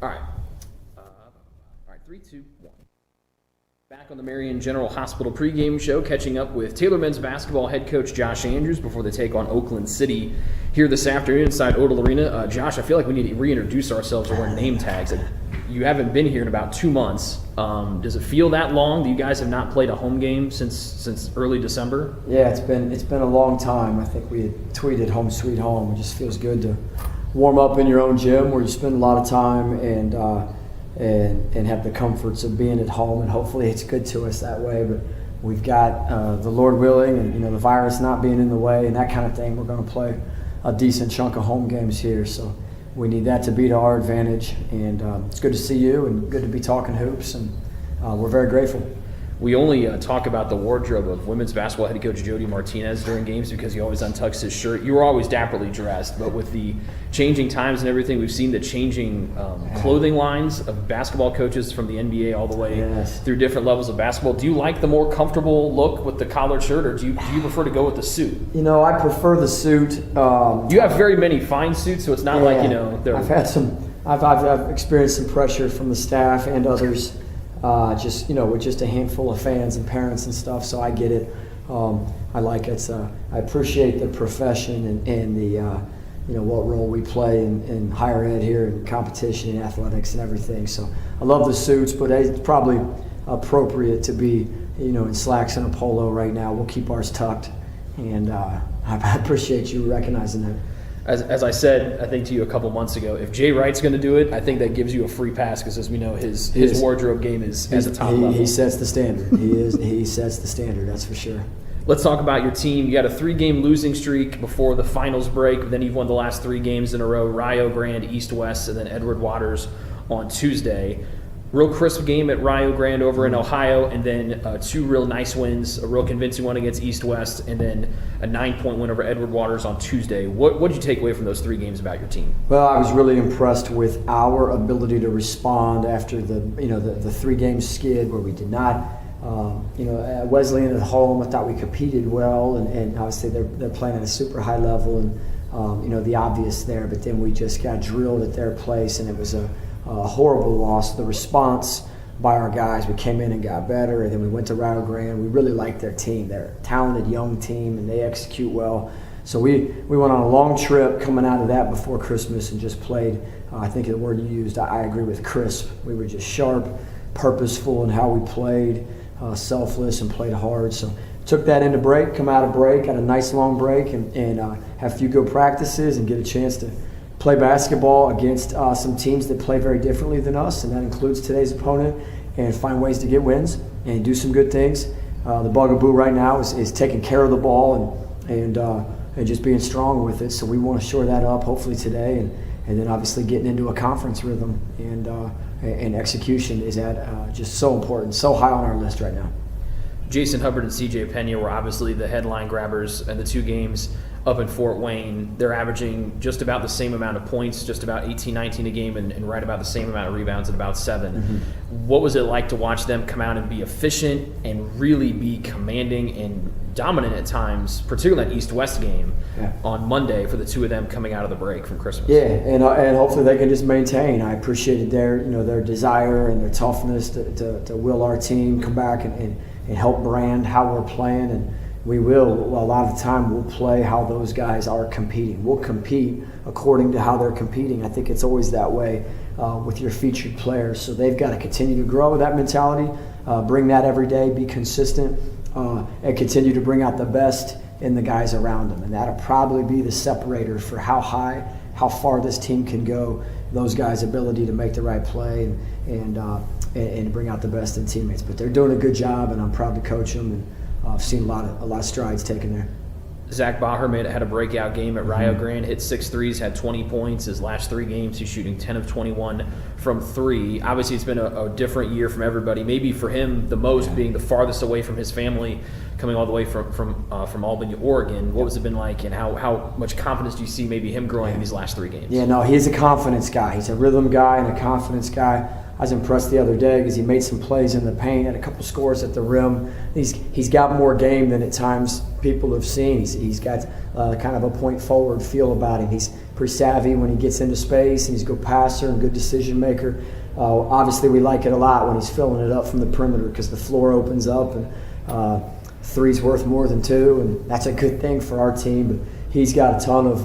All right. 3, 2, 1. Back on the Marion General Hospital pregame show, catching up with Taylor men's basketball head coach Josh Andrews before they take on Oakland City here this afternoon inside Odell Arena. Josh, I feel like we need to reintroduce ourselves or wear name tags. You haven't been here in about 2 months. Does it feel that long? You guys have not played a home game since early December? Yeah, it's been a long time. I think we had tweeted home sweet home. It just feels good to warm up in your own gym where you spend a lot of time and have the comforts of being at home, and hopefully it's good to us that way. But we've got the Lord willing, and the virus not being in the way and that kind of thing, we're going to play a decent chunk of home games here. So we need that to be to our advantage, and it's good to see you and good to be talking hoops, and we're very grateful. We only talk about the wardrobe of women's basketball head coach Jody Martinez during games because he always untucks his shirt. You were always dapperly dressed, but with the changing times and everything, we've seen the changing clothing lines of basketball coaches from the NBA all the way through different levels of basketball. Do you like the more comfortable look with the collared shirt, or do you prefer to go with the suit? You know, I prefer the suit. You have very many fine suits, so it's not like, you know, they're... I've experienced some pressure from the staff and others. Just, you know, with just a handful of fans and parents and stuff, so I get it. I like it. I appreciate the profession and the, you know, what role we play in higher ed here and competition and athletics and everything. So I love the suits, but it's probably appropriate to be, you know, in slacks and a polo right now. We'll keep ours tucked, and I appreciate you recognizing that. As I said, I think to you a couple months ago, if Jay Wright's going to do it, I think that gives you a free pass because, as we know, his wardrobe game is at the top level. He sets the standard. He sets the standard. That's for sure. Let's talk about your team. You got a 3-game losing streak before the finals break, but then you've won the last 3 games in a row: Rio Grande, East West, and then Edward Waters on Tuesday. Real crisp game at Rio Grande over in Ohio, and then 2 real nice wins, a real convincing one against East West, and then a 9-point win over Edward Waters on Tuesday. What did you take away from those 3 games about your team? Well, I was really impressed with our ability to respond after the 3-game skid where we did not. At Wesleyan at home, I thought we competed well, and obviously they're playing at a super high level, and the obvious there. But then we just got drilled at their place, and it was a horrible loss. The response by our guys, we came in and got better, and then we went to Rio Grande. We really like their team. They're a talented young team, and they execute well. So we went on a long trip coming out of that before Christmas and just played, I think the word you used, I agree with, crisp. We were just sharp, purposeful in how we played, selfless, and played hard. So took that into break, come out of break, had a nice long break, and have a few good practices and get a chance to play basketball against some teams that play very differently than us, and that includes today's opponent, and find ways to get wins and do some good things. The bugaboo right now is taking care of the ball and just being strong with it. So we want to shore that up hopefully today, and then obviously getting into a conference rhythm and execution is just so important, so high on our list right now. Jason Hubbard and CJ Pena were obviously the headline grabbers in the 2 games up in Fort Wayne. They're averaging just about the same amount of points, just about 18, 19 a game, and right about the same amount of rebounds at about 7. Mm-hmm. What was it like to watch them come out and be efficient and really be commanding and dominant at times, particularly that East-West game on Monday for the 2 of them coming out of the break from Christmas? Yeah, and hopefully they can just maintain. I appreciated their desire and their toughness to will our team come back and help brand how we're playing, and we will. A lot of the time we'll play how those guys are competing. We'll compete according to how they're competing. I think it's always that way with your featured players. So they've got to continue to grow that mentality, bring that every day, be consistent, and continue to bring out the best in the guys around them. And that'll probably be the separator for how far this team can go, those guys' ability to make the right play and bring out the best in teammates. But they're doing a good job, and I'm proud to coach them, and I've seen a lot of strides taken there. Zach Baher had a breakout game at Rio Grande, hit 6 threes, had 20 points. His last 3 games, he's shooting 10 of 21 from 3. Obviously, it's been a different year from everybody. Maybe for him, the most being the farthest away from his family, coming all the way from Albany, Oregon. What has it been like, and how much confidence do you see maybe him growing in these last 3 games? Yeah, no, he's a confidence guy. He's a rhythm guy and a confidence guy. I was impressed the other day because he made some plays in the paint, had a couple scores at the rim. He's got more game than at times people have seen. He's got kind of a point forward feel about him. He's pretty savvy when he gets into space, and he's a good passer and good decision maker. Obviously, we like it a lot when he's filling it up from the perimeter because the floor opens up, and 3's worth more than 2, and that's a good thing for our team. But he's got a ton of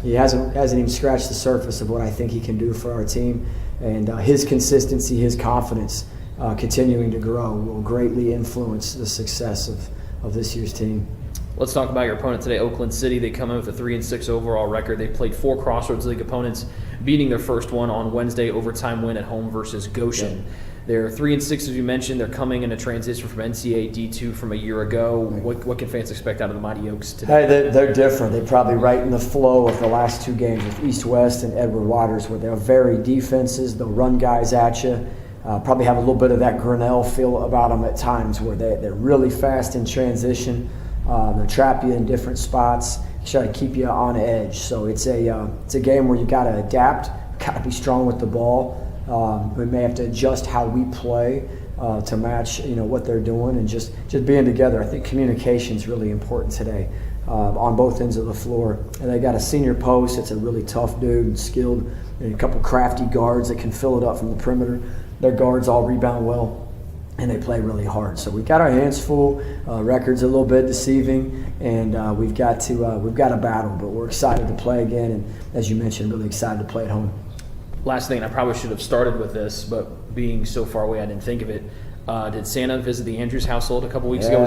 he hasn't even scratched the surface of what I think he can do for our team. And his consistency, his confidence continuing to grow will greatly influence the success of this year's team. Let's talk about your opponent today, Oakland City. They come in with a 3-6 overall record. They played 4 Crossroads League opponents, beating their first one on Wednesday, overtime win at home versus Goshen. Yep. They're 3-6, as you mentioned. They're coming in a transition from NCAA D2 from a year ago. What can fans expect out of the Mighty Oaks today? Hey, they're different. They're probably right in the flow of the last 2 games with East West and Edward Waters, where they'll vary defenses. They'll run guys at you. probably have a little bit of that Grinnell feel about them at times, where they're really fast in transition. They trap you in different spots, try to keep you on edge. So it's a game where you got to adapt, got to be strong with the ball. We may have to adjust how we play to match what they're doing, and just being together. I think communication is really important today on both ends of the floor. And they got a senior post. It's a really tough dude, skilled, and a couple crafty guards that can fill it up from the perimeter. Their guards all rebound well, and they play really hard. So we've got our hands full. Record's a little bit deceiving, and we've got a battle. But we're excited to play again, and as you mentioned, really excited to play at home. Last thing, and I probably should have started with this, but being so far away, I didn't think of it. Did Santa visit the Andrews household a couple weeks ago?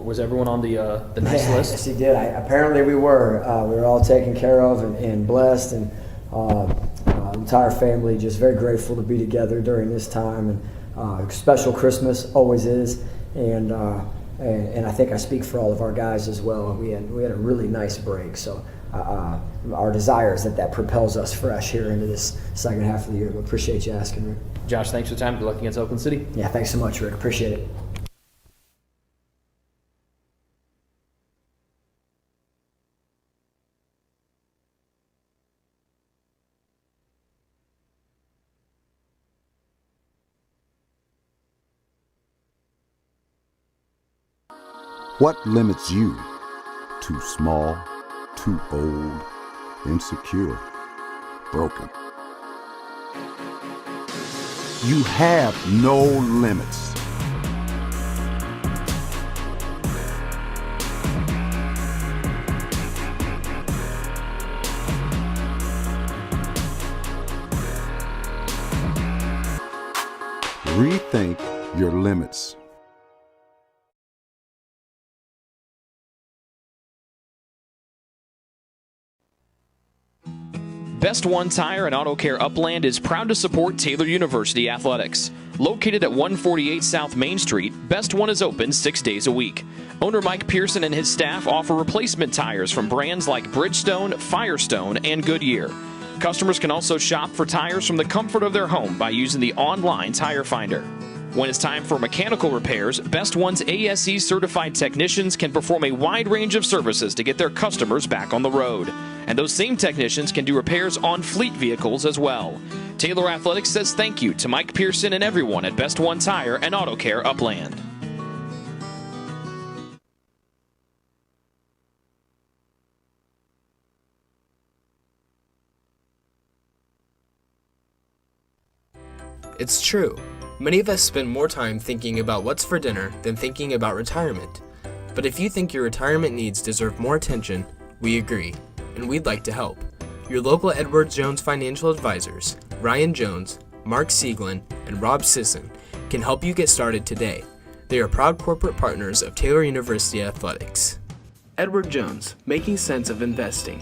Was everyone on the nice list? Yes, he did. Apparently we were. We were all taken care of and blessed, and the entire family just very grateful to be together during this time. And special Christmas always is, and I think I speak for all of our guys as well. We had a really nice break, so our desire is that propels us fresh here into this second half of the year. We appreciate you asking, Rick. Josh, thanks for the time. Good luck against Oakland City. Yeah, thanks so much, Rick. Appreciate it. What limits you? Too small, too old, insecure, broken. You have no limits. Rethink your limits. Best One Tire and Auto Care Upland is proud to support Taylor University Athletics. Located at 148 South Main Street, Best One is open 6 days a week. Owner Mike Pearson and his staff offer replacement tires from brands like Bridgestone, Firestone, and Goodyear. Customers can also shop for tires from the comfort of their home by using the online tire finder. When it's time for mechanical repairs, Best One's ASE certified technicians can perform a wide range of services to get their customers back on the road. And those same technicians can do repairs on fleet vehicles as well. Taylor Athletics says thank you to Mike Pearson and everyone at Best One Tire and Auto Care Upland. It's true. Many of us spend more time thinking about what's for dinner than thinking about retirement. But if you think your retirement needs deserve more attention, we agree, and we'd like to help. Your local Edward Jones financial advisors, Ryan Jones, Mark Sieglin, and Rob Sisson, can help you get started today. They are proud corporate partners of Taylor University Athletics. Edward Jones, making sense of investing.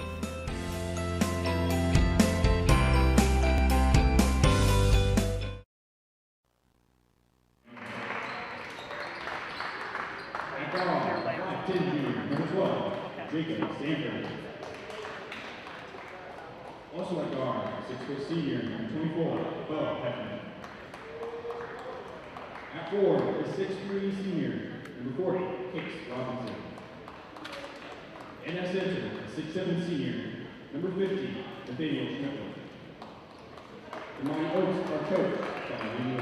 Also at guard, 6'4" senior, number 24, Bo Heffernan. At 4, the 6'3" senior, number 40, Hicks Robinson. And at center, the 6'7" senior, number 50, Nathaniel Schmidt. The Mighty Oaks are coached by Lee.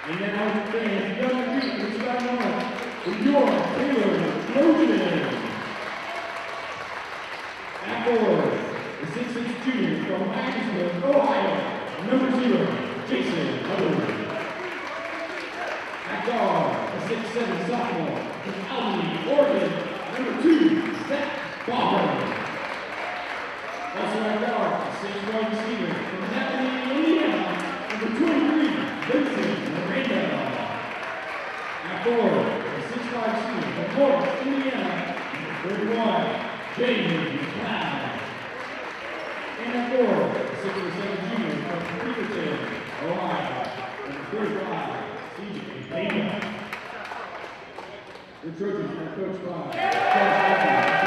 And now, fans, young people, it's about now. Your Taylor Trojans. At 4, the 6'6" junior from Hackersville, Ohio, number 0, Jason Hubbard. At guard, the 6'7" sophomore from Albany, Oregon, number 2, Zach Barber. Also at guard, the 6'1" senior from Hackney, Indiana, number 23, Vincent Miranda. At 4, the 6'5" senior from Florence, Indiana, number 31, James McLeod. And at 4, the 6'7" junior from Peterson, Ohio, number 35, CJ Baker. The Trojans are coached by Charles Evans,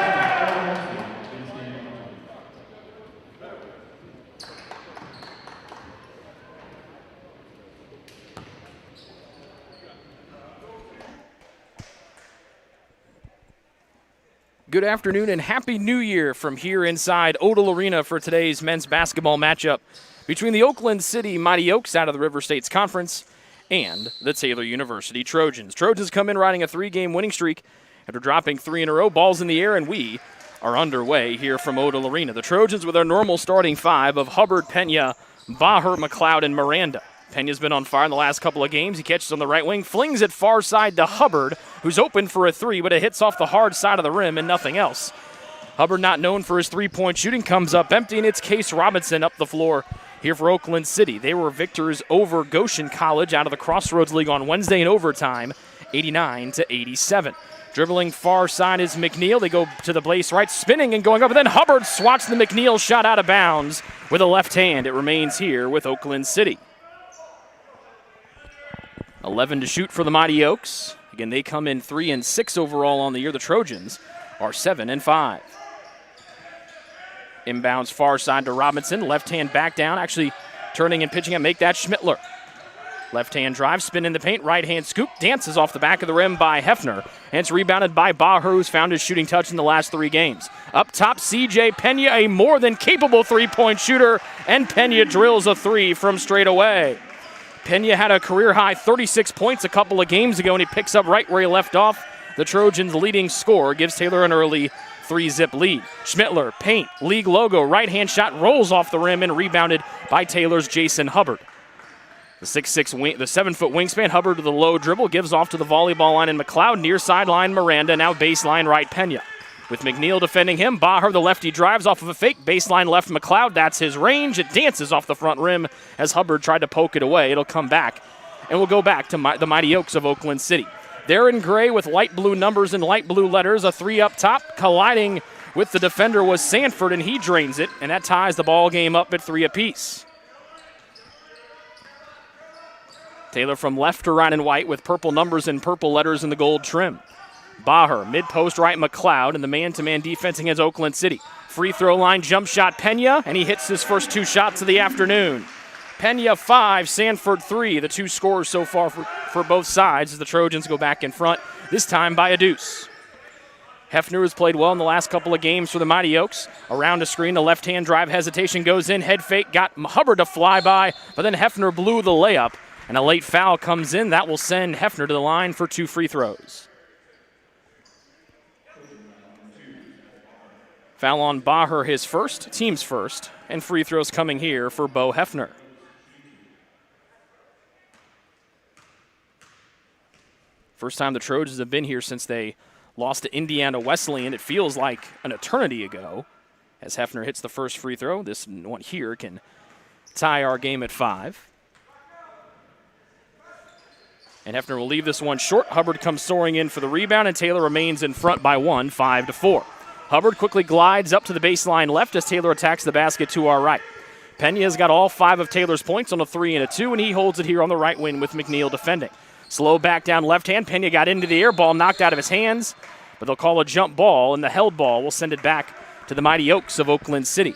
Good afternoon and Happy New Year from here inside Odell Arena for today's men's basketball matchup between the Oakland City Mighty Oaks out of the River States Conference and the Taylor University Trojans. Trojans come in riding a 3-game winning streak after dropping 3 in a row. Balls in the air, and we are underway here from Odell Arena. The Trojans with their normal starting 5 of Hubbard, Pena, Baher, McLeod, and Miranda. Pena's been on fire in the last couple of games. He catches on the right wing, flings it far side to Hubbard, who's open for a 3, but it hits off the hard side of the rim and nothing else. Hubbard, not known for his 3-point shooting, comes up empty, and it's Case Robinson up the floor here for Oakland City. They were victors over Goshen College out of the Crossroads League on Wednesday in overtime, 89-87. Dribbling far side is McNeil. They go to the place right, spinning and going up, and then Hubbard swats the McNeil shot out of bounds with a left hand. It remains here with Oakland City. 11 to shoot for the Mighty Oaks. Again, they come in 3-6 overall on the year. The Trojans are 7-5. Inbounds far side to Robinson. Left hand back down, actually turning and pitching it. Make that Schmittler. Left hand drive, spin in the paint, right hand scoop, dances off the back of the rim by Hefner. And it's rebounded by Baher, who's found his shooting touch in the last 3 games. Up top, CJ Pena, a more than capable 3-point shooter, and Pena drills a 3 from straight away. Pena had a career-high 36 points a couple of games ago, and he picks up right where he left off. The Trojans' leading scorer gives Taylor an early 3-zip lead. Schmittler, paint, league logo, right-hand shot rolls off the rim and rebounded by Taylor's Jason Hubbard. The 6'6", the 7-foot wingspan, Hubbard with the low dribble, gives off to the volleyball line, and McLeod near sideline Miranda, now baseline right Pena. With McNeil defending him, Baher, the lefty, drives off of a fake, baseline left McLeod. That's his range. It dances off the front rim as Hubbard tried to poke it away. It'll come back, and we'll go back to the Mighty Oaks of Oakland City. They're in gray with light blue numbers and light blue letters. A 3 up top, colliding with the defender was Sanford, and he drains it, and that ties the ball game up at 3 apiece. Taylor from left to right in white with purple numbers and purple letters in the gold trim. Baher, mid-post right McLeod, and the man-to-man defense against Oakland City. Free throw line jump shot Pena, and he hits his first 2 shots of the afternoon. Pena 5, Sanford 3, the 2 scores so far for both sides as the Trojans go back in front, this time by a deuce. Hefner has played well in the last couple of games for the Mighty Oaks. Around a screen, the left-hand drive hesitation goes in, head fake, got Hubbard to fly by, but then Hefner blew the layup, and a late foul comes in. That will send Hefner to the line for 2 free throws. Foul on Baher, his first, team's first, and free throws coming here for Bo Hefner. First time the Trojans have been here since they lost to Indiana Wesleyan. It feels like an eternity ago as Hefner hits the first free throw. This one here can tie our game at 5. And Hefner will leave this one short. Hubbard comes soaring in for the rebound, and Taylor remains in front by 1, 5-4. Hubbard quickly glides up to the baseline left as Taylor attacks the basket to our right. Pena's got all 5 of Taylor's points on a 3 and a 2, and he holds it here on the right wing with McNeil defending. Slow back down left hand. Pena got into the air, ball knocked out of his hands, but they'll call a jump ball, and the held ball will send it back to the Mighty Oaks of Oakland City.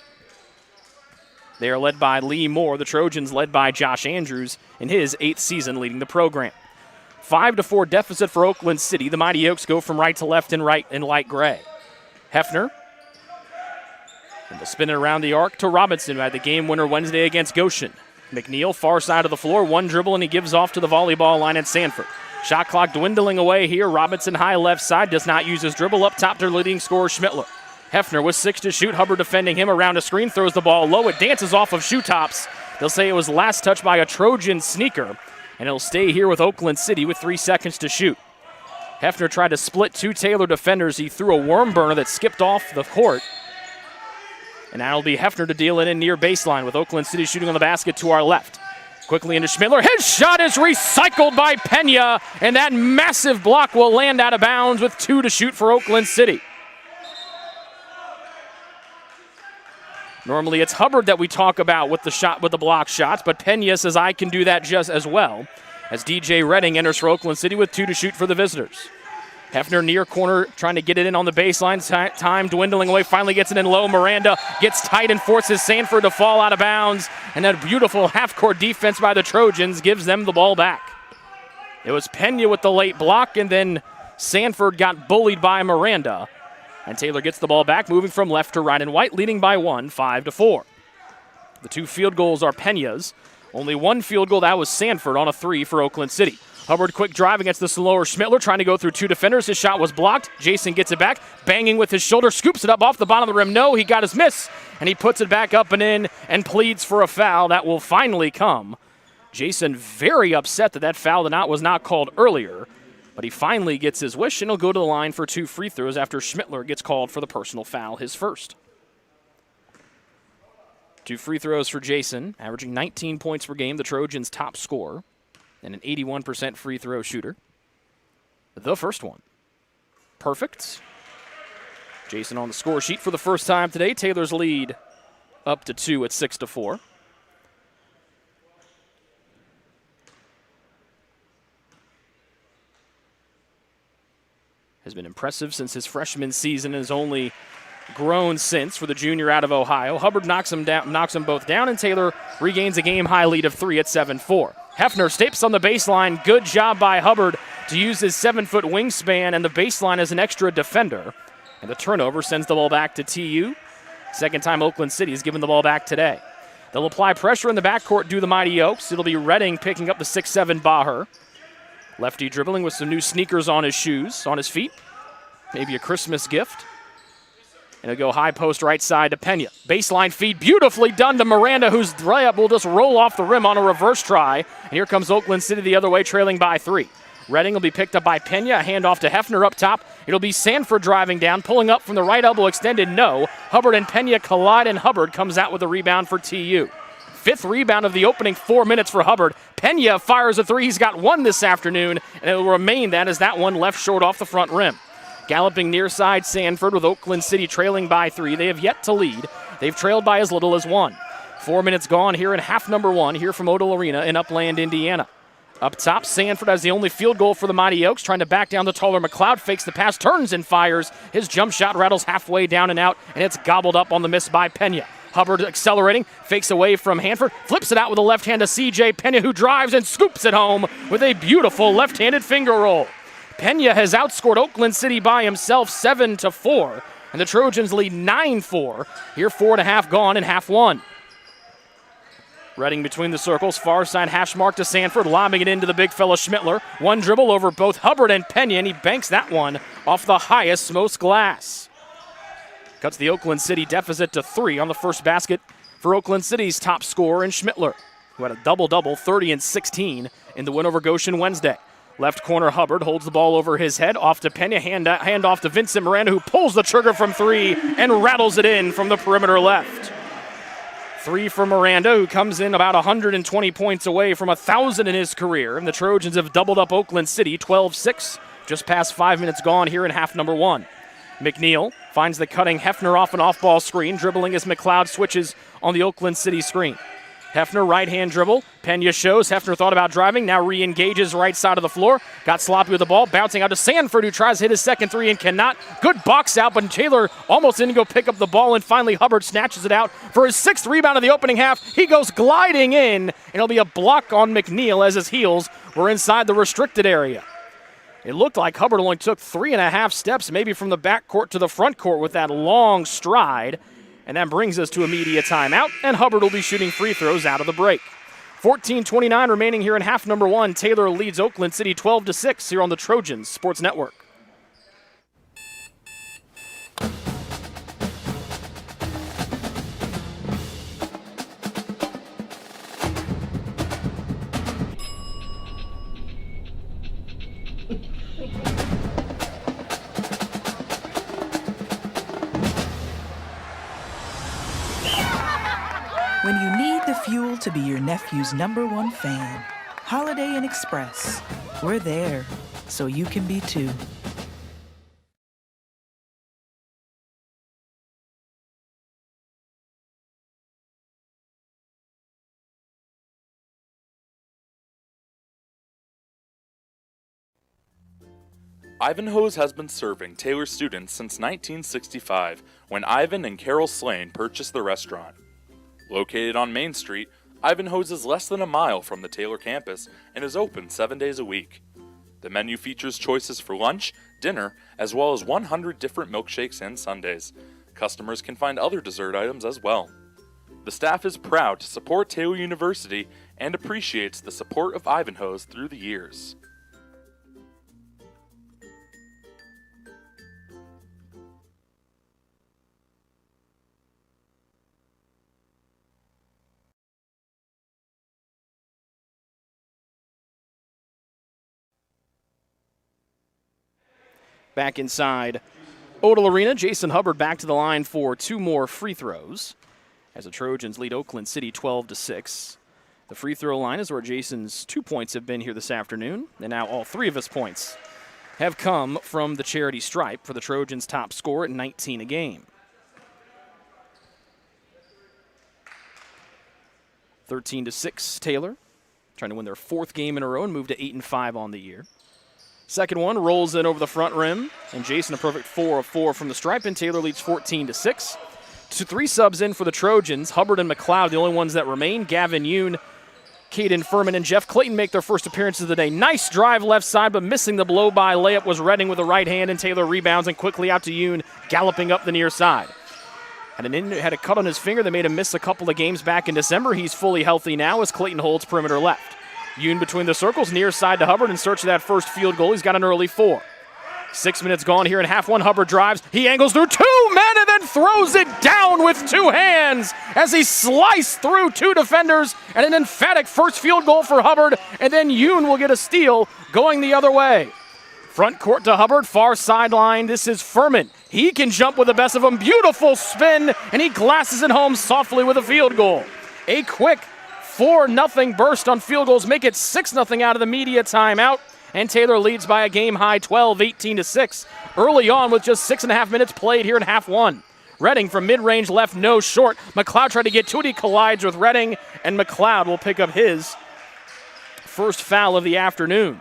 They are led by Lee Moore, the Trojans led by Josh Andrews in his 8th season leading the program. 5-4 deficit for Oakland City. The Mighty Oaks go from right to left and right in light gray. Hefner, and they'll spin it around the arc to Robinson, who had the game winner Wednesday against Goshen. McNeil, far side of the floor, 1 dribble, and he gives off to the volleyball line at Sanford. Shot clock dwindling away here. Robinson high left side, does not use his dribble. Up top, their leading scorer, Schmittler. Hefner with 6 to shoot. Hubbard defending him around a screen, throws the ball low. It dances off of shoe tops. They'll say it was last touched by a Trojan sneaker, and it'll stay here with Oakland City with 3 seconds to shoot. Hefner tried to split 2 Taylor defenders. He threw a worm burner that skipped off the court. And that'll be Hefner to deal it in near baseline with Oakland City shooting on the basket to our left. Quickly into Schmittler. His shot is recycled by Pena, and that massive block will land out of bounds with 2 to shoot for Oakland City. Normally it's Hubbard that we talk about with the block shots, but Pena says I can do that just as well, as DJ Redding enters for Oakland City with 2 to shoot for the visitors. Hefner near corner trying to get it in on the baseline. Time dwindling away. Finally gets it in low. Miranda gets tight and forces Sanford to fall out of bounds. And that beautiful half-court defense by the Trojans gives them the ball back. It was Pena with the late block, and then Sanford got bullied by Miranda. And Taylor gets the ball back, moving from left to right, and White leading by 1, 5-4. The 2 field goals are Pena's. Only 1 field goal, that was Sanford on a 3 for Oakland City. Hubbard quick drive against the slower Schmittler, trying to go through 2 defenders. His shot was blocked. Jason gets it back, banging with his shoulder, scoops it up off the bottom of the rim. No, he got his miss, and he puts it back up and in and pleads for a foul that will finally come. Jason very upset that foul was not called earlier, but he finally gets his wish, and he'll go to the line for 2 free throws after Schmittler gets called for the personal foul, his first. 2 free throws for Jason, averaging 19 points per game, the Trojans' top scorer, and an 81% free throw shooter. The first one. Perfect. Jason on the score sheet for the first time today. Taylor's lead up to 2 at 6-4. Has been impressive since his freshman season and has only grown since for the junior out of Ohio. Hubbard knocks them both down, and Taylor regains a game-high lead of 3 at 7-4. Hefner steps on the baseline. Good job by Hubbard to use his 7-foot wingspan and the baseline as an extra defender. And the turnover sends the ball back to TU. Second time Oakland City has given the ball back today. They'll apply pressure in the backcourt, do the Mighty Oaks. It'll be Redding picking up the 6'7" Baher. Lefty dribbling with some new sneakers on his shoes, on his feet. Maybe a Christmas gift. And it'll go high post right side to Pena. Baseline feed beautifully done to Miranda, whose layup will just roll off the rim on a reverse try. And here comes Oakland City the other way, trailing by 3. Redding will be picked up by Pena. A handoff to Hefner up top. It'll be Sanford driving down, pulling up from the right elbow extended. No. Hubbard and Pena collide, and Hubbard comes out with a rebound for TU. 5th rebound of the opening 4 minutes for Hubbard. Pena fires a 3. He's got 1 this afternoon, and it will remain that as that one left short off the front rim. Galloping near side Sanford with Oakland City trailing by 3. They have yet to lead. They've trailed by as little as 1. 4 minutes gone here in half number 1 here from Odell Arena in Upland, Indiana. Up top, Sanford has the only field goal for the Mighty Oaks, trying to back down the taller McLeod, fakes the pass, turns and fires. His jump shot rattles halfway down and out, and it's gobbled up on the miss by Pena. Hubbard accelerating, fakes away from Hanford, flips it out with a left hand to CJ Pena, who drives and scoops it home with a beautiful left-handed finger roll. Pena has outscored Oakland City by himself 7-4, and the Trojans lead 9-4. Here 4.5 gone in half 1. Redding between the circles, far side hash mark to Sanford, lobbing it into the big fella Schmittler. One dribble over both Hubbard and Pena, and he banks that one off the highest most glass. Cuts the Oakland City deficit to 3 on the first basket for Oakland City's top scorer in Schmittler, who had a double-double, 30 and 16 in the win over Goshen Wednesday. Left corner Hubbard holds the ball over his head, off to Pena, hand off to Vincent Miranda, who pulls the trigger from 3 and rattles it in from the perimeter left. 3 for Miranda, who comes in about 120 points away from 1,000 in his career. And the Trojans have doubled up Oakland City, 12-6, just past 5 minutes gone here in half number 1. McNeil finds the cutting Hefner off an off-ball screen, dribbling as McLeod switches on the Oakland City screen. Hefner, right-hand dribble. Pena shows. Hefner thought about driving, now re-engages right side of the floor. Got sloppy with the ball, bouncing out to Sanford, who tries to hit his second 3 and cannot. Good box out, but Taylor almost didn't go pick up the ball, and finally Hubbard snatches it out for his 6th rebound of the opening half. He goes gliding in, and it'll be a block on McNeil as his heels were inside the restricted area. It looked like Hubbard only took 3.5 steps, maybe from the backcourt to the front court with that long stride. And that brings us to a media timeout, and Hubbard will be shooting free throws out of the break. 14:29 remaining here in half number 1. Taylor leads Oakland City 12-6 here on the Trojans Sports Network. When you need the fuel to be your nephew's #1 fan, Holiday Inn Express. We're there, so you can be too. Ivanhoe's has been serving Taylor students since 1965, when Ivan and Carol Slane purchased the restaurant. Located on Main Street, Ivanhoe's is less than a mile from the Taylor campus and is open 7 days a week. The menu features choices for lunch, dinner, as well as 100 different milkshakes and sundaes. Customers can find other dessert items as well. The staff is proud to support Taylor University and appreciates the support of Ivanhoe's through the years. Back inside Odell Arena, Jason Hubbard back to the line for 2 more free throws as the Trojans lead Oakland City 12-6. The free throw line is where Jason's 2 points have been here this afternoon, and now all 3 of his points have come from the charity stripe for the Trojans' top scorer at 19 a game. 13-6 Taylor, trying to win their 4th game in a row and move to 8-5 on the year. Second one rolls in over the front rim, and Jason a perfect 4 of 4 from the stripe, and Taylor leads 14-6. 3 subs in for the Trojans. Hubbard and McLeod, the only ones that remain. Gavin Yoon, Caden Furman, and Jeff Clayton make their first appearances of the day. Nice drive left side, but missing the blow-by layup was Redding with the right hand, and Taylor rebounds and quickly out to Yoon, galloping up the near side. Had a cut on his finger that made him miss a couple of games back in December. He's fully healthy now as Clayton holds perimeter left. Yoon between the circles, near side to Hubbard in search of that first field goal. He's got an early 4. 6 minutes gone here in half one. Hubbard drives. He angles through 2 men and then throws it down with 2 hands as he sliced through 2 defenders, and an emphatic first field goal for Hubbard, and then Yoon will get a steal going the other way. Front court to Hubbard, far sideline. This is Furman. He can jump with the best of them. Beautiful spin, and he glasses it home softly with a field goal. A quick 4-0 burst on field goals, make it 6-0 out of the media timeout, and Taylor leads by a game-high 12, 18-6, early on with just 6.5 minutes played here in half one. Redding from mid-range left, no short. McLeod tried to get to it, he collides with Redding, and McLeod will pick up his first foul of the afternoon.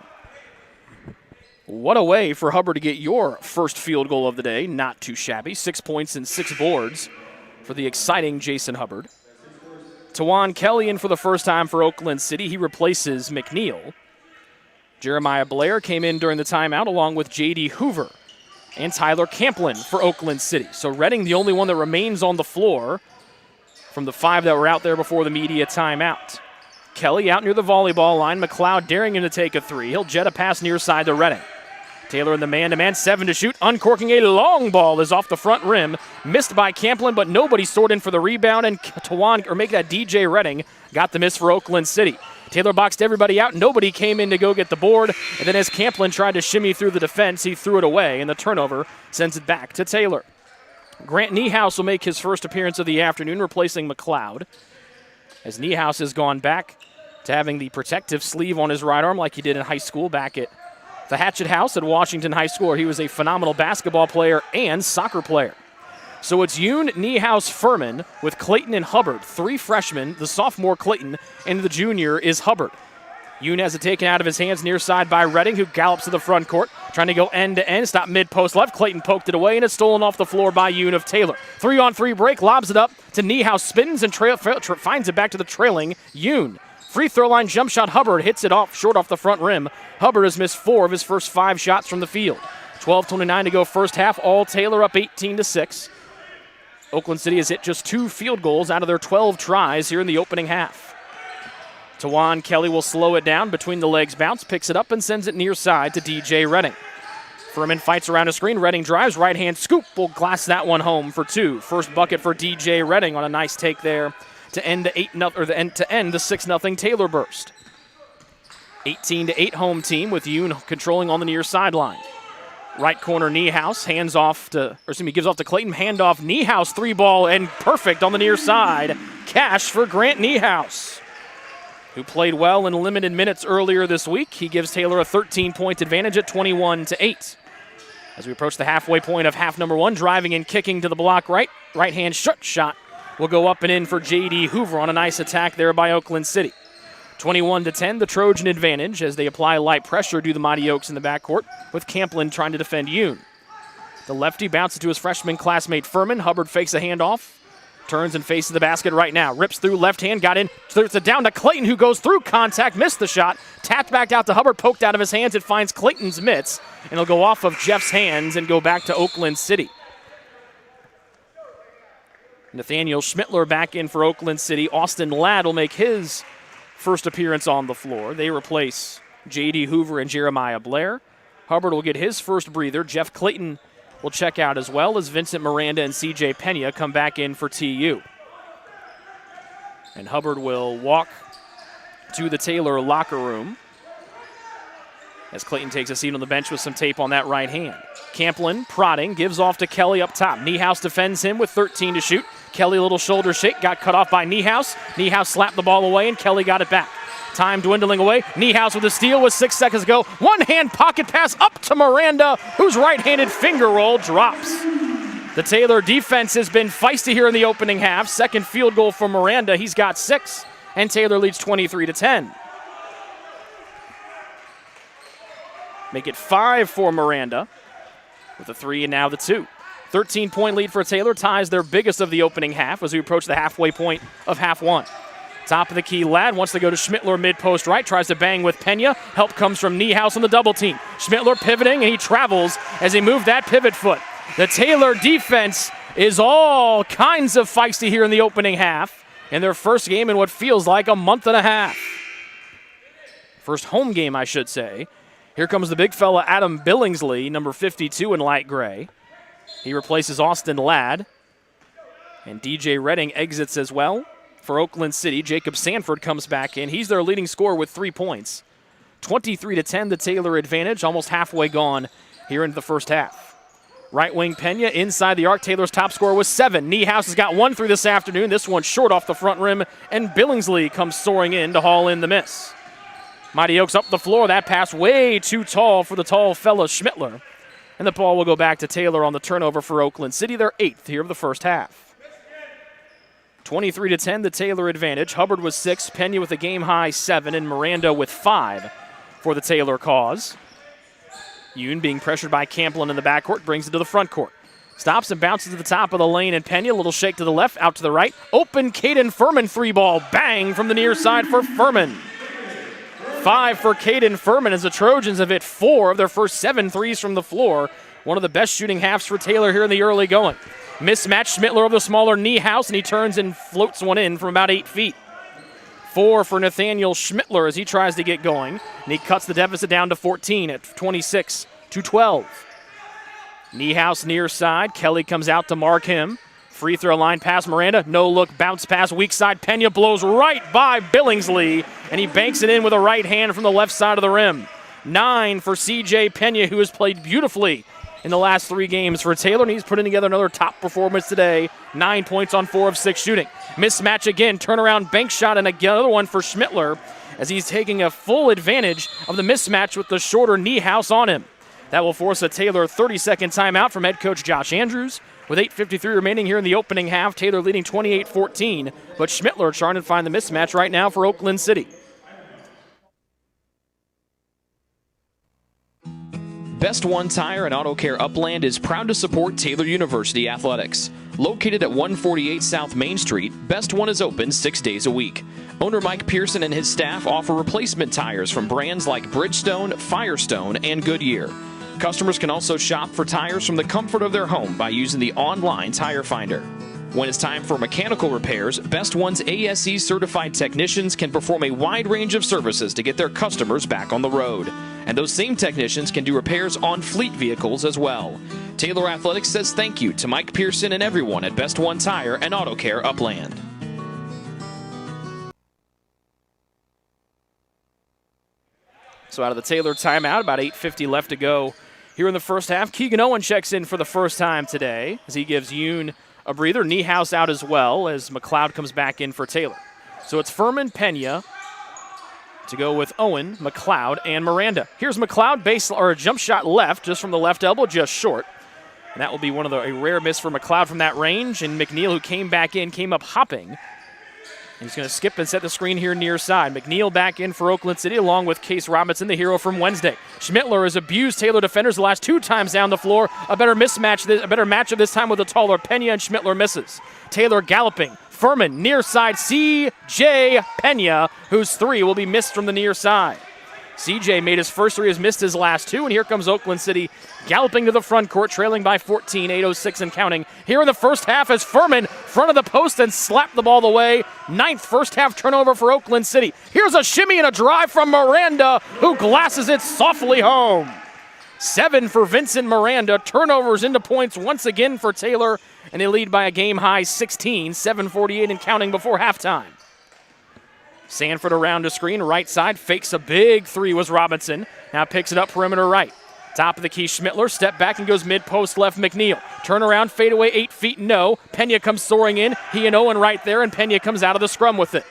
What a way for Hubbard to get your first field goal of the day. Not too shabby. 6 points and 6 boards for the exciting Jason Hubbard. Tawan Kelly in for the first time for Oakland City. He replaces McNeil. Jeremiah Blair came in during the timeout along with J.D. Hoover and Tyler Camplin for Oakland City. So Redding, the only one that remains on the floor from the 5 that were out there before the media timeout. Kelly out near the volleyball line. McLeod daring him to take a 3. He'll jet a pass near side to Redding. Taylor in the man-to-man, 7 to shoot. Uncorking a long ball is off the front rim. Missed by Camplin, but nobody stored in for the rebound, and Tawan, or make that DJ Redding, got the miss for Oakland City. Taylor boxed everybody out. Nobody came in to go get the board, and then as Camplin tried to shimmy through the defense, he threw it away, and the turnover sends it back to Taylor. Grant Niehaus will make his first appearance of the afternoon, replacing McLeod, as Niehaus has gone back to having the protective sleeve on his right arm like he did in high school back at the Hatchet House at Washington High School, where he was a phenomenal basketball player and soccer player. So it's Yoon, Niehaus, Furman with Clayton and Hubbard. 3 freshmen, the sophomore Clayton, and the junior is Hubbard. Yoon has it taken out of his hands near side by Redding, who gallops to the front court, trying to go end-to-end, stop mid-post left. Clayton poked it away, and it's stolen off the floor by Yoon of Taylor. 3-on-3 break, lobs it up to Niehaus, spins and finds it back to the trailing Yoon. Free throw line jump shot, Hubbard hits it off short off the front rim. Hubbard has missed 4 of his first 5 shots from the field. 12:29 to go first half, all Taylor up 18-6. Oakland City has hit just 2 field goals out of their 12 tries here in the opening half. Tawan Kelly will slow it down, between the legs bounce, picks it up and sends it near side to DJ Redding. Furman fights around a screen, Redding drives, right hand scoop, will glass that one home for 2. First bucket for DJ Redding on a nice take there to end the 6-0 Taylor burst. 18-8 home team with Yoon controlling on the near sideline. Right corner Niehaus, gives off to Clayton, handoff Niehaus, 3-ball and perfect on the near side. Cash for Grant Niehaus, who played well in limited minutes earlier this week. He gives Taylor a 13-point advantage at 21-8. As we approach the halfway point of half number 1, driving and kicking to the block right-hand shot will go up and in for J.D. Hoover on a nice attack there by Oakland City. 21-10, the Trojan advantage as they apply light pressure to the Mighty Oaks in the backcourt, with Camplin trying to defend Yoon. The lefty bounces to his freshman classmate Furman. Hubbard fakes a handoff Turns and faces the basket right now. Rips through left hand, got in. Throws it down to Clayton, who goes through contact, missed the shot. Tapped back out to Hubbard, poked out of his hands. It finds Clayton's mitts, and it'll go off of Jeff's hands and go back to Oakland City. Nathaniel Schmittler back in for Oakland City. Austin Ladd will make his first appearance on the floor. They replace J.D. Hoover and Jeremiah Blair. Hubbard will get his first breather. Jeff Clayton will check out as well as Vincent Miranda and C.J. Pena come back in for TU. And Hubbard will walk to the Taylor locker room as Clayton takes a seat on the bench with some tape on that right hand. Camplin prodding, gives off to Kelly up top. Niehaus defends him with 13 to shoot. Kelly a little shoulder shake, got cut off by Niehaus. Niehaus slapped the ball away and Kelly got it back. Time dwindling away. Niehaus with a steal with 6 seconds to go. One-hand pocket pass up to Miranda, whose right-handed finger roll drops. The Taylor defense has been feisty here in the opening half. Second field goal for Miranda. He's got 6, and Taylor leads 23-10. Make it 5 for Miranda with the 3 and now the 2. 13-point lead for Taylor, ties their biggest of the opening half as we approach the halfway point of half one. Top of the key, Ladd wants to go to Schmittler mid-post right, tries to bang with Pena. Help comes from Niehaus on the double team. Schmittler pivoting, and he travels as he moved that pivot foot. The Taylor defense is all kinds of feisty here in the opening half in their first game in what feels like a month and a half. First home game, I should say. Here comes the big fella, Adam Billingsley, number 52 in light gray. He replaces Austin Ladd. And DJ Redding exits as well. For Oakland City, Jacob Sanford comes back in. He's their leading scorer with 3 points. 23-10, the Taylor advantage, almost halfway gone here into the first half. Right wing Pena inside the arc. Taylor's top scorer was 7. Niehaus has got 1 through this afternoon. This one short off the front rim, and Billingsley comes soaring in to haul in the miss. Mighty Oaks up the floor. That pass way too tall for the tall fella Schmittler. And the ball will go back to Taylor on the turnover for Oakland City. They're 8th here of the first half. 23-10, the Taylor advantage. Hubbard with 6, Pena with a game-high 7, and Miranda with 5 for the Taylor cause. Yoon being pressured by Camplin in the backcourt, brings it to the front court. Stops and bounces to the top of the lane, and Pena, a little shake to the left, out to the right. Open Caden Furman 3-ball, bang from the near side for Furman. 5 for Caden Furman as the Trojans have hit 4 of their first 7 threes from the floor. One of the best shooting halves for Taylor here in the early going. Mismatch, Schmittler over the smaller Niehaus, and he turns and floats one in from about 8 feet. 4 for Nathaniel Schmittler as he tries to get going, and he cuts the deficit down to 14 at 26-12. Niehaus near side. Kelly comes out to mark him. Free throw line pass, Miranda. No look, bounce pass, weak side. Pena blows right by Billingsley, and he banks it in with a right hand from the left side of the rim. 9 for C.J. Pena, who has played beautifully in the last 3 games for Taylor, and he's putting together another top performance today. 9 points on 4 of 6 shooting. Mismatch again, turnaround bank shot, and another one for Schmittler as he's taking a full advantage of the mismatch with the shorter Niehaus on him. That will force a Taylor 30-second timeout from head coach Josh Andrews. With 8:53 remaining here in the opening half, Taylor leading 28-14, but Schmittler trying to find the mismatch right now for Oakland City. Best One Tire and Auto Care Upland is proud to support Taylor University Athletics. Located at 148 South Main Street, Best One is open 6 days a week. Owner Mike Pearson and his staff offer replacement tires from brands like Bridgestone, Firestone, and Goodyear. Customers can also shop for tires from the comfort of their home by using the online tire finder. When it's time for mechanical repairs, Best One's ASE certified technicians can perform a wide range of services to get their customers back on the road. And those same technicians can do repairs on fleet vehicles as well. Taylor Athletics says thank you to Mike Pearson and everyone at Best One Tire and Auto Care Upland. So out of the Taylor timeout, about 8:50 left to go here in the first half. Keegan Owen checks in for the first time today as he gives Yoon a breather. Niehaus out as well as McLeod comes back in for Taylor. So it's Furman, Pena to go with Owen, McLeod, and Miranda. Here's McLeod, a jump shot left, just from the left elbow, just short. And that will be a rare miss for McLeod from that range. And McNeil, who came back in, came up hopping He's going to skip and set the screen here near side. McNeil back in for Oakland City along with Case Robinson, the hero from Wednesday. Schmittler has abused Taylor defenders the last 2 times down the floor. A better matchup this time with a taller Pena, and Schmittler misses. Taylor galloping. Furman near side. C.J. Pena, whose 3 will be missed from the near side. CJ made his first 3, has missed his last 2, and here comes Oakland City galloping to the front court, trailing by 14, 8:06 and counting. Here in the first half as Furman, front of the post and slapped the ball away. 9th first half turnover for Oakland City. Here's a shimmy and a drive from Miranda, who glasses it softly home. 7 for Vincent Miranda. Turnovers into points once again for Taylor, and they lead by a game-high 16, 7:48 and counting before halftime. Sanford around the screen, right side, fakes a big 3 was Robinson. Now picks it up perimeter right. Top of the key, Schmittler, step back and goes mid-post left, McNeil. Turn around, fade away, 8 feet, no. Pena comes soaring in. He and Owen right there, and Pena comes out of the scrum with it.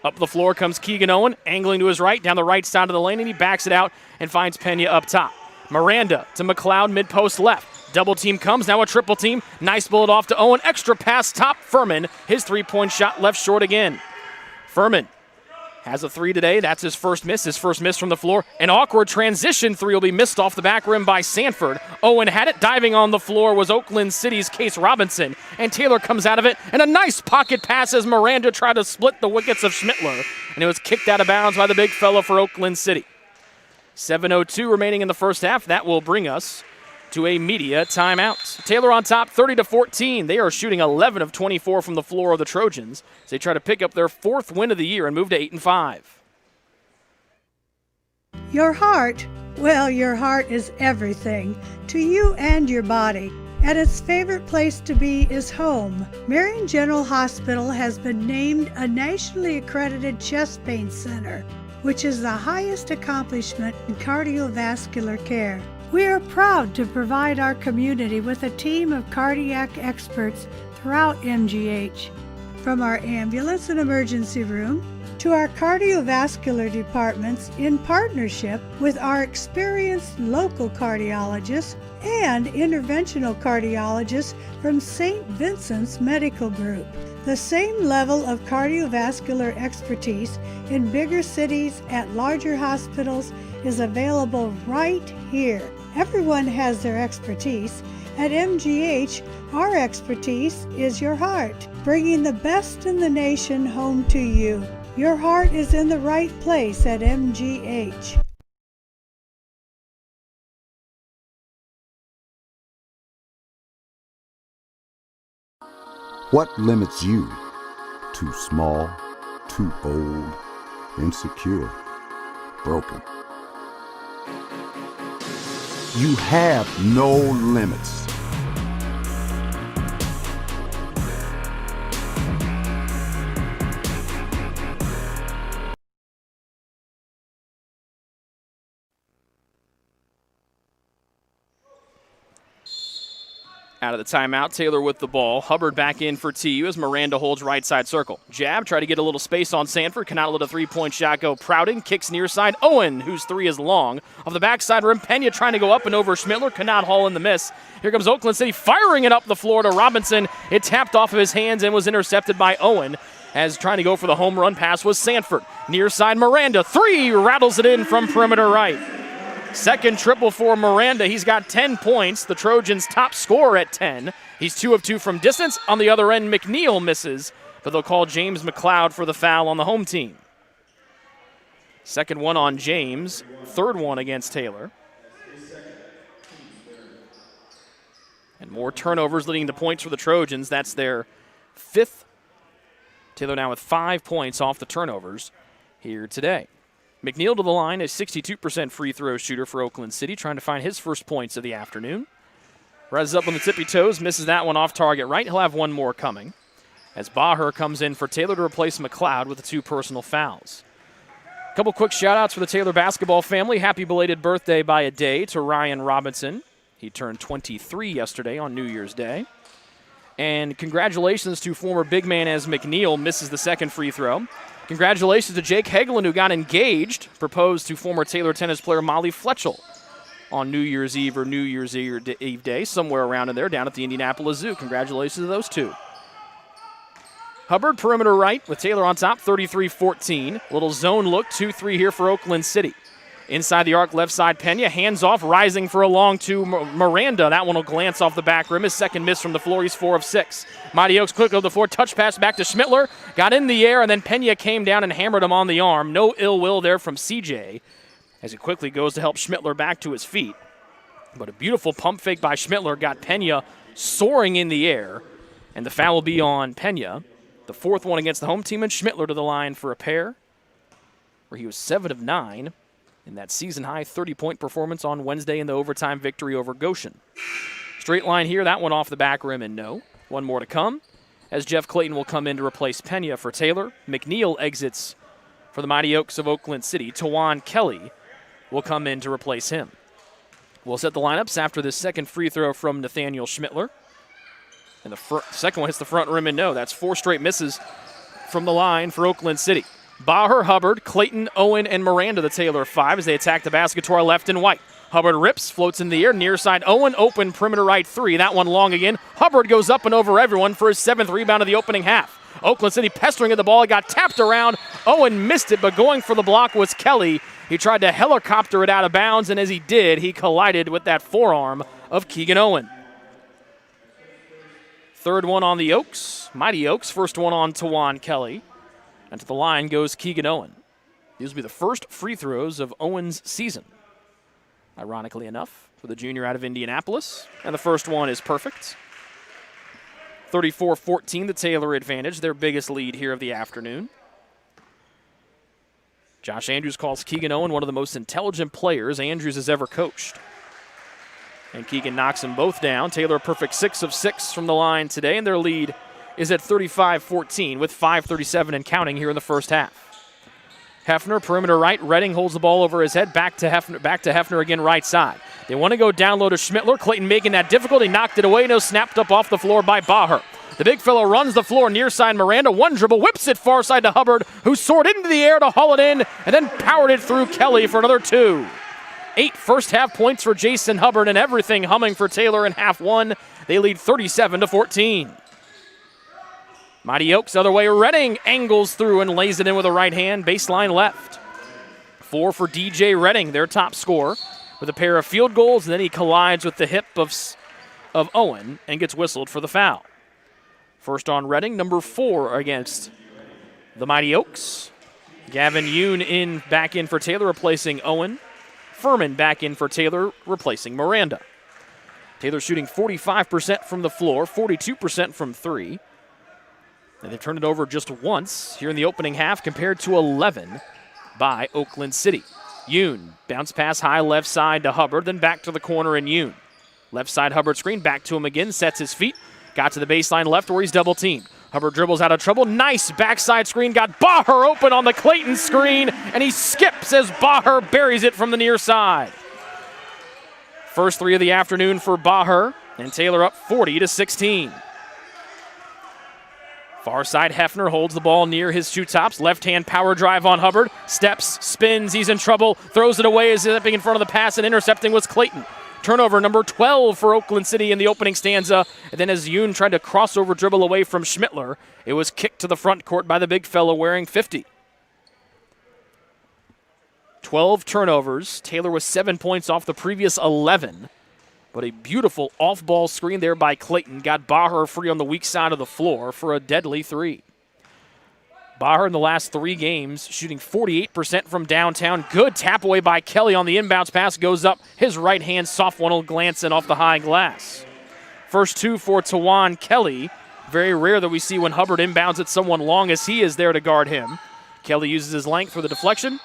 Up the floor comes Keegan Owen, angling to his right, down the right side of the lane, and he backs it out and finds Pena up top. Miranda to McLeod, mid-post left. Double team comes, now a triple team. Nice bullet off to Owen, extra pass, top Furman. His 3-point shot left short again. Furman has a 3 today. That's his first miss from the floor. An awkward transition 3 will be missed off the back rim by Sanford. Owen had it. Diving on the floor was Oakland City's Case Robinson, and Taylor comes out of it. And a nice pocket pass as Miranda tried to split the wickets of Schmittler, and it was kicked out of bounds by the big fella for Oakland City. 7:02 remaining in the first half. That will bring us to a media timeout. Taylor on top, 30-14. They are shooting 11 of 24 from the floor of the Trojans as they try to pick up their 4th win of the year and move to 8-5. Your heart, well, your heart is everything to you and your body, and its favorite place to be is home. Marion General Hospital has been named a nationally accredited chest pain center, which is the highest accomplishment in cardiovascular care. We are proud to provide our community with a team of cardiac experts throughout MGH. From our ambulance and emergency room to our cardiovascular departments in partnership with our experienced local cardiologists and interventional cardiologists from St. Vincent's Medical Group. The same level of cardiovascular expertise in bigger cities at larger hospitals is available right here. Everyone has their expertise. At MGH, our expertise is your heart, bringing the best in the nation home to you. Your heart is in the right place at MGH. What limits you? Too small, too old, insecure, broken. You have no limits. Out of the timeout, Taylor with the ball. Hubbard back in for TU as Miranda holds right side circle. Jab, try to get a little space on Sanford. Cannot let a 3-point shot go. Prouting kicks near side. Owen, whose 3 is long. Off the backside rim, Pena trying to go up and over Schmittler. Cannot haul in the miss. Here comes Oakland City firing it up the floor to Robinson. It tapped off of his hands and was intercepted by Owen, as trying to go for the home run pass was Sanford. Near side, Miranda. 3 rattles it in from perimeter right. Second triple for Miranda. He's got 10 points, the Trojans' top scorer at 10. He's 2 of 2 from distance. On the other end, McNeil misses, but they'll call James McLeod for the foul on the home team. Second one on James, third one against Taylor. And more turnovers leading to points for the Trojans. That's their 5th. Taylor now with 5 points off the turnovers here today. McNeil to the line, a 62% free throw shooter for Oakland City, trying to find his first points of the afternoon. Rises up on the tippy toes, misses that one off target right. He'll have one more coming as Baher comes in for Taylor to replace McLeod with the 2 personal fouls. A couple quick shout-outs for the Taylor basketball family. Happy belated birthday by a day to Ryan Robinson. He turned 23 yesterday on New Year's Day. And congratulations to former big man as McNeil misses the second free throw. Congratulations to Jake Hagelin, who got engaged, proposed to former Taylor tennis player Molly Fletchel on New Year's Eve or New Year's Eve Day, somewhere around in there, down at the Indianapolis Zoo. Congratulations to those two. Hubbard, perimeter right, with Taylor on top, 33-14. Little zone look, 2-3 here for Oakland City. Inside the arc, left side, Pena, hands off, rising for a long to Miranda. That one will glance off the back rim. His second miss from the floor. He's 4 of 6. Mighty Oaks quick over the floor, touch pass back to Schmittler. Got in the air, and then Pena came down and hammered him on the arm. No ill will there from CJ as he quickly goes to help Schmittler back to his feet. But a beautiful pump fake by Schmittler got Pena soaring in the air, and the foul will be on Pena. The 4th one against the home team, and Schmittler to the line for a pair, where he was 7 of 9 in that season-high 30-point performance on Wednesday in the overtime victory over Goshen. Straight line here, that one off the back rim, and no. One more to come, as Jeff Clayton will come in to replace Pena for Taylor. McNeil exits for the Mighty Oaks of Oakland City. Tawan Kelly will come in to replace him. We'll set the lineups after this second free throw from Nathaniel Schmittler. And the second one hits the front rim, and no. That's 4 straight misses from the line for Oakland City. Baher, Hubbard, Clayton, Owen, and Miranda, the Taylor 5, as they attack the basket to our left and white. Hubbard rips, floats in the air, near side. Owen, open, perimeter right 3. That one long again. Hubbard goes up and over everyone for his 7th rebound of the opening half. Oakland City pestering at the ball. It got tapped around. Owen missed it, but going for the block was Kelly. He tried to helicopter it out of bounds, and as he did, he collided with that forearm of Keegan Owen. 3rd one on the Oaks. Mighty Oaks. First one on Tawan Kelly. And to the line goes Keegan Owen. These will be the first free throws of Owen's season, ironically enough, for the junior out of Indianapolis. And the first one is perfect. 34-14, the Taylor advantage, their biggest lead here of the afternoon. Josh Andrews calls Keegan Owen one of the most intelligent players Andrews has ever coached. And Keegan knocks them both down. Taylor a perfect 6 of 6 from the line today, and their lead is at 35-14 with 5:37 and counting here in the first half. Hefner, perimeter right. Redding holds the ball over his head. Back to Hefner again, right side. They want to go down low to Schmittler. Clayton making that difficult. He knocked it away. No, snapped up off the floor by Baher. The big fellow runs the floor near side Miranda. One dribble, whips it far side to Hubbard, who soared into the air to haul it in, and then powered it through Kelly for another 2. 8 first half points for Jason Hubbard, and everything humming for Taylor in half 1. They lead 37-14. Mighty Oaks, other way. Redding angles through and lays it in with a right hand, baseline left. 4 for DJ Redding, their top scorer, with a pair of field goals, and then he collides with the hip of Owen and gets whistled for the foul. First on Redding, number 4 against the Mighty Oaks. Gavin Yoon back in for Taylor, replacing Owen. Furman back in for Taylor, replacing Miranda. Taylor shooting 45% from the floor, 42% from 3. And they've turned it over just once here in the opening half compared to 11 by Oakland City. Yoon, bounce pass high left side to Hubbard, then back to the corner and Yoon. Left side Hubbard screen, back to him again, sets his feet. Got to the baseline left where he's double teamed. Hubbard dribbles out of trouble. Nice backside screen. Got Baher open on the Clayton screen, and he skips as Baher buries it from the near side. First 3 of the afternoon for Baher, and Taylor up 40-16. Far side, Hefner holds the ball near his shoe tops. Left-hand power drive on Hubbard. Steps, spins, he's in trouble. Throws it away as stepping in front of the pass, and intercepting was Clayton. Turnover number 12 for Oakland City in the opening stanza. And then as Yoon tried to crossover dribble away from Schmittler, it was kicked to the front court by the big fellow wearing 50. 12 turnovers. Taylor was 7 points off the previous 11. But a beautiful off-ball screen there by Clayton got Baher free on the weak side of the floor for a deadly 3. Baher in the last 3 games shooting 48% from downtown. Good tap away by Kelly on the inbounds pass. Goes up. His right hand soft one will glance in off the high glass. First 2 for Tawan Kelly. Very rare that we see when Hubbard inbounds at someone long as he is there to guard him. Kelly uses his length for the deflection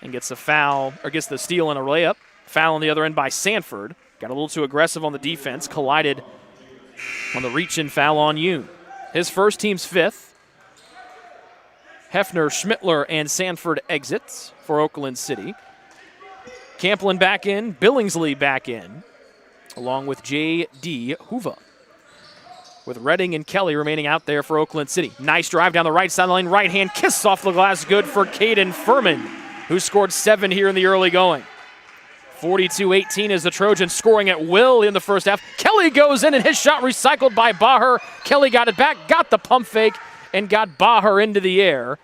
and gets a foul, or gets the steal and a layup. Foul on the other end by Sanford. Got a little too aggressive on the defense. Collided on the reach-in foul on Yoon. His first, team's 5th. Hefner, Schmittler, and Sanford exits for Oakland City. Camplin back in. Billingsley back in, along with J.D. Hoover. With Redding and Kelly remaining out there for Oakland City. Nice drive down the right sideline. Right hand kiss off the glass. Good for Caden Furman, who scored 7 here in the early going. 42-18 is the Trojans scoring at will in the first half. Kelly goes in and his shot recycled by Baher. Kelly got it back, got the pump fake, and got Baher into the air.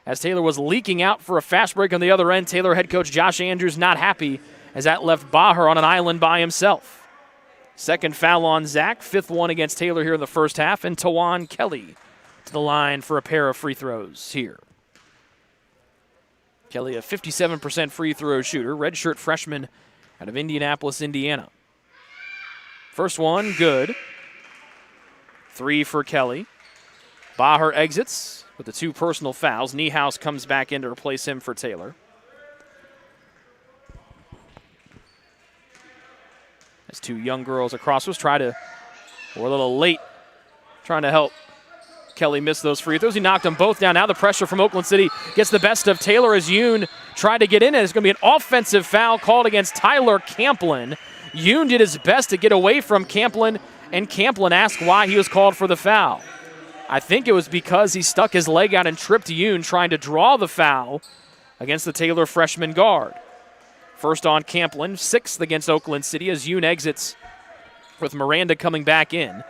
As Taylor was leaking out for a fast break on the other end, Taylor head coach Josh Andrews not happy as that left Baher on an island by himself. Second foul on Zach, fifth one against Taylor here in the first half, and Tawan Kelly to the line for a pair of free throws here. Kelly, a 57% free throw shooter, redshirt freshman out of Indianapolis, Indiana. First one, good. 3 for Kelly. Baher exits with the 2 personal fouls. Niehaus comes back in to replace him for Taylor. As 2 young girls across us we're a little late trying to help Kelly miss those free throws. He knocked them both down. Now the pressure from Oakland City gets the best of Taylor as Yoon tried to get in. And it's going to be an offensive foul called against Tyler Camplin. Yoon did his best to get away from Camplin, and Camplin asked why he was called for the foul. I think it was because he stuck his leg out and tripped Yoon trying to draw the foul against the Taylor freshman guard. First on Camplin, 6th against Oakland City as Yoon exits with Miranda coming back in.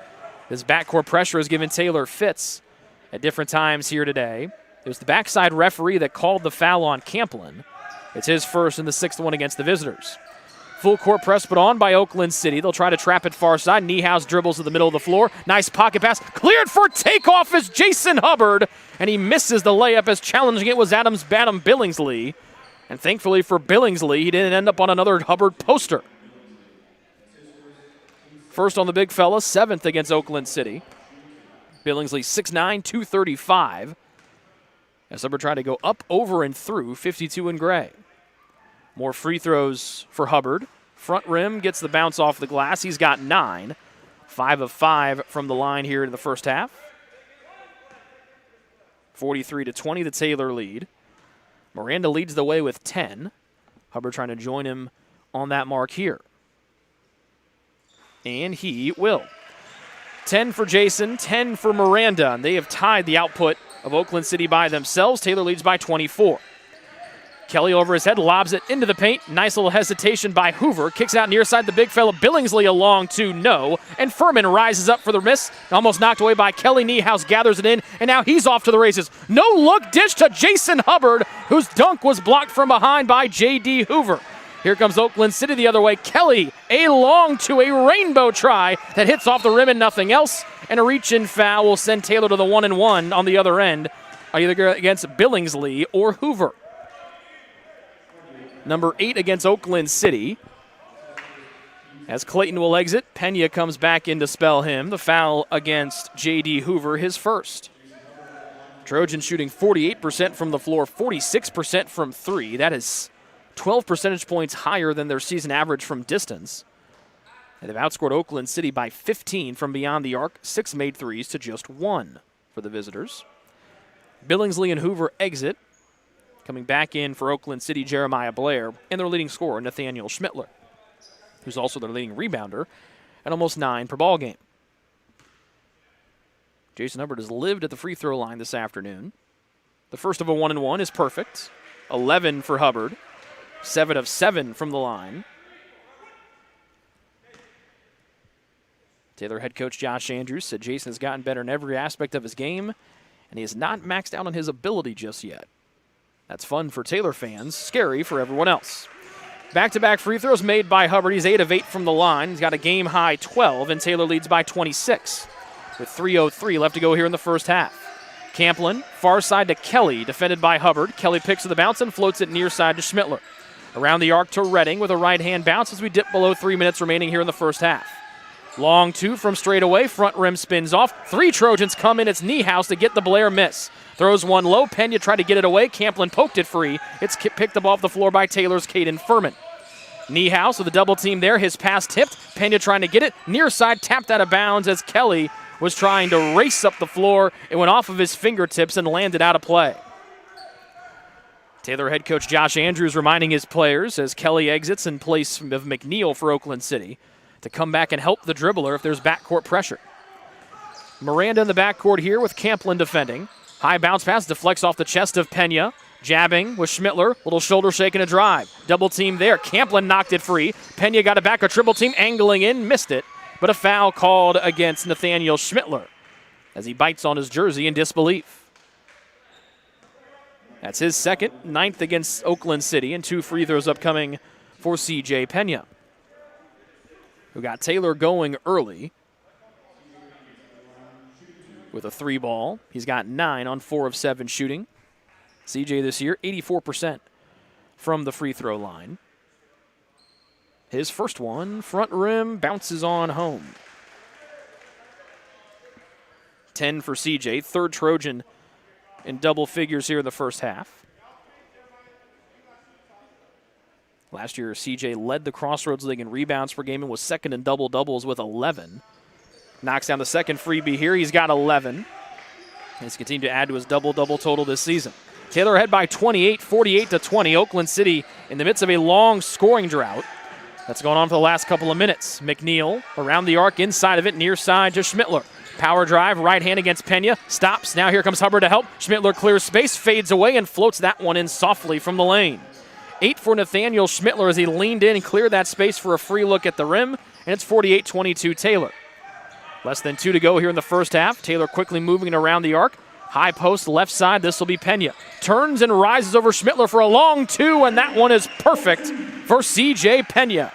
This backcourt pressure has given Taylor fits at different times here today. It was the backside referee that called the foul on Camplin. It's his first and the 6th one against the visitors. Full court press put on by Oakland City. They'll try to trap it far side. Niehaus dribbles to the middle of the floor. Nice pocket pass. Cleared for takeoff is Jason Hubbard. And he misses the layup as challenging it was Adam Billingsley. And thankfully for Billingsley, he didn't end up on another Hubbard poster. First on the big fella, 7th against Oakland City. Billingsley 6'9", 235. As Hubbard tried to go up, over, and through 52 in gray. More free throws for Hubbard. Front rim gets the bounce off the glass. He's got 9. 5 of 5 from the line here in the first half. 43-20, the Taylor lead. Miranda leads the way with 10. Hubbard trying to join him on that mark here. And he will. 10 for Jason, 10 for Miranda. And they have tied the output of Oakland City by themselves. Taylor leads by 24. Kelly over his head, lobs it into the paint. Nice little hesitation by Hoover. Kicks out near side the big fella. Billingsley along to no. And Furman rises up for the miss. Almost knocked away by Kelly. Niehaus gathers it in. And now he's off to the races. No look dish to Jason Hubbard, whose dunk was blocked from behind by J.D. Hoover. Here comes Oakland City the other way. Kelly, a long to a rainbow try that hits off the rim and nothing else. And a reach-in foul will send Taylor to the 1-and-1 on the other end, either against Billingsley or Hoover. Number 8 against Oakland City. As Clayton will exit, Pena comes back in to spell him. The foul against J.D. Hoover, his first. Trojans shooting 48% from the floor, 46% from 3. That is 12 percentage points higher than their season average from distance. And they've outscored Oakland City by 15 from beyond the arc, 6 made threes to just 1 for the visitors. Billingsley and Hoover exit. Coming back in for Oakland City, Jeremiah Blair, and their leading scorer, Nathaniel Schmittler, who's also their leading rebounder at almost 9 per ball game. Jason Hubbard has lived at the free throw line this afternoon. The first of a 1-and-1 is perfect. 11 for Hubbard. 7 of 7 from the line. Taylor head coach Josh Andrews said Jason has gotten better in every aspect of his game, and he has not maxed out on his ability just yet. That's fun for Taylor fans, scary for everyone else. Back-to-back free throws made by Hubbard. He's 8 of 8 from the line. He's got a game-high 12, and Taylor leads by 26 with 3:03 left to go here in the first half. Camplin, far side to Kelly, defended by Hubbard. Kelly picks to the bounce and floats it near side to Schmittler. Around the arc to Redding with a right-hand bounce as we dip below 3 minutes remaining here in the first half. Long 2 from straight away. Front rim spins off. 3 Trojans come in. It's Niehaus to get the Blair miss. Throws one low. Pena tried to get it away. Camplin poked it free. It's picked up off the floor by Taylor's Caden Furman. Niehaus with a double team there. His pass tipped. Pena trying to get it. Near side tapped out of bounds as Kelly was trying to race up the floor. It went off of his fingertips and landed out of play. Taylor head coach Josh Andrews reminding his players as Kelly exits in place of McNeil for Oakland City to come back and help the dribbler if there's backcourt pressure. Miranda in the backcourt here with Camplin defending. High bounce pass deflects off the chest of Pena. Jabbing with Schmittler, little shoulder shake and a drive. Double team there. Camplin knocked it free. Pena got it back, a triple team angling in, missed it. But a foul called against Nathaniel Schmittler as he bites on his jersey in disbelief. That's his second, 9th against Oakland City, and 2 free throws upcoming for C.J. Pena, who got Taylor going early with a 3 ball. He's got 9 on 4 of 7 shooting. C.J. this year, 84% from the free throw line. His first one, front rim, bounces on home. 10 for C.J., third Trojan in double figures here in the first half. Last year, C.J. led the Crossroads League in rebounds per game and was second in double-doubles with 11. Knocks down the second freebie here. He's got 11. He's continued to add to his double-double total this season. Taylor ahead by 28, 48-20. Oakland City in the midst of a long scoring drought that's gone on for the last couple of minutes. McNeil around the arc, inside of it, near side to Schmittler. Power drive, right hand against Pena. Stops. Now here comes Hubbard to help. Schmittler clears space, fades away, and floats that one in softly from the lane. 8 for Nathaniel Schmittler as he leaned in and cleared that space for a free look at the rim. And it's 48-22 Taylor. Less than 2 to go here in the first half. Taylor quickly moving it around the arc. High post left side. This will be Pena. Turns and rises over Schmittler for a long 2, and that one is perfect for C.J. Pena.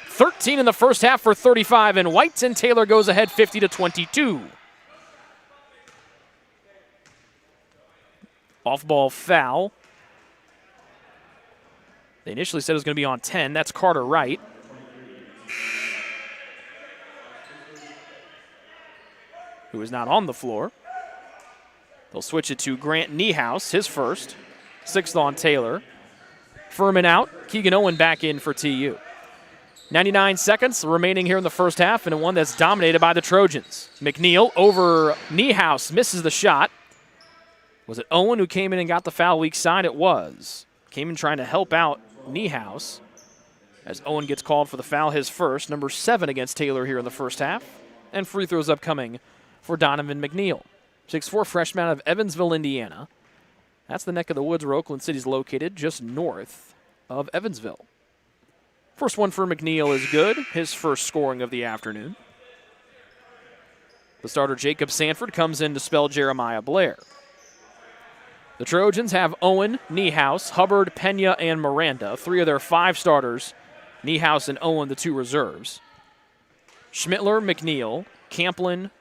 13 in the first half for 35 in white, and Taylor goes ahead 50-22. Off-ball foul. They initially said it was going to be on 10. That's Carter Wright. Who is not on the floor. They'll switch it to Grant Niehaus, his first. 6th on Taylor. Furman out. Keegan Owen back in for TU. 99 seconds remaining here in the first half, and a one that's dominated by the Trojans. McNeil over Niehaus, misses the shot. Was it Owen who came in and got the foul weak side? It was. Came in trying to help out Niehaus as Owen gets called for the foul, his first. Number 7 against Taylor here in the first half. And free throws upcoming for Donovan McNeil. 6'4" freshman out of Evansville, Indiana. That's the neck of the woods where Oakland City is located, just north of Evansville. First one for McNeil is good, his first scoring of the afternoon. The starter, Jacob Sanford, comes in to spell Jeremiah Blair. The Trojans have Owen, Niehaus, Hubbard, Pena, and Miranda, 3 of their 5 starters. Niehaus and Owen, the 2 reserves. Schmittler, McNeil, Camplin,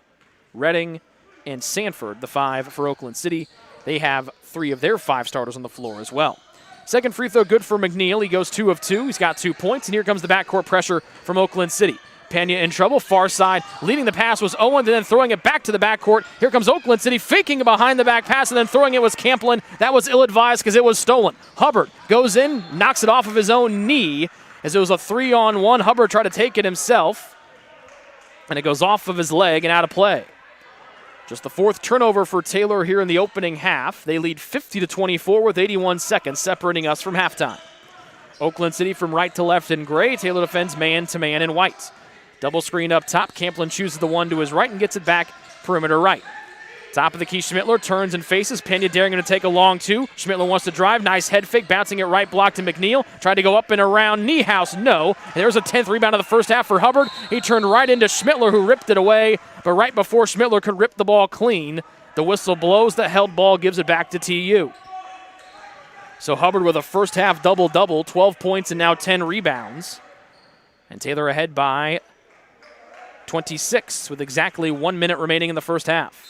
Redding, and Sanford, the 5 for Oakland City. They have 3 of their 5 starters on the floor as well. Second free throw good for McNeil. He goes 2 of 2. He's got 2 points, and here comes the backcourt pressure from Oakland City. Pena in trouble, far side. Leading the pass was Owen, then throwing it back to the backcourt. Here comes Oakland City, faking a behind-the-back pass, and then throwing it was Camplin. That was ill-advised because it was stolen. Hubbard goes in, knocks it off of his own knee as it was a 3-on-1. Hubbard tried to take it himself, and it goes off of his leg and out of play. Just the 4th turnover for Taylor here in the opening half. They lead 50-24 with 81 seconds separating us from halftime. Oakland City from right to left in gray. Taylor defends man-to-man in white. Double screen up top. Camplin chooses the one to his right and gets it back perimeter right. Top of the key, Schmittler turns and faces. Pena daring him to take a long 2. Schmittler wants to drive. Nice head fake, bouncing it right block to McNeil. Tried to go up and around Niehaus. No. And there's a 10th rebound of the first half for Hubbard. He turned right into Schmittler, who ripped it away. But right before Schmittler could rip the ball clean, the whistle blows. The held ball gives it back to TU. So Hubbard with a first half double-double, 12 points and now 10 rebounds. And Taylor ahead by 26 with exactly 1 minute remaining in the first half.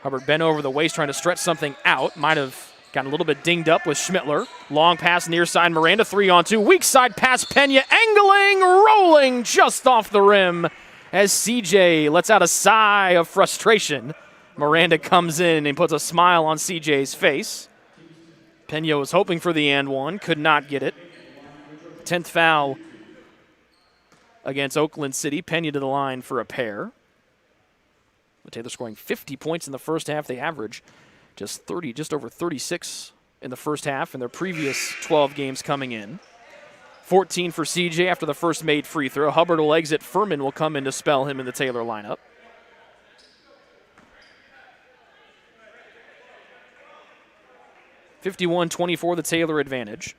Hubbard bent over the waist trying to stretch something out. Might have gotten a little bit dinged up with Schmittler. Long pass near side Miranda, 3-on-2. Weak side pass Pena, angling, rolling just off the rim as CJ lets out a sigh of frustration. Miranda comes in and puts a smile on CJ's face. Pena was hoping for the and one, could not get it. 10th foul against Oakland City. Pena to the line for a pair. Taylor scoring 50 points in the first half. They average just over 36 in the first half in their previous 12 games coming in. 14 for CJ after the first made free throw. Hubbard will exit. Furman will come in to spell him in the Taylor lineup. 51-24, the Taylor advantage.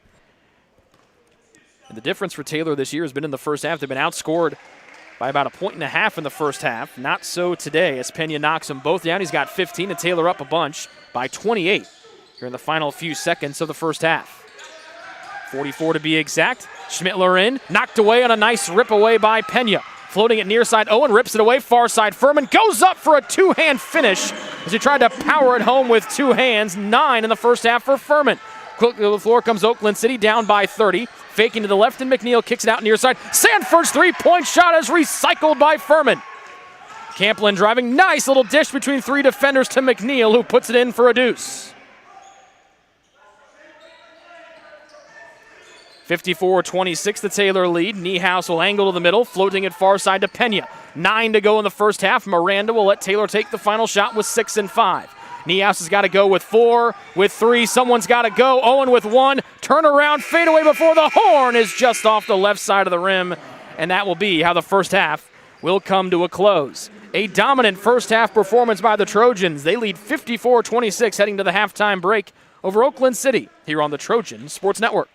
And the difference for Taylor this year has been in the first half. They've been outscored by about 1.5 points in the first half. Not so today as Pena knocks them both down. He's got 15 and Taylor up a bunch by 28 here in the final few seconds of the first half. 44 to be exact. Schmittler in, knocked away on a nice rip away by Pena. Floating it near side, Owen rips it away, far side. Furman goes up for a two-hand finish as he tried to power it home with two hands. 9 in the first half for Furman. Quickly to the floor comes Oakland City, down by 30. Faking to the left, and McNeil kicks it out near side. Sanford's three-point shot is recycled by Furman. Camplin driving, nice little dish between three defenders to McNeil, who puts it in for a deuce. 54-26, the Taylor lead. Niehaus will angle to the middle, floating it far side to Pena. 9 to go in the first half. Miranda will let Taylor take the final shot with 6 and 5. Niehaus has got to go with 4, with 3. Someone's got to go. Owen with 1. Turn around, fade away before the horn is just off the left side of the rim. And that will be how the first half will come to a close. A dominant first half performance by the Trojans. They lead 54-26 heading to the halftime break over Oakland City here on the Trojan Sports Network.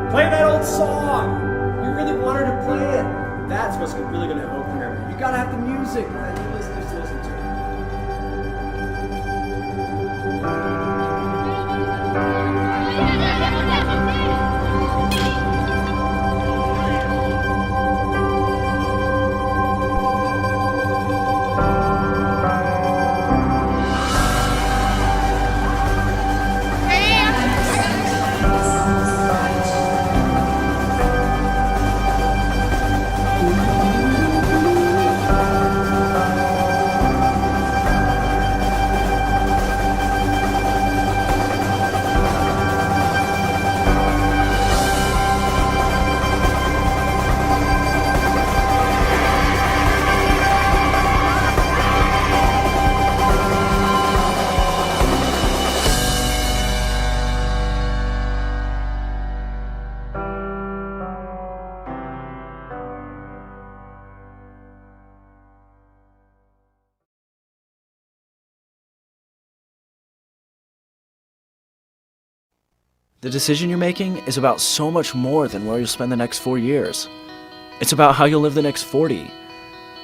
Play that old song. You really want her to play it. That's what's really going to evoke the memory. You got to have the music that you listeners listen to. The decision you're making is about so much more than where you'll spend the next 4 years. It's about how you'll live the next 40.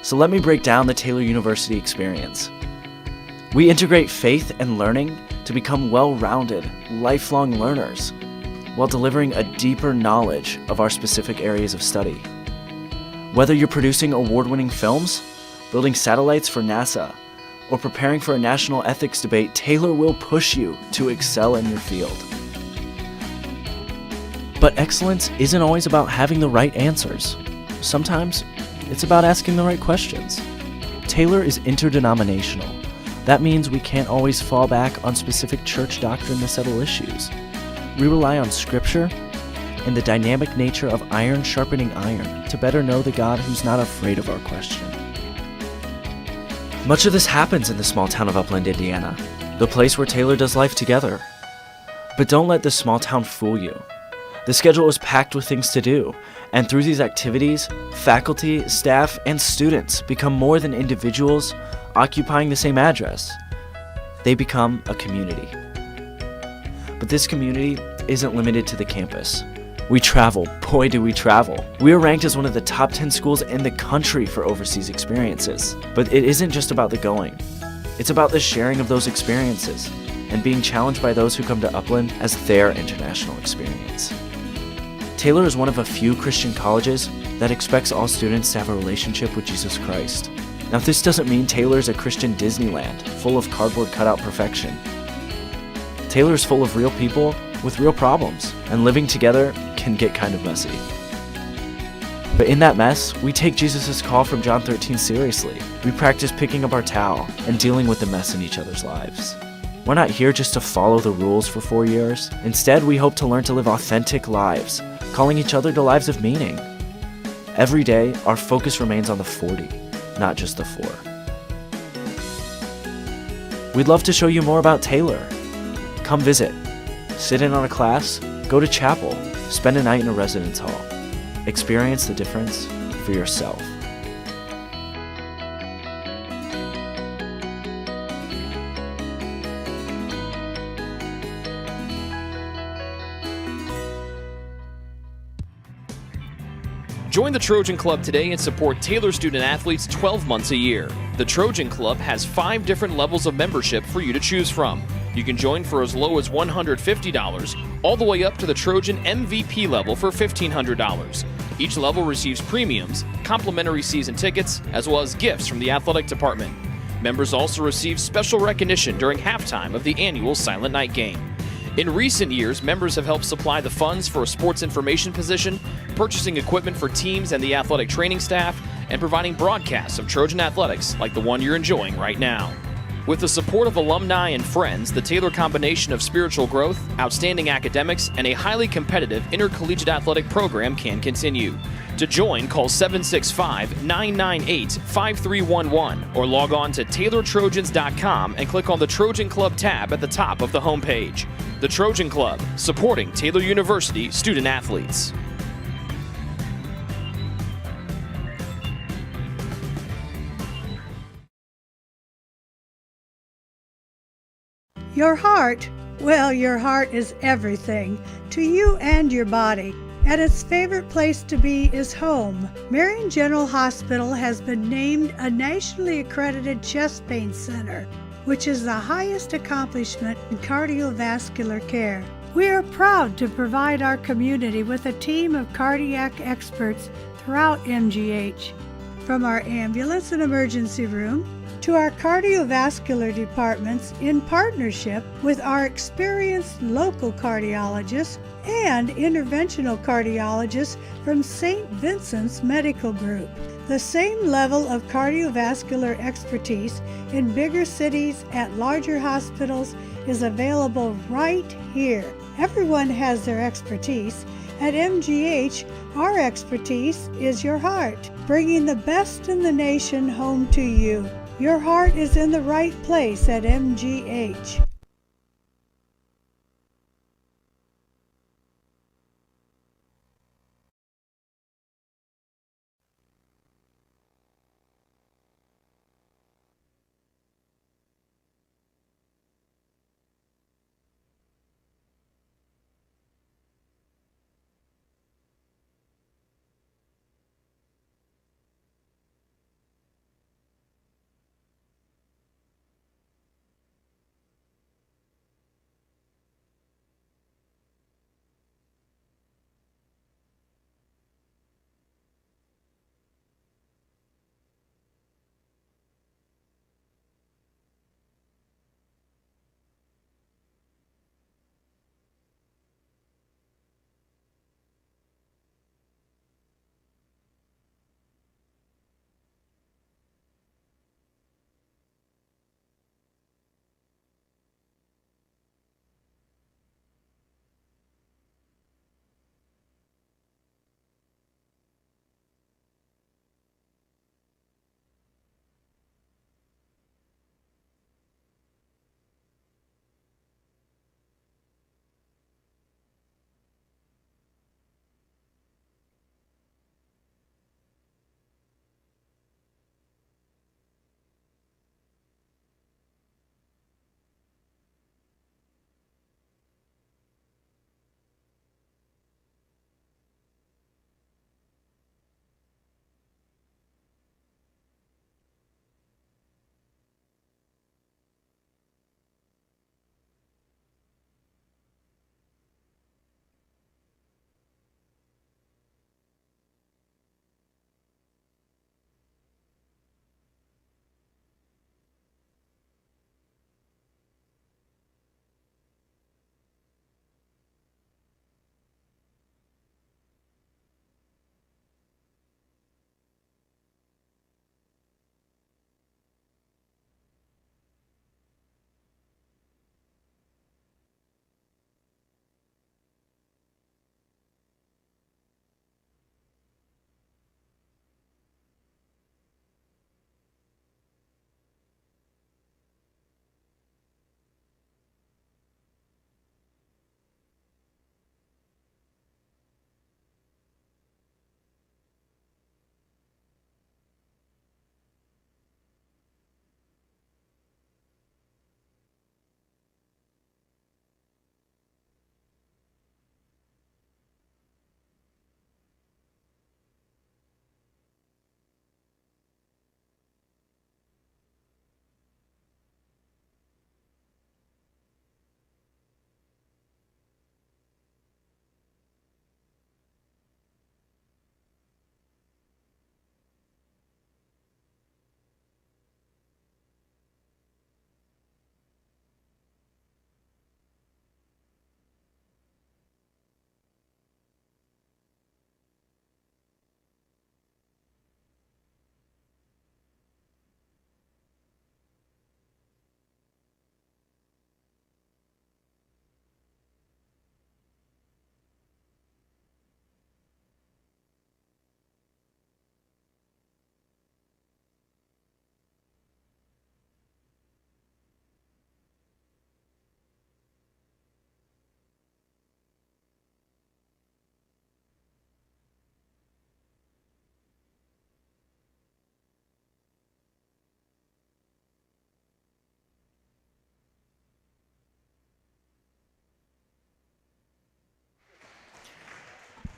So let me break down the Taylor University experience. We integrate faith and learning to become well-rounded, lifelong learners, while delivering a deeper knowledge of our specific areas of study. Whether you're producing award-winning films, building satellites for NASA, or preparing for a national ethics debate, Taylor will push you to excel in your field. But excellence isn't always about having the right answers. Sometimes it's about asking the right questions. Taylor is interdenominational. That means we can't always fall back on specific church doctrine to settle issues. We rely on scripture and the dynamic nature of iron sharpening iron to better know the God who's not afraid of our question. Much of this happens in the small town of Upland, Indiana, the place where Taylor does life together. But don't let this small town fool you. The schedule is packed with things to do, and through these activities, faculty, staff, and students become more than individuals occupying the same address. They become a community. But this community isn't limited to the campus. We travel, boy do we travel. We are ranked as one of the top 10 schools in the country for overseas experiences. But it isn't just about the going. It's about the sharing of those experiences and being challenged by those who come to Upland as their international experience. Taylor is one of a few Christian colleges that expects all students to have a relationship with Jesus Christ. Now, this doesn't mean Taylor is a Christian Disneyland full of cardboard cutout perfection. Taylor is full of real people with real problems, and living together can get kind of messy. But in that mess, we take Jesus' call from John 13 seriously. We practice picking up our towel and dealing with the mess in each other's lives. We're not here just to follow the rules for 4 years. Instead, we hope to learn to live authentic lives, calling each other to lives of meaning. Every day, our focus remains on the 40, not just the 4. We'd love to show you more about Taylor. Come visit, sit in on a class, go to chapel, spend a night in a residence hall. Experience the difference for yourself. Join the Trojan Club today and support Taylor student athletes 12 months a year. The Trojan Club has 5 different levels of membership for you to choose from. You can join for as low as $150, all the way up to the Trojan MVP level for $1,500. Each level receives premiums, complimentary season tickets, as well as gifts from the athletic department. Members also receive special recognition during halftime of the annual Silent Night game. In recent years, members have helped supply the funds for a sports information position, purchasing equipment for teams and the athletic training staff, and providing broadcasts of Trojan athletics like the one you're enjoying right now. With the support of alumni and friends, the Taylor combination of spiritual growth, outstanding academics, and a highly competitive intercollegiate athletic program can continue. To join, call 765-998-5311 or log on to TaylorTrojans.com and click on the Trojan Club tab at the top of the homepage. The Trojan Club, supporting Taylor University student athletes. Your heart, well, your heart is everything to you and your body, and its favorite place to be is home. Marion General Hospital has been named a nationally accredited chest pain center, which is the highest accomplishment in cardiovascular care. We are proud to provide our community with a team of cardiac experts throughout MGH, from our ambulance and emergency room to our cardiovascular departments in partnership with our experienced local cardiologists and interventional cardiologists from St. Vincent's Medical Group. The same level of cardiovascular expertise in bigger cities at larger hospitals is available right here. Everyone has their expertise. At MGH, our expertise is your heart, bringing the best in the nation home to you. Your heart is in the right place at MGH.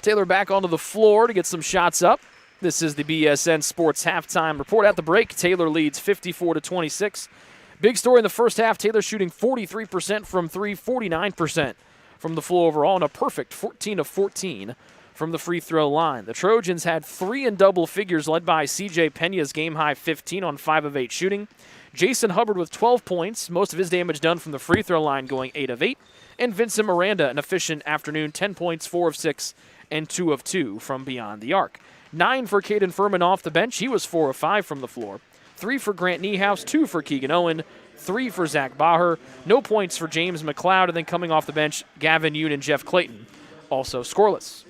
Taylor back onto the floor to get some shots up. This is the BSN Sports Halftime Report. At the break, Taylor leads 54-26. Big story in the first half, Taylor shooting 43% from three, 49% from the floor overall, and a perfect 14 of 14 from the free throw line. The Trojans had 3 in double figures, led by C.J. Pena's game-high 15 on 5 of 8 shooting. Jason Hubbard with 12 points, most of his damage done from the free throw line, going 8 of 8. And Vincent Miranda, an efficient afternoon, 10 points, 4 of 6, and 2 of 2 from beyond the arc. 9 for Caden Furman off the bench. He was 4 of 5 from the floor. 3 for Grant Niehaus, 2 for Keegan Owen, 3 for Zach Baher. No points for James McLeod, and then coming off the bench, Gavin Yoon and Jeff Clayton, also scoreless.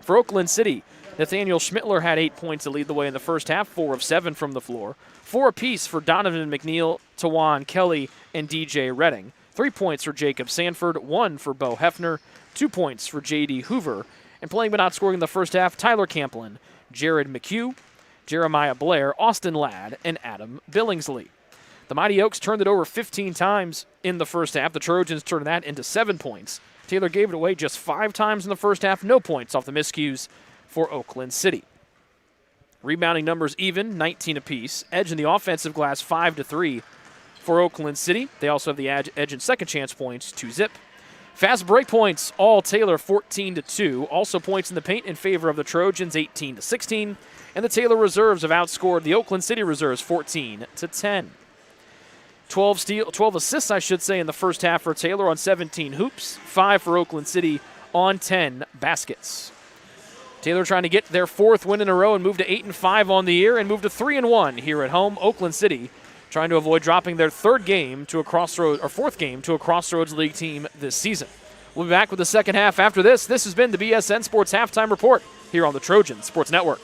For Oakland City, Nathaniel Schmittler had 8 points to lead the way in the first half, 4 of 7 from the floor. 4 apiece for Donovan McNeil, Tawan Kelly, and DJ Redding. 3 points for Jacob Sanford, 1 for Bo Hefner, 2 points for J.D. Hoover. And playing but not scoring in the first half, Tyler Camplin, Jared McHugh, Jeremiah Blair, Austin Ladd, and Adam Billingsley. The Mighty Oaks turned it over 15 times in the first half. The Trojans turned that into 7 points. Taylor gave it away just 5 times in the first half. No points off the miscues for Oakland City. Rebounding numbers even, 19 apiece. Edge in the offensive glass, 5-3 for Oakland City. They also have the edge in second chance points, 2-zip. Fast break points, all Taylor, 14-2. Also points in the paint in favor of the Trojans, 18-16. And the Taylor reserves have outscored the Oakland City reserves, 14-10. 12 assists, I should say, in the first half for Taylor on 17 hoops. 5 for Oakland City on 10 baskets. Taylor trying to get their 4th win in a row and move to 8-5 on the year and move to 3-1 here at home. Oakland City trying to avoid dropping their 4th game to a Crossroads League team this season. We'll be back with the second half after this. This has been the BSN Sports Halftime Report here on the Trojan Sports Network.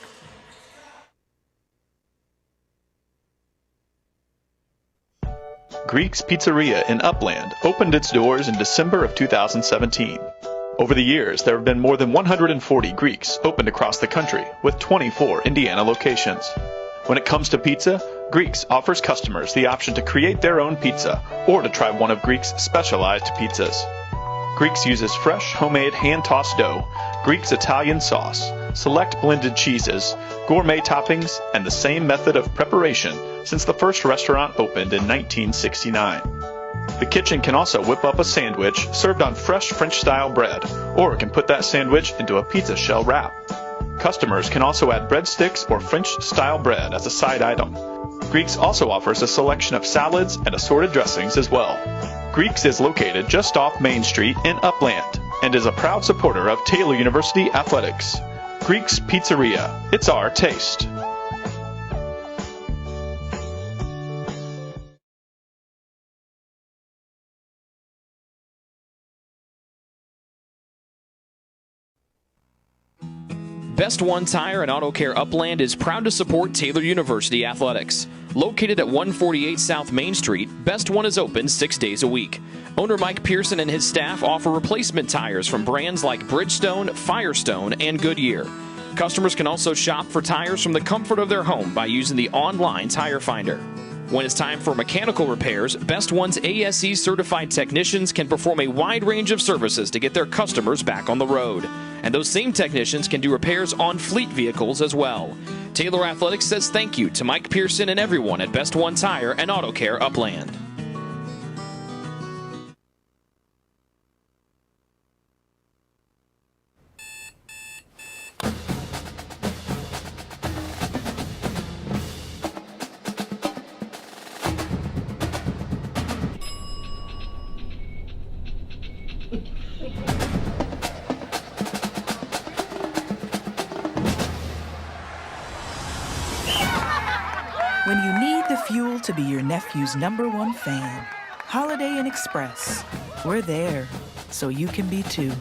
Greek's Pizzeria in Upland opened its doors in December of 2017. Over the years, there have been more than 140 Greeks opened across the country, with 24 Indiana locations. When it comes to pizza, Greeks offers customers the option to create their own pizza or to try one of Greek's specialized pizzas. Greeks uses fresh, homemade, hand-tossed dough, Greek's Italian sauce, select blended cheeses, gourmet toppings, and the same method of preparation since the first restaurant opened in 1969. The kitchen can also whip up a sandwich served on fresh French-style bread, or can put that sandwich into a pizza shell wrap. Customers can also add breadsticks or French-style bread as a side item. Greeks also offers a selection of salads and assorted dressings as well. Greeks is located just off Main Street in Upland and is a proud supporter of Taylor University Athletics. Greek's Pizzeria. It's our taste. Best One Tire and Auto Care Upland is proud to support Taylor University Athletics. Located at 148 South Main Street, Best One is open 6 days a week. Owner Mike Pearson and his staff offer replacement tires from brands like Bridgestone, Firestone, and Goodyear. Customers can also shop for tires from the comfort of their home by using the online tire finder. When it's time for mechanical repairs, Best One's ASE certified technicians can perform a wide range of services to get their customers back on the road. And those same technicians can do repairs on fleet vehicles as well. Taylor Athletics says thank you to Mike Pearson and everyone at Best One Tire and Auto Care Upland. When you need the fuel to be your nephew's #1 fan, Holiday Inn Express. We're there, so you can be too.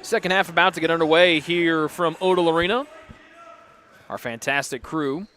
Second half about to get underway here from Odell Arena. Our fantastic crew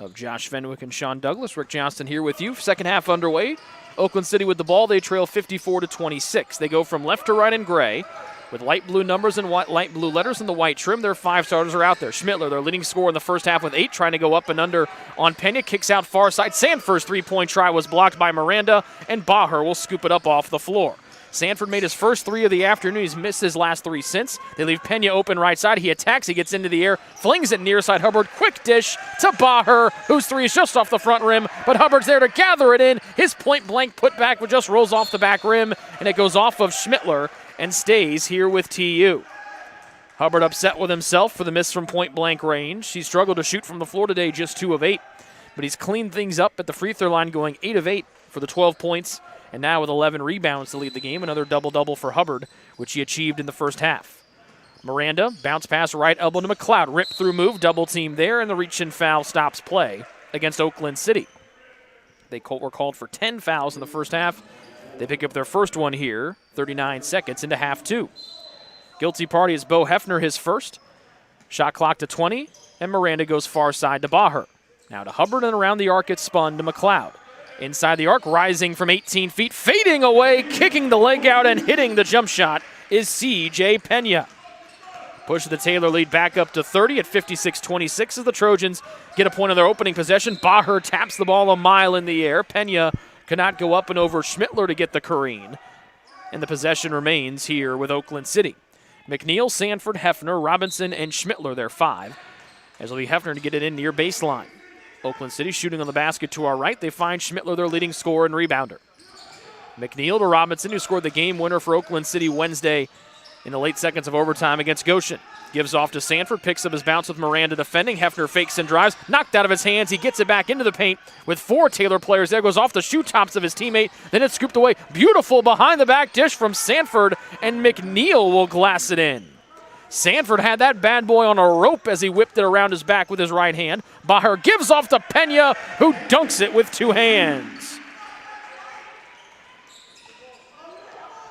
of Josh Fenwick and Sean Douglas. Rick Johnston here with you. Second half underway. Oakland City with the ball. They trail 54-26. They go from left to right in gray with light blue numbers and light blue letters in the white trim. Their 5 starters are out there. Schmittler, their leading scorer in the first half with 8, trying to go up and under on Pena. Kicks out far side. Sanford's three-point try was blocked by Miranda, and Baher will scoop it up off the floor. Sanford made his first 3 of the afternoon. He's missed his last 3 since. They leave Pena open right side. He attacks. He gets into the air, flings it near side. Hubbard, quick dish to Baher, whose 3 is just off the front rim, but Hubbard's there to gather it in. His point-blank putback just rolls off the back rim, and it goes off of Schmittler and stays here with TU. Hubbard upset with himself for the miss from point-blank range. He struggled to shoot from the floor today, just 2 of 8, but he's cleaned things up at the free throw line, going 8 of 8 for the 12 points, and now with 11 rebounds to lead the game. Another double-double for Hubbard, which he achieved in the first half. Miranda, bounce pass right elbow to McLeod. Rip-through move, double team there, and the reach-in foul stops play against Oakland City. They were called for 10 fouls in the first half. They pick up their first one here, 39 seconds into half 2. Guilty party is Bo Hefner, his first. Shot clock to 20, and Miranda goes far side to Baher. Now to Hubbard, and around the arc it's spun to McLeod. Inside the arc, rising from 18 feet, fading away, kicking the leg out and hitting the jump shot is C.J. Pena. Push the Taylor lead back up to 30 at 56-26 as the Trojans get a point on their opening possession. Baher taps the ball a mile in the air. Pena cannot go up and over Schmittler to get the careen. And the possession remains here with Oakland City. McNeil, Sanford, Hefner, Robinson, and Schmittler, their 5. As it'll be Hefner to get it in near baseline. Oakland City shooting on the basket to our right. They find Schmittler, their leading scorer and rebounder. McNeil to Robinson, who scored the game winner for Oakland City Wednesday in the late seconds of overtime against Goshen. Gives off to Sanford, picks up his bounce with Miranda defending. Hefner fakes and drives, knocked out of his hands. He gets it back into the paint with 4 Taylor players there. Goes off the shoe tops of his teammate. Then it's scooped away. Beautiful behind the back dish from Sanford, and McNeil will glass it in. Sanford had that bad boy on a rope as he whipped it around his back with his right hand. Baher gives off to Pena, who dunks it with 2 hands.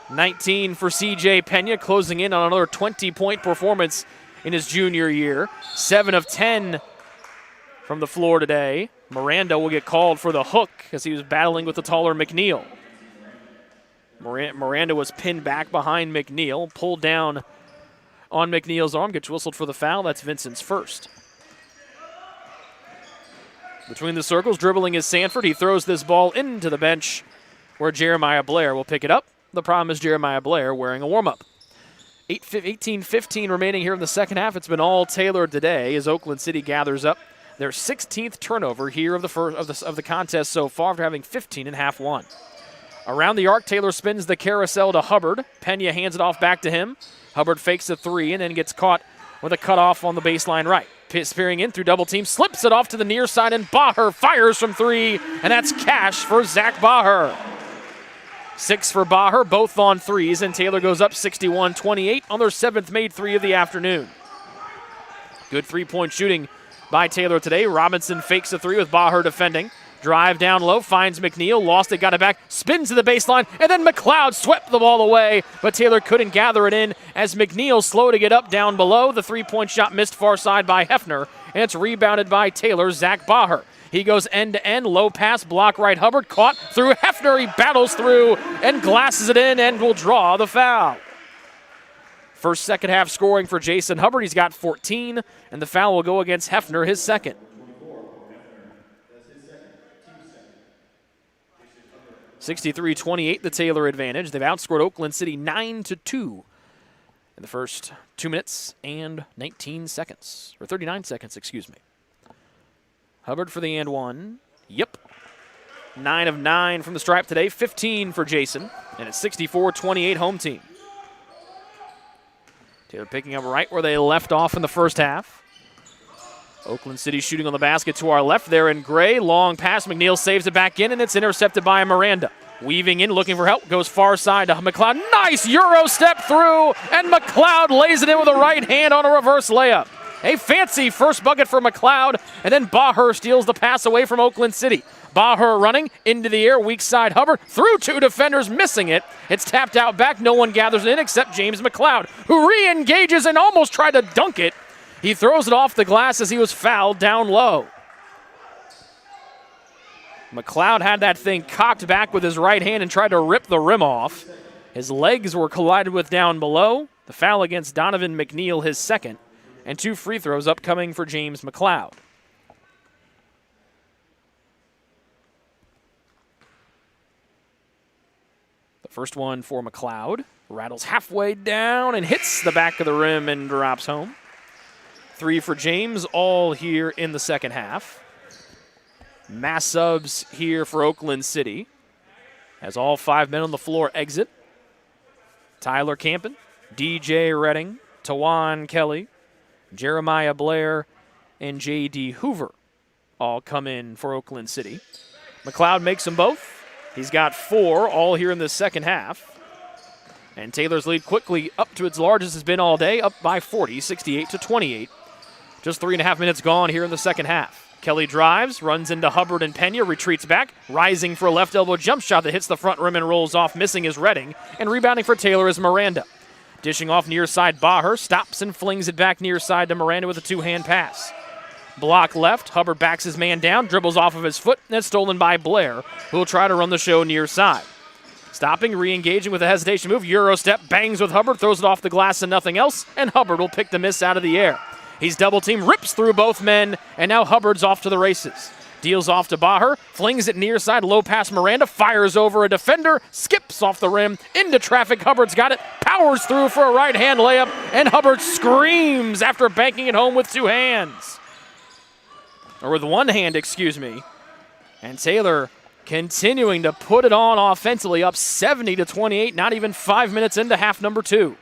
19 for C.J. Pena, closing in on another 20-point performance in his junior year. 7 of 10 from the floor today. Miranda will get called for the hook as he was battling with the taller McNeil. Miranda was pinned back behind McNeil, pulled down on McNeil's arm, gets whistled for the foul. That's Vincent's first. Between the circles, dribbling is Sanford. He throws this ball into the bench where Jeremiah Blair will pick it up. The problem is Jeremiah Blair wearing a warm-up. 18-15 remaining here in the second half. It's been all Taylor today as Oakland City gathers up their 16th turnover here of the contest so far, after having 15 in half 1. Around the arc, Taylor spins the carousel to Hubbard. Pena hands it off back to him. Hubbard fakes a 3 and then gets caught with a cutoff on the baseline right. Spearing in through double team, slips it off to the near side, and Baher fires from 3, and that's cash for Zach Baher. 6 for Baher, both on 3s, and Taylor goes up 61-28 on their 7th made 3 of the afternoon. Good 3-point shooting by Taylor today. Robinson fakes a 3 with Baher defending. Drive down low, finds McNeil, lost it, got it back, spins to the baseline, and then McLeod swept the ball away, but Taylor couldn't gather it in as McNeil slow to get up down below. The 3-point shot missed far side by Hefner, and it's rebounded by Taylor, Zach Baher. He goes end-to-end, low pass, block right, Hubbard caught through Hefner. He battles through and glasses it in and will draw the foul. First second half scoring for Jason Hubbard. He's got 14, and the foul will go against Hefner, his second. 63-28, the Taylor advantage. They've outscored Oakland City 9-2 in the first 2 minutes and 19 seconds, or 39 seconds, excuse me. Hubbard for the and 1. Yep. 9 of 9 from the stripe today, 15 for Jason, and it's 64-28 home team. Taylor picking up right where they left off in the first half. Oakland City shooting on the basket to our left there in gray. Long pass. McNeil saves it back in, and it's intercepted by Miranda. Weaving in, looking for help. Goes far side to McLeod. Nice Euro step through, and McLeod lays it in with a right hand on a reverse layup. A fancy first bucket for McLeod, and then Baher steals the pass away from Oakland City. Baher running into the air, weak side Hubbard, through 2 defenders, missing it. It's tapped out back, no one gathers in except James McLeod, who re-engages and almost tried to dunk it. He throws it off the glass as he was fouled down low. McLeod had that thing cocked back with his right hand and tried to rip the rim off. His legs were collided with down below. The foul against Donovan McNeil, his second, and 2 free throws upcoming for James McLeod. The first one for McLeod. Rattles halfway down and hits the back of the rim and drops home. 3 for James, all here in the second half. Mass subs here for Oakland City as all 5 men on the floor exit. Tyler Campen, DJ Redding, Tawan Kelly, Jeremiah Blair, and J.D. Hoover all come in for Oakland City. McLeod makes them both. He's got 4 all here in the second half. And Taylor's lead quickly up to its largest has been all day, up by 40, 68-28. Just 3.5 minutes gone here in the second half. Kelly drives, runs into Hubbard and Pena, retreats back, rising for a left elbow jump shot that hits the front rim and rolls off, missing is Redding, and rebounding for Taylor is Miranda. Dishing off near side, Baher stops and flings it back near side to Miranda with a 2-hand pass. Block left, Hubbard backs his man down, dribbles off of his foot, and it's stolen by Blair, who will try to run the show near side. Stopping, re-engaging with a hesitation move, Euro step, bangs with Hubbard, throws it off the glass and nothing else, and Hubbard will pick the miss out of the air. He's double-teamed, rips through both men, and now Hubbard's off to the races. Deals off to Baher, flings it near side, low pass Miranda, fires over a defender, skips off the rim, into traffic, Hubbard's got it, powers through for a right-hand layup, and Hubbard screams after banking it home with 2 hands. Or with 1 hand, excuse me. And Taylor continuing to put it on offensively, up 70-28, not even 5 minutes into half number 2.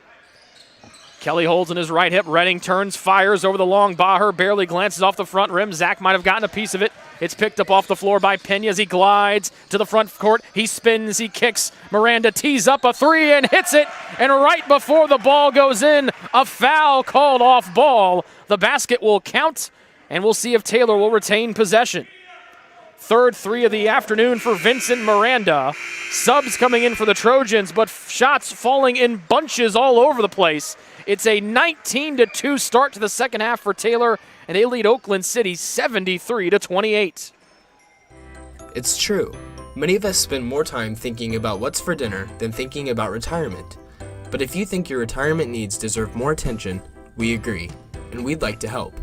Kelly holds in his right hip. Redding turns, fires over the long Baher, barely glances off the front rim. Zach might have gotten a piece of it. It's picked up off the floor by Pena as he glides to the front court. He spins, he kicks. Miranda tees up a 3 and hits it. And right before the ball goes in, a foul called off ball. The basket will count, and we'll see if Taylor will retain possession. Third 3 of the afternoon for Vincent Miranda. Subs coming in for the Trojans, but shots falling in bunches all over the place. It's a 19-2 start to the second half for Taylor, and they lead Oakland City 73-28. It's true. Many of us spend more time thinking about what's for dinner than thinking about retirement. But if you think your retirement needs deserve more attention, we agree, and we'd like to help.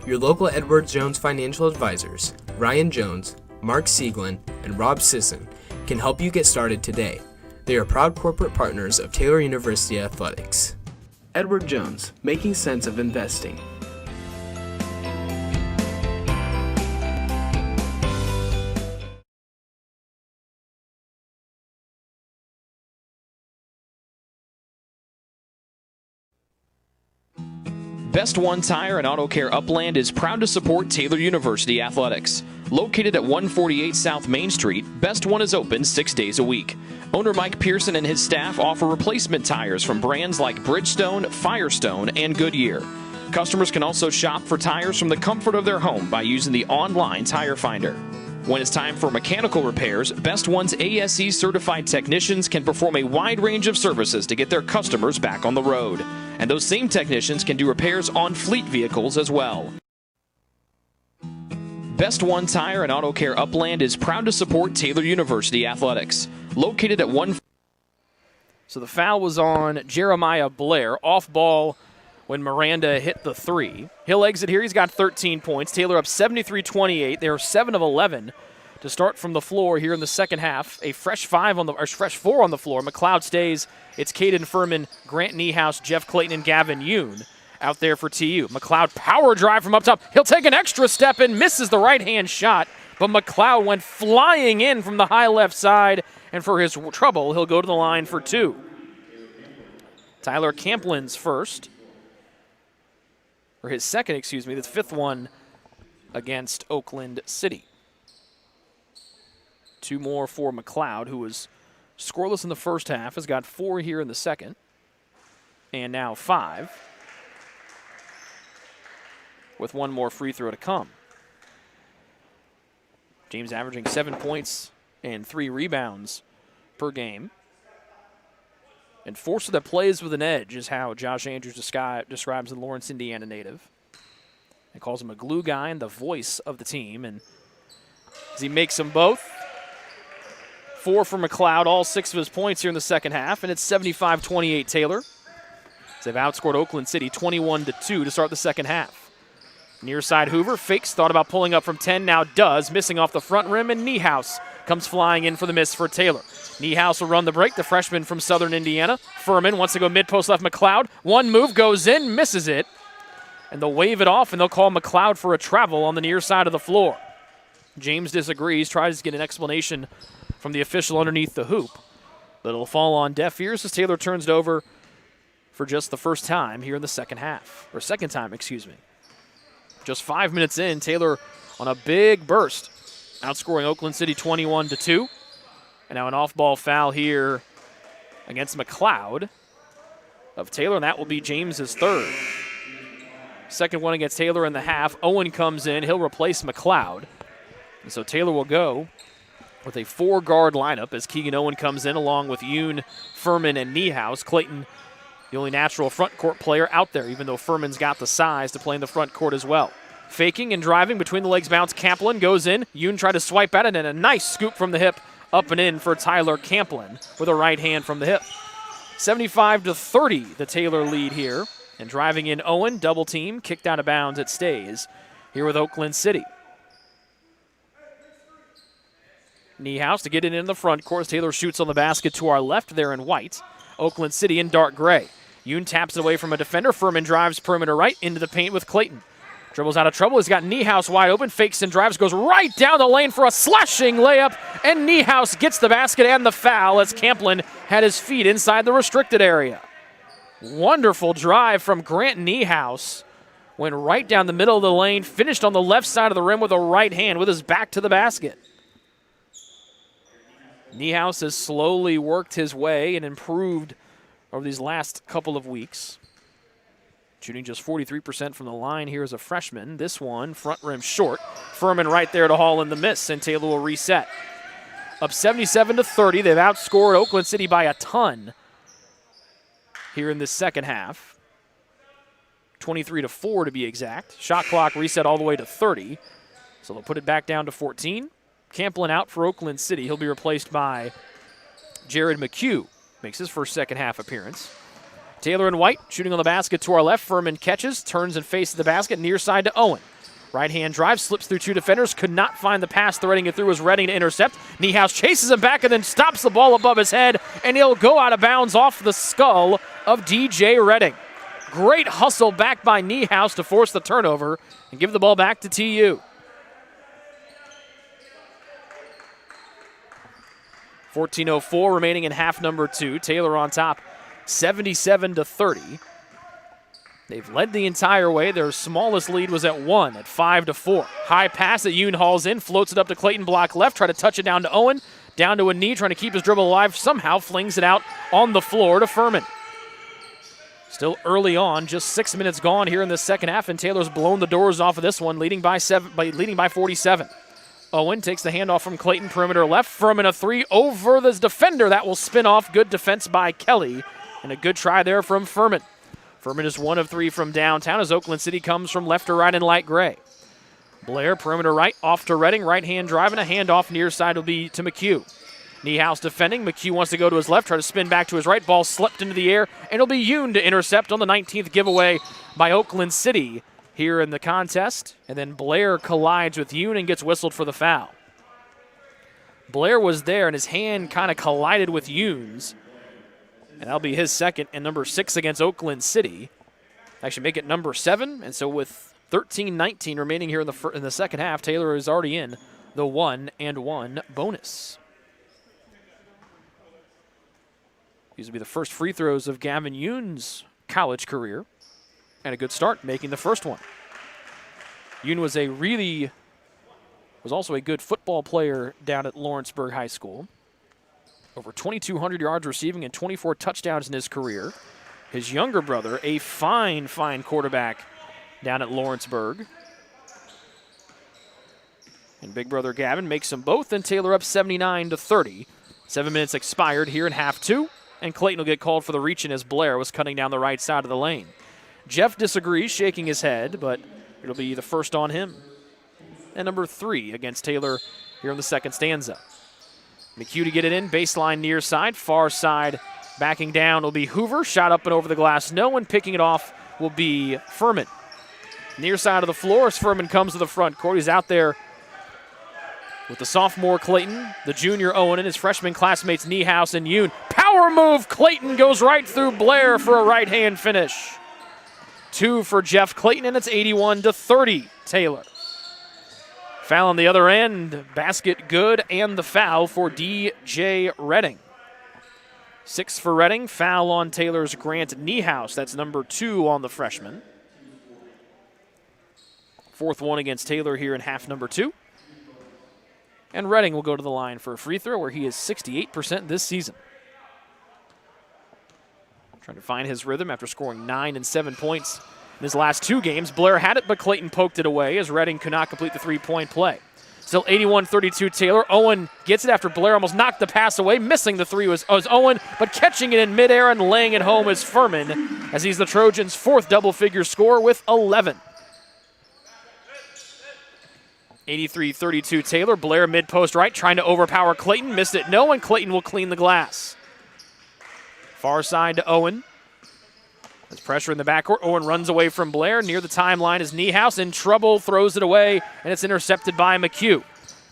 Your local Edward Jones financial advisors, Ryan Jones, Mark Sieglin, and Rob Sisson, can help you get started today. They are proud corporate partners of Taylor University Athletics. Edward Jones, making sense of investing. Best One Tire and Auto Care Upland is proud to support Taylor University Athletics. Located at 148 South Main Street, Best One is open 6 days a week. Owner Mike Pearson and his staff offer replacement tires from brands like Bridgestone, Firestone, and Goodyear. Customers can also shop for tires from the comfort of their home by using the online tire finder. When it's time for mechanical repairs, Best One's ASE certified technicians can perform a wide range of services to get their customers back on the road. And those same technicians can do repairs on fleet vehicles as well. Best One Tire and Auto Care Upland is proud to support Taylor University Athletics. Located at 1... So the foul was on Jeremiah Blair, off ball when Miranda hit the 3. He'll exit here. He's got 13 points. Taylor up 73-28. They are 7 of 11 to start from the floor here in the second half. A fresh 4 on the floor. McLeod stays. It's Caden Furman, Grant Niehaus, Jeff Clayton, and Gavin Yoon out there for TU. McLeod power drive from up top. He'll take an extra step and misses the right-hand shot, but McLeod went flying in from the high left side, and for his trouble, he'll go to the line for 2. Tyler Camplin's first, or his second, excuse me, the 5th one against Oakland City. 2 more for McLeod, who was scoreless in the first half, has got 4 here in the second, and now 5, with 1 more free throw to come. James averaging 7 points and 3 rebounds per game. Enforcer that plays with an edge is how Josh Andrews describes the Lawrence, Indiana native. He calls him a glue guy and the voice of the team. And as he makes them both, 4 for McLeod, all 6 of his points here in the second half, and it's 75-28 Taylor. They've outscored Oakland City 21-2 to start the second half. Near side Hoover fakes, thought about pulling up from 10, now does, missing off the front rim, and Niehaus comes flying in for the miss for Taylor. Niehaus will run the break, the freshman from Southern Indiana. Furman wants to go mid-post left McLeod. One move goes in, misses it, and they'll wave it off, and they'll call McLeod for a travel on the near side of the floor. James disagrees, tries to get an explanation from the official underneath the hoop, but it'll fall on deaf ears as Taylor turns it over for just the first time here in the second half, or second time, excuse me. Just 5 minutes in, Taylor on a big burst, outscoring Oakland City 21-2. And now an off-ball foul here against McLeod of Taylor, and that will be James's third. Second one against Taylor in the half. Owen comes in. He'll replace McLeod. And so Taylor will go with a 4-guard lineup as Keegan Owen comes in along with Yoon, Furman, and Niehaus. Clayton, the only natural front court player out there, even though Furman's got the size to play in the front court as well. Faking and driving, between the legs bounce, Camplin goes in. Yoon tried to swipe at it, and a nice scoop from the hip up and in for Tyler Camplin with a right hand from the hip. 75-30, the Taylor lead here. And driving in Owen, double team, kicked out of bounds, it stays here with Oakland City. Niehaus to get it in the front court. Taylor shoots on the basket to our left there in white. Oakland City in dark gray. Yoon taps it away from a defender. Furman drives perimeter right into the paint with Clayton. Dribbles out of trouble. He's got Niehaus wide open. Fakes and drives. Goes right down the lane for a slashing layup. And Niehaus gets the basket and the foul as Camplin had his feet inside the restricted area. Wonderful drive from Grant Niehaus. Went right down the middle of the lane. Finished on the left side of the rim with a right hand with his back to the basket. Niehaus has slowly worked his way and improved over these last couple of weeks. Shooting just 43% from the line here as a freshman. This one, front rim short. Furman right there to haul in the miss, and Taylor will reset. Up 77-30. They've outscored Oakland City by a ton here in this second half. 23-4 to be exact. Shot clock reset all the way to 30. So they'll put it back down to 14. Camplin out for Oakland City. He'll be replaced by Jared McHugh. Makes his first second half appearance. Taylor in white, shooting on the basket to our left. Furman catches, turns and faces the basket, near side to Owen. Right-hand drive, slips through 2 defenders, could not find the pass, threading it through, was Redding to intercept. Niehaus chases him back and then stops the ball above his head, and he'll go out of bounds off the skull of DJ Redding. Great hustle back by Niehaus to force the turnover and give the ball back to TU. 14:04 remaining in half number 2. Taylor on top, 77-30. They've led the entire way. Their smallest lead was at 1 at 5-4. High pass that Yoon hauls in, floats it up to Clayton, block left, try to touch it down to Owen, down to a knee, trying to keep his dribble alive, somehow flings it out on the floor to Furman. Still early on, just 6 minutes gone here in the second half, and Taylor's blown the doors off of this one, leading by 47. Owen takes the handoff from Clayton, perimeter left. Furman a 3 over the defender. That will spin off. Good defense by Kelly, and a good try there from Furman. Furman is 1 of 3 from downtown as Oakland City comes from left to right in light gray. Blair, perimeter right, off to Redding. Right-hand drive and a handoff near side will be to McHugh. Niehaus defending. McHugh wants to go to his left, try to spin back to his right. Ball slipped into the air, and it'll be Yoon to intercept on the 19th giveaway by Oakland City here in the contest. And then Blair collides with Yoon and gets whistled for the foul. Blair was there, and his hand kind of collided with Yoon's. And that'll be his second and number 6 against Oakland City. Actually make it number 7. And so with 13-19 remaining here in the second half, Taylor is already in the 1-and-1 bonus. These will be the first free throws of Gavin Yoon's college career. And a good start, making the first one. Yoon was also a good football player down at Lawrenceburg High School. Over 2,200 yards receiving and 24 touchdowns in his career. His younger brother, a fine quarterback down at Lawrenceburg. And big brother Gavin makes them both, and Taylor up 79-30. 7 minutes expired here in half two, and Clayton will get called for the reach-in as Blair was cutting down the right side of the lane. Jeff disagrees, shaking his head, but it'll be the first on him. And number 3 against Taylor here in the second stanza. McHugh to get it in, baseline near side, far side backing down will be Hoover. Shot up and over the glass, no one. Picking it off will be Furman. Near side of the floor as Furman comes to the front court. He's out there with the sophomore Clayton, the junior Owen, and his freshman classmates Niehaus and Yoon. Power move, Clayton goes right through Blair for a right-hand finish. 2 for Jeff Clayton, and it's 81-30 Taylor. Foul on the other end, basket good, and the foul for DJ Redding. 6 for Redding, foul on Taylor's Grant Niehaus. That's number 2 on the freshman. 4th one against Taylor here in half number 2. And Redding will go to the line for a free throw where he is 68% this season. Trying to find his rhythm after scoring 9 and 7 points in his last 2 games. Blair had it, but Clayton poked it away as Redding could not complete the 3-point play. Still 81-32 Taylor. Owen gets it after Blair almost knocked the pass away. Missing the 3 was Owen, but catching it in midair and laying it home is Furman, as he's the Trojans' 4th double-figure score with 11. 83-32 Taylor. Blair mid-post right, trying to overpower Clayton. Missed it, no, and Clayton will clean the glass. Far side to Owen. There's pressure in the backcourt. Owen runs away from Blair. Near the timeline is Niehaus. In trouble, throws it away, and it's intercepted by McHugh.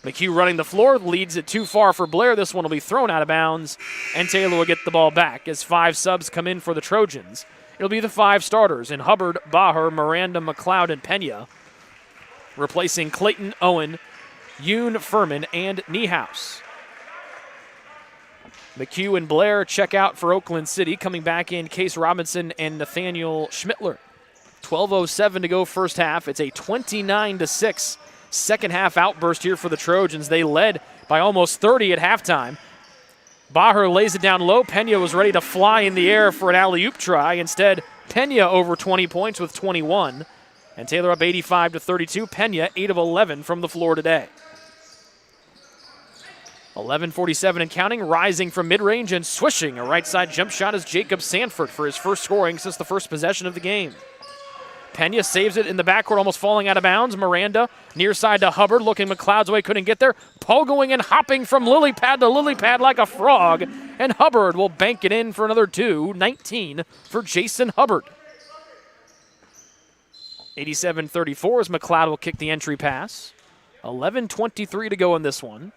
McHugh running the floor, leads it too far for Blair. This one will be thrown out of bounds, and Taylor will get the ball back as 5 subs come in for the Trojans. It'll be the 5 starters in Hubbard, Baher, Miranda, McLeod, and Pena, replacing Clayton, Owen, Yoon, Furman, and Niehaus. McHugh and Blair check out for Oakland City. Coming back in, Case Robinson and Nathaniel Schmittler. 12:07 to go first half. It's a 29-6 second half outburst here for the Trojans. They led by almost 30 at halftime. Baher lays it down low. Pena was ready to fly in the air for an alley-oop try. Instead, Pena over 20 points with 21. And Taylor up 85-32. Pena 8 of 11 from the floor today. 11:47 and counting, rising from mid-range and swishing. A right-side jump shot is Jacob Sanford for his first scoring since the first possession of the game. Pena saves it in the backcourt, almost falling out of bounds. Miranda near side to Hubbard, looking McLeod's way, couldn't get there. Pogoing and hopping from lily pad to lily pad like a frog. And Hubbard will bank it in for another 2. 19 for Jason Hubbard. 87-34 as McLeod will kick the entry pass. 11:23 to go in this one.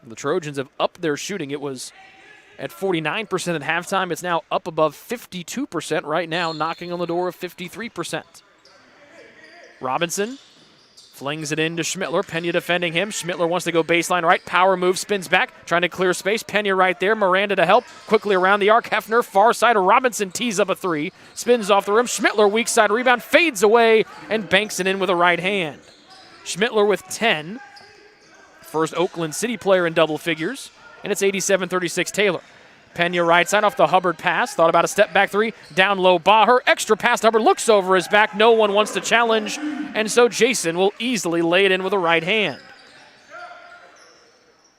The Trojans have upped their shooting. It was at 49% at halftime. It's now up above 52% right now, knocking on the door of 53%. Robinson flings it in to Schmittler. Pena defending him. Schmittler wants to go baseline right. Power move, spins back, trying to clear space. Pena right there. Miranda to help. Quickly around the arc. Hefner, far side. Robinson tees up a 3. Spins off the rim. Schmittler, weak side rebound, fades away and banks it in with a right hand. Schmittler with 10. First Oakland City player in double figures, and it's 87-36 Taylor. Pena right side off the Hubbard pass. Thought about a step back 3. Down low, Baher. Extra pass to Hubbard. Looks over his back. No one wants to challenge, and so Jason will easily lay it in with a right hand.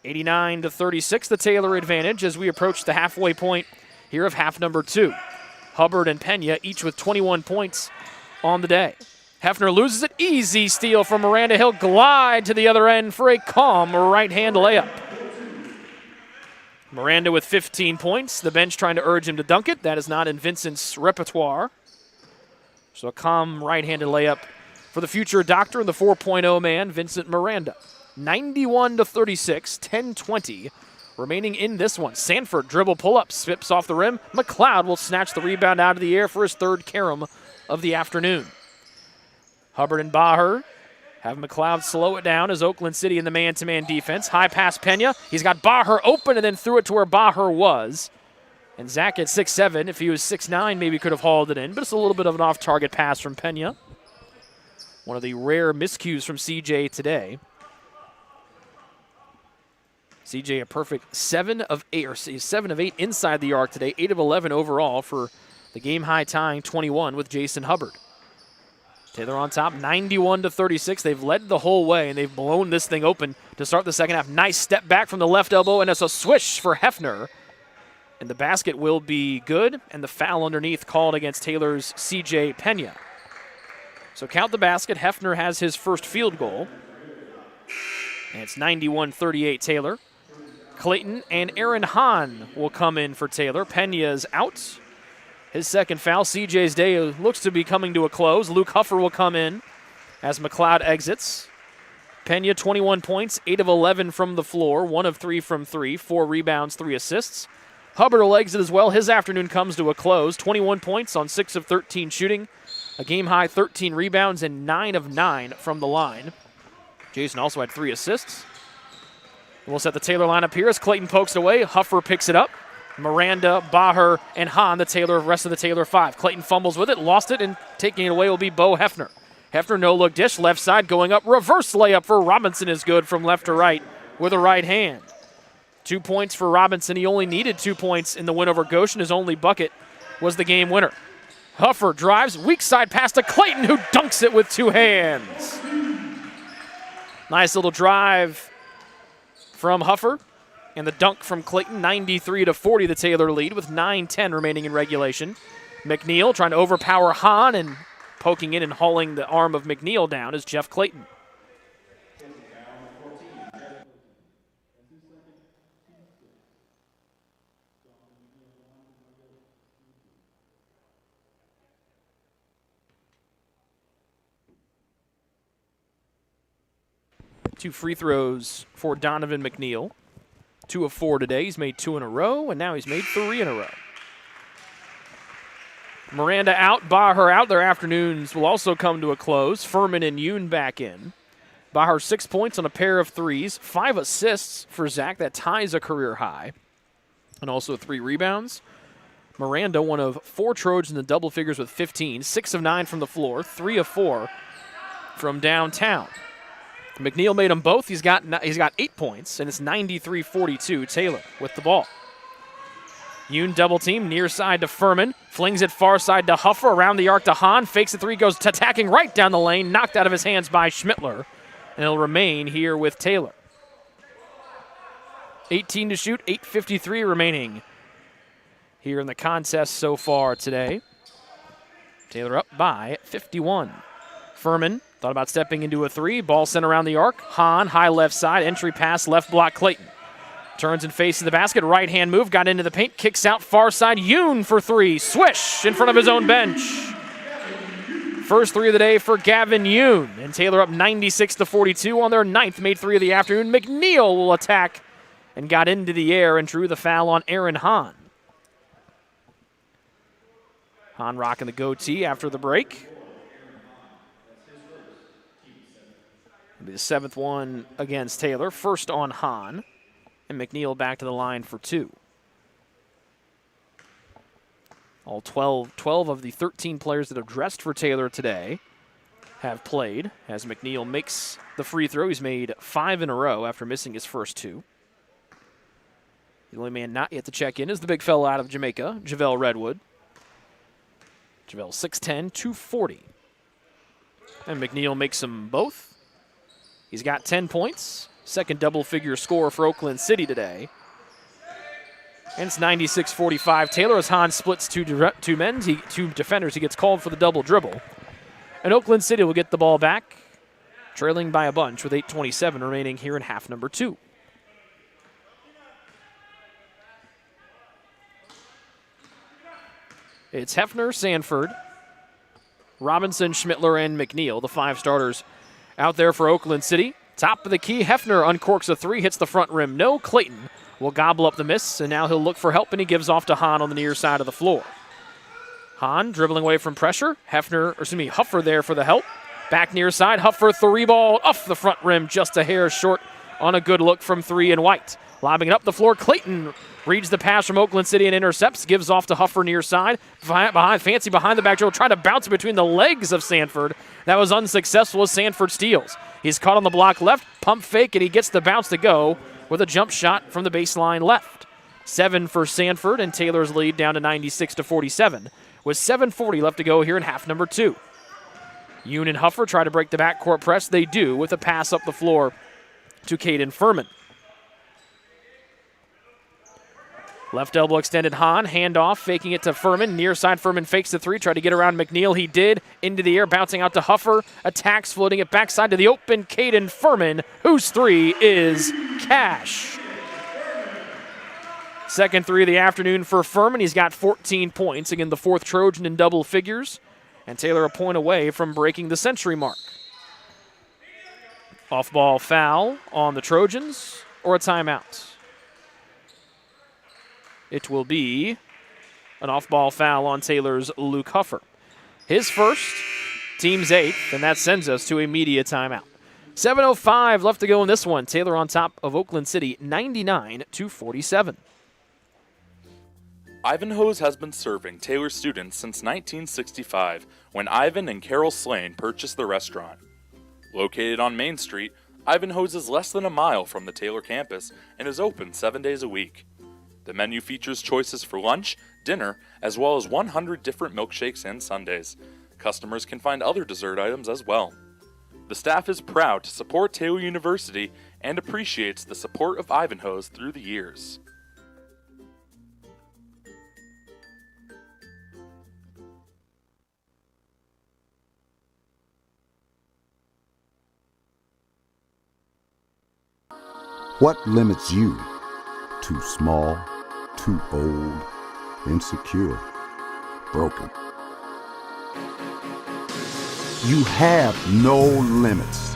89-36, the Taylor advantage as we approach the halfway point here of half number 2. Hubbard and Pena each with 21 points on the day. Hefner loses it. Easy steal from Miranda. He'll glide to the other end for a calm right-hand layup. Miranda with 15 points. The bench trying to urge him to dunk it. That is not in Vincent's repertoire. So a calm right-handed layup for the future doctor and the 4.0 man, Vincent Miranda. 91-36, 10-20 remaining in this one. Sanford dribble pull-up, slips off the rim. McLeod will snatch the rebound out of the air for his 3rd carom of the afternoon. Hubbard and Baher have McLeod slow it down as Oakland City in the man-to-man defense. High pass Pena. He's got Baher open and then threw it to where Baher was. And Zach at 6'7", if he was 6'9", maybe could have hauled it in, but it's a little bit of an off-target pass from Pena. One of the rare miscues from CJ today. CJ a perfect 7 of 8 inside the arc today, 8 of 11 overall for the game-high tying 21 with Jason Hubbard. Taylor on top, 91-36. They've led the whole way, and they've blown this thing open to start the second half. Nice step back from the left elbow, and it's a swish for Hefner. And the basket will be good, and the foul underneath called against Taylor's C.J. Pena. So count the basket. Hefner has his first field goal. And it's 91-38 Taylor. Clayton and Aaron Hahn will come in for Taylor. Pena's out. His second foul. CJ's day looks to be coming to a close. Luke Huffer will come in as McLeod exits. Pena, 21 points, 8 of 11 from the floor, 1 of 3 from 3, 4 rebounds, 3 assists. Hubbard will exit as well. His afternoon comes to a close. 21 points on 6 of 13 shooting. A game-high 13 rebounds and 9 of 9 from the line. Jason also had 3 assists. We'll set the Taylor lineup here as Clayton pokes away. Huffer picks it up. Miranda, Baher, and Hahn, the rest of the Taylor 5. Clayton fumbles with it, lost it, and taking it away will be Bo Hefner. Hefner no-look dish, left side going up. Reverse layup for Robinson is good from left to right with a right hand. 2 points for Robinson. He only needed 2 points in the win over Goshen. His only bucket was the game winner. Huffer drives, weak side pass to Clayton, who dunks it with 2 hands. Nice little drive from Huffer. And the dunk from Clayton, 93-40, the Taylor lead with 9:10 remaining in regulation. McNeil trying to overpower Hahn, and poking in and hauling the arm of McNeil down is Jeff Clayton. Two free throws for Donovan McNeil. 2 of 4 today. He's made 2 in a row, and now he's made 3 in a row. Miranda out, Baher out. Their afternoons will also come to a close. Furman and Yoon back in. Baher 6 points on a pair of threes, 5 assists for Zach. That ties a career high. And also 3 rebounds. Miranda, one of 4 Trojans in the double figures with 15, 6 of 9 from the floor, 3 of 4 from downtown. McNeil made them both. He's got 8 points, and it's 93-42 Taylor with the ball. Yoon double team, near side to Furman. Flings it far side to Huffer, around the arc to Hahn. Fakes the 3, goes attacking right down the lane. Knocked out of his hands by Schmittler. And it'll remain here with Taylor. 18 to shoot, 8:53 remaining here in the contest so far today. Taylor up by 51. Furman thought about stepping into a 3. Ball sent around the arc. Hahn, high left side. Entry pass, left block Clayton. Turns and faces the basket. Right hand move. Got into the paint. Kicks out far side. Yoon for 3. Swish in front of his own bench. First 3 of the day for Gavin Yoon. And Taylor up 96-42 on their 9th. Made 3 of the afternoon. McNeil will attack and got into the air and drew the foul on Aaron Hahn. Hahn rocking the goatee after the break. It'll be the 7th one against Taylor. First on Hahn. And McNeil back to the line for 2. All 12 of the 13 players that have dressed for Taylor today have played. As McNeil makes the free throw, he's made 5 in a row after missing his first 2. The only man not yet to check in is the big fella out of Jamaica, JaVale Redwood. JaVale 6'10", 240. And McNeil makes them both. He's got 10 points. Second double-figure score for Oakland City today. And it's 96-45. Taylor, as Hahn splits two defenders, he gets called for the double dribble. And Oakland City will get the ball back, trailing by a bunch with 8:27 remaining here in half number 2. It's Hefner, Sanford, Robinson, Schmittler, and McNeil, the 5 starters out there for Oakland City. Top of the key, Hefner uncorks a 3, hits the front rim. No, Clayton will gobble up the miss, and now he'll look for help, and he gives off to Hahn on the near side of the floor. Hahn dribbling away from pressure. Huffer there for the help. Back near side, Huffer 3-ball off the front rim, just a hair short on a good look from 3 and White. Lobbing it up the floor, Clayton reads the pass from Oakland City and intercepts, gives off to Huffer near side. Fancy behind the back dribble, trying to bounce between the legs of Sanford. That was unsuccessful as Sanford steals. He's caught on the block left, pump fake, and he gets the bounce to go with a jump shot from the baseline left. 7 for Sanford, and Taylor's lead down to 96-47 with 7:40 left to go here in half number 2. Yoon and Huffer try to break the backcourt press. They do with a pass up the floor to Caden Furman. Left elbow extended Hahn, handoff, faking it to Furman. Near side, Furman fakes the three, tried to get around McNeil. He did, into the air, bouncing out to Huffer. Attacks, floating it backside to the open Caden Furman, whose three is cash. Second three of the afternoon for Furman. He's got 14 points. Again, the fourth Trojan in double figures. And Taylor a point away from breaking the century mark. Off-ball foul on the Trojans or a timeout? It will be an off-ball foul on Taylor's Luke Huffer. His first, team's eighth, and that sends us to a media timeout. 7:05 left to go in this one. Taylor on top of Oakland City, 99-47. Ivanhoe's has been serving Taylor students since 1965, when Ivan and Carol Slane purchased the restaurant. Located on Main Street, Ivanhoe's is less than a mile from the Taylor campus and is open 7 days a week. The menu features choices for lunch, dinner, as well as 100 different milkshakes and sundaes. Customers can find other dessert items as well. The staff is proud to support Taylor University and appreciates the support of Ivanhoe's through the years. What limits you? Too small, too old, insecure, broken. You have no limits.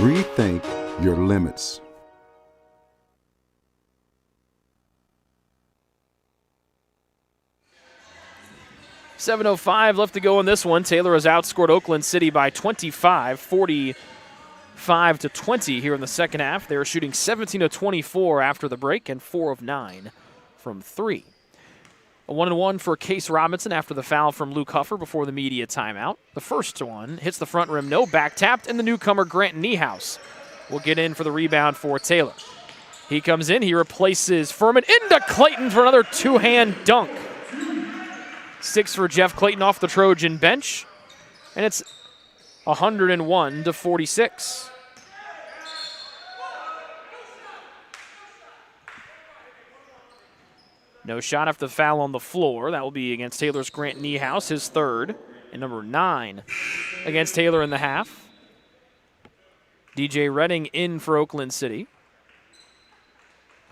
Rethink your limits. .705 left to go in this one. Taylor has outscored Oakland City by 25, 45-20 here in the second half. They are shooting 17 of 24 after the break and 4 of 9 from 3. A 1-1 for Case Robinson after the foul from Luke Huffer before the media timeout. The first one hits the front rim, no, back tapped, and the newcomer Grant Niehaus will get in for the rebound for Taylor. He comes in, he replaces Furman into Clayton for another two-hand dunk. 6 for Jeff Clayton off the Trojan bench, and it's 101-46. No shot after the foul on the floor. That will be against Taylor's Grant Niehaus, his third, and number 9 against Taylor in the half. DJ Redding in for Oakland City.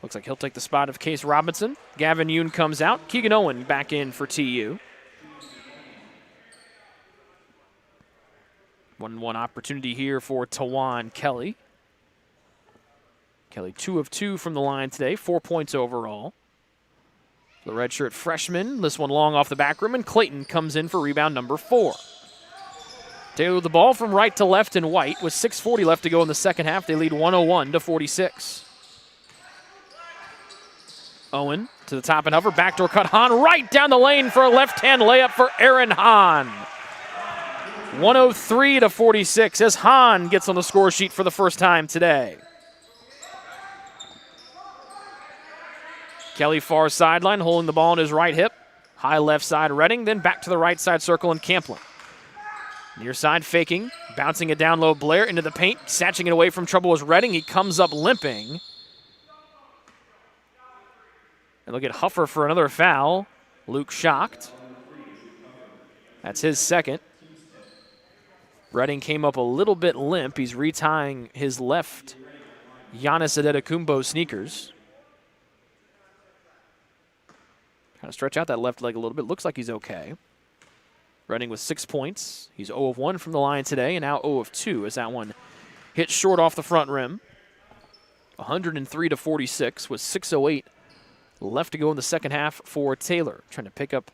Looks like he'll take the spot of Case Robinson. Gavin Yoon comes out. Keegan Owen back in for TU. 1-1 opportunity here for Tawan Kelly. Kelly 2 of 2 from the line today, 4 points overall. The redshirt freshman, this one long off the back rim, and Clayton comes in for rebound number 4. Taylor with the ball from right to left in white with 6:40 left to go in the second half. They lead 101-46. Owen to the top and hover, backdoor cut. Hahn right down the lane for a left-hand layup for Aaron Hahn. 103-46 as Hahn gets on the score sheet for the first time today. Kelly far sideline, holding the ball on his right hip. High left side Redding, then back to the right side circle and Camplin. Near side faking, bouncing it down low Blair into the paint, snatching it away from trouble was Redding. He comes up limping. And look at Huffer for another foul. Luke shocked. That's his second. Redding came up a little bit limp. He's retying his left Giannis Adetokounmpo sneakers. Kind of stretch out that left leg a little bit. Looks like he's okay. Redding with 6 points. He's 0 of 1 from the line today and now 0 of 2 as that one hit short off the front rim. 103-46 with 6:08 left to go in the second half for Taylor. Trying to pick up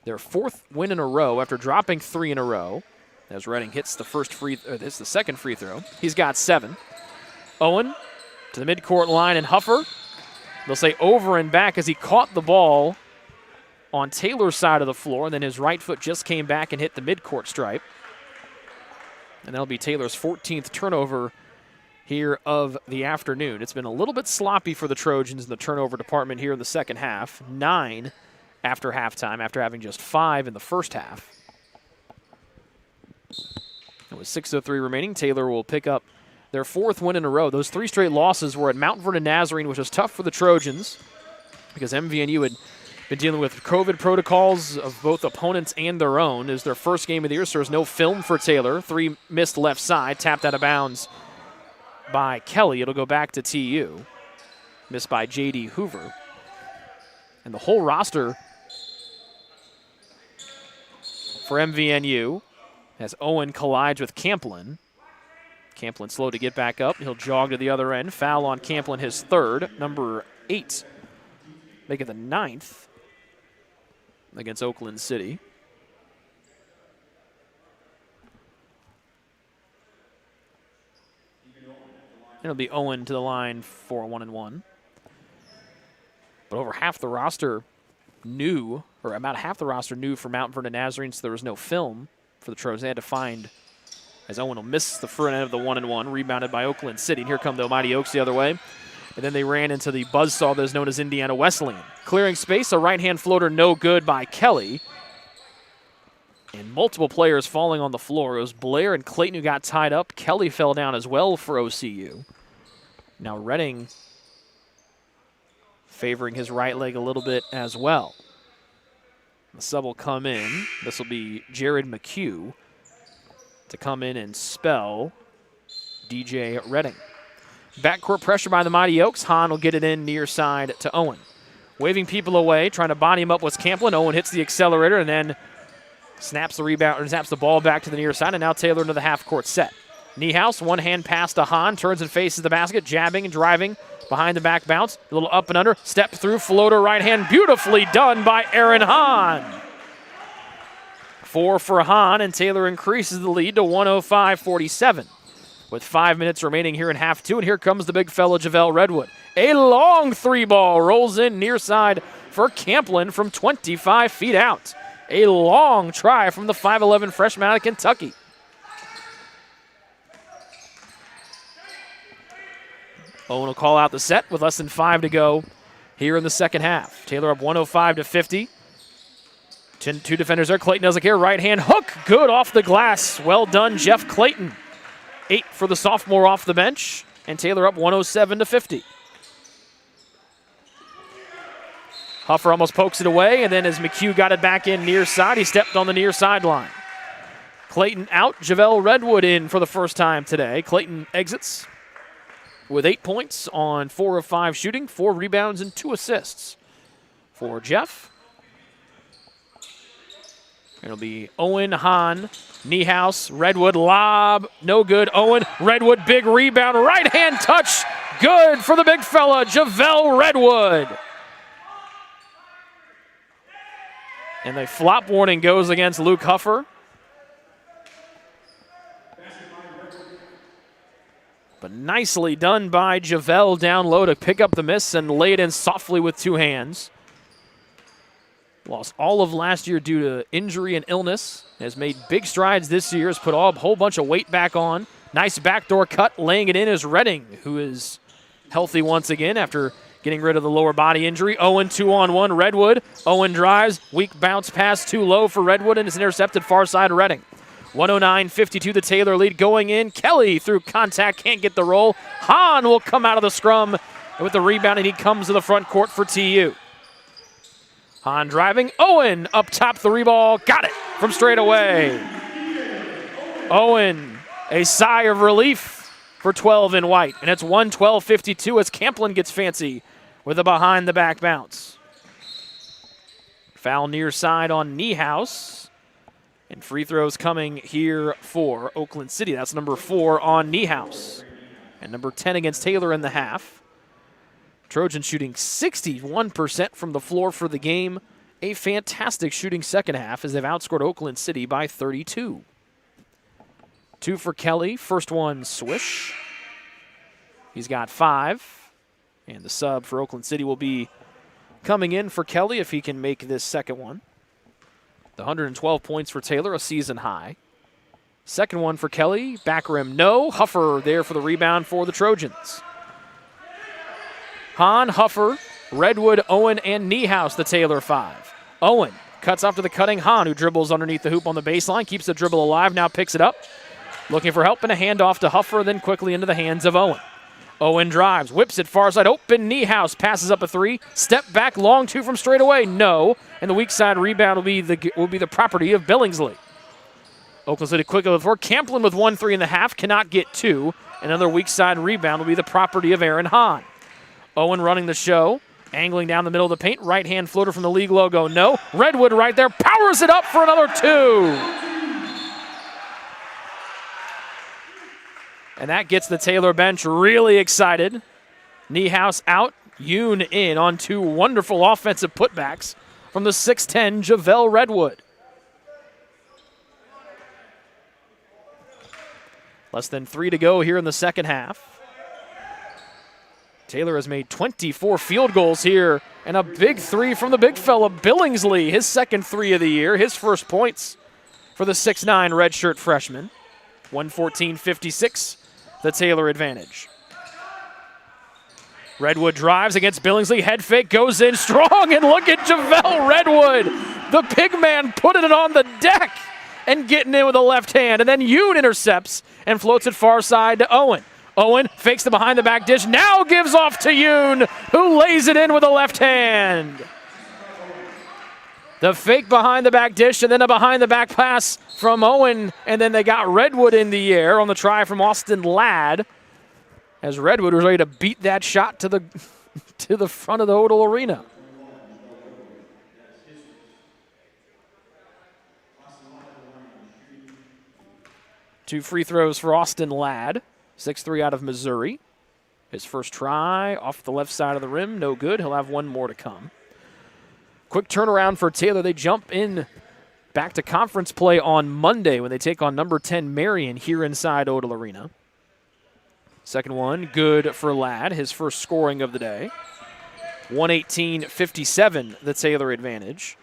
their 4th win in a row after dropping 3 in a row. As Redding hits the second free throw. He's got 7. Owen to the midcourt line and Huffer. They'll say over and back as he caught the ball on Taylor's side of the floor, and then his right foot just came back and hit the midcourt stripe. And that'll be Taylor's 14th turnover here of the afternoon. It's been a little bit sloppy for the Trojans in the turnover department here in the second half. 9 after halftime, after having just 5 in the first half. And with 6:03 remaining, Taylor will pick up their 4th win in a row. Those 3 straight losses were at Mount Vernon Nazarene, which was tough for the Trojans because MVNU had been dealing with COVID protocols of both opponents and their own. It was their first game of the year, so there's no film for Taylor. 3 missed left side, tapped out of bounds by Kelly. It'll go back to TU. Missed by J.D. Hoover. And the whole roster for MVNU as Owen collides with Camplin. Camplin slow to get back up. He'll jog to the other end. Foul on Camplin, his 3rd, number 8. Make it the 9th against Oakland City. It'll be Owen to the line for a 1-and-1. But over half the roster new, or about half the roster new for Mount Vernon Nazarene, so there was no film for the Trojans. They had to find, as Owen will miss the front end of the 1-and-1, rebounded by Oakland City. And here come the Mighty Oaks the other way. And then they ran into the buzzsaw that is known as Indiana Wesleyan. Clearing space, a right-hand floater no good by Kelly. And multiple players falling on the floor. It was Blair and Clayton who got tied up. Kelly fell down as well for OCU. Now Redding favoring his right leg a little bit as well. The sub will come in. This will be Jared McHugh to come in and spell DJ Redding. Backcourt pressure by the Mighty Oaks. Hahn will get it in near side to Owen. Waving people away, trying to body him up was Camplin. Owen hits the accelerator and then snaps the rebound, or snaps the ball back to the near side, and now Taylor into the half-court set. Niehaus, one-hand pass to Hahn, turns and faces the basket, jabbing and driving behind the back bounce. A little up and under, step through, floater right hand, beautifully done by Aaron Hahn. 4 for Hahn, and Taylor increases the lead to 105-47. With 5 minutes remaining here in half 2, and here comes the big fellow, JaVale Redwood. A long 3-ball rolls in near side for Camplin from 25 feet out. A long try from the 5'11 freshman out of Kentucky. Owen will call out the set with less than 5 to go here in the second half. Taylor up 105-50. 2 defenders there. Clayton doesn't care. Right hand hook. Good off the glass. Well done, Jeff Clayton. 8 for the sophomore off the bench. And Taylor up 107-50. Huffer almost pokes it away, and then as McHugh got it back in near side, he stepped on the near sideline. Clayton out, JaVale Redwood in for the first time today. Clayton exits with 8 points on 4 of 5 shooting, 4 rebounds, and 2 assists for Jeff. It'll be Owen, Hahn, Niehaus, Redwood, lob, no good. Owen, Redwood, big rebound, right-hand touch, good for the big fella, JaVale Redwood. And the flop warning goes against Luke Huffer. But nicely done by JaVale down low to pick up the miss and lay it in softly with 2 hands. Lost all of last year due to injury and illness. Has made big strides this year. Has put a whole bunch of weight back on. Nice backdoor cut. Laying it in is Redding, who is healthy once again after getting rid of the lower body injury. Owen 2-on-1. Redwood. Owen drives. Weak bounce pass too low for Redwood and is intercepted far side of Redding. 109-52 the Taylor lead going in. Kelly through contact can't get the roll. Hahn will come out of the scrum with the rebound and he comes to the front court for TU. Hahn driving. Owen up top, the ball. Got it from straight away. Owen, a sigh of relief for 12 in white. And it's 112-52 as Camplin gets fancy with a behind the back bounce. Foul near side on Niehaus. And free throws coming here for Oakland City. That's number 4 on Niehaus. And number 10 against Taylor in the half. Trojans shooting 61% from the floor for the game. A fantastic shooting second half as they've outscored Oakland City by 32. 2 for Kelly. First one, swish. He's got 5. And the sub for Oakland City will be coming in for Kelly if he can make this second one. The 112 points for Taylor, a season high. Second one for Kelly. Back rim, no. Huffer there for the rebound for the Trojans. Hahn, Huffer, Redwood, Owen, and Niehaus, the Taylor 5. Owen cuts off to the cutting Hahn, who dribbles underneath the hoop on the baseline, keeps the dribble alive, now picks it up. Looking for help and a handoff to Huffer, then quickly into the hands of Owen. Owen drives, whips it far side, open, Niehaus passes up a 3, step back, long 2 from straight away, no. And the weak side rebound will be the property of Billingsley. Oakland City quickly with 4. Camplin with 1 3 in the half, cannot get 2. Another weak side rebound will be the property of Aaron Hahn. Owen running the show, angling down the middle of the paint, right-hand floater from the league logo, no. Redwood right there, powers it up for another 2. And that gets the Taylor bench really excited. Niehaus out, Yoon in on 2 wonderful offensive putbacks from the 6'10 JaVale Redwood. Less than 3 to go here in the second half. Taylor has made 24 field goals here, and a big 3 from the big fella, Billingsley, his second 3 of the year, his first points for the 6'9 redshirt freshman. 114-56, the Taylor advantage. Redwood drives against Billingsley, head fake, goes in strong, and look at JaVale Redwood, the big man putting it on the deck and getting in with the left hand, and then Yoon intercepts and floats it far side to Owen. Owen fakes the behind-the-back dish, now gives off to Yoon, who lays it in with a left hand. The fake behind-the-back dish and then a behind-the-back pass from Owen, and then they got Redwood in the air on the try from Austin Ladd, as Redwood was ready to beat that shot to the front of the Odell Arena. Two free throws for Austin Ladd. 6'3" out of Missouri. His first try off the left side of the rim, no good. He'll have one more to come. Quick turnaround for Taylor. They jump in back to conference play on Monday when they take on number 10 Marion here inside Odell Arena. Second one, good for Ladd, his first scoring of the day. 118-57, the Taylor advantage.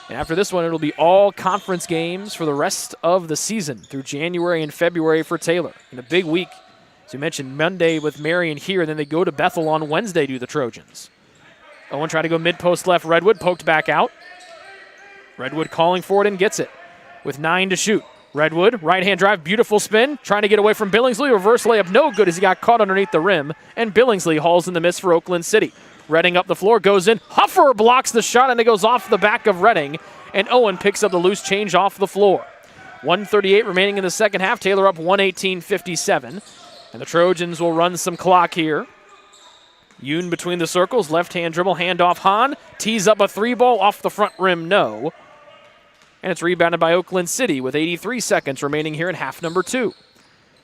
And after this one, it'll be all conference games for the rest of the season through January and February for Taylor. In a big week, as you mentioned, Monday with Marion here, and then they go to Bethel on Wednesday, do the Trojans. Owen trying to go mid-post left. Redwood poked back out. Redwood calling for it and gets it with 9 to shoot. Redwood, right-hand drive, beautiful spin, trying to get away from Billingsley. Reverse layup, no good as he got caught underneath the rim, and Billingsley hauls in the miss for Oakland City. Redding up the floor, goes in. Huffer blocks the shot, and it goes off the back of Redding, and Owen picks up the loose change off the floor. 1:38 remaining in the second half. Taylor up 118-57, and the Trojans will run some clock here. Yoon between the circles, left-hand dribble, handoff Hahn, tees up a 3-ball off the front rim, no. And it's rebounded by Oakland City with 83 seconds remaining here in half number 2.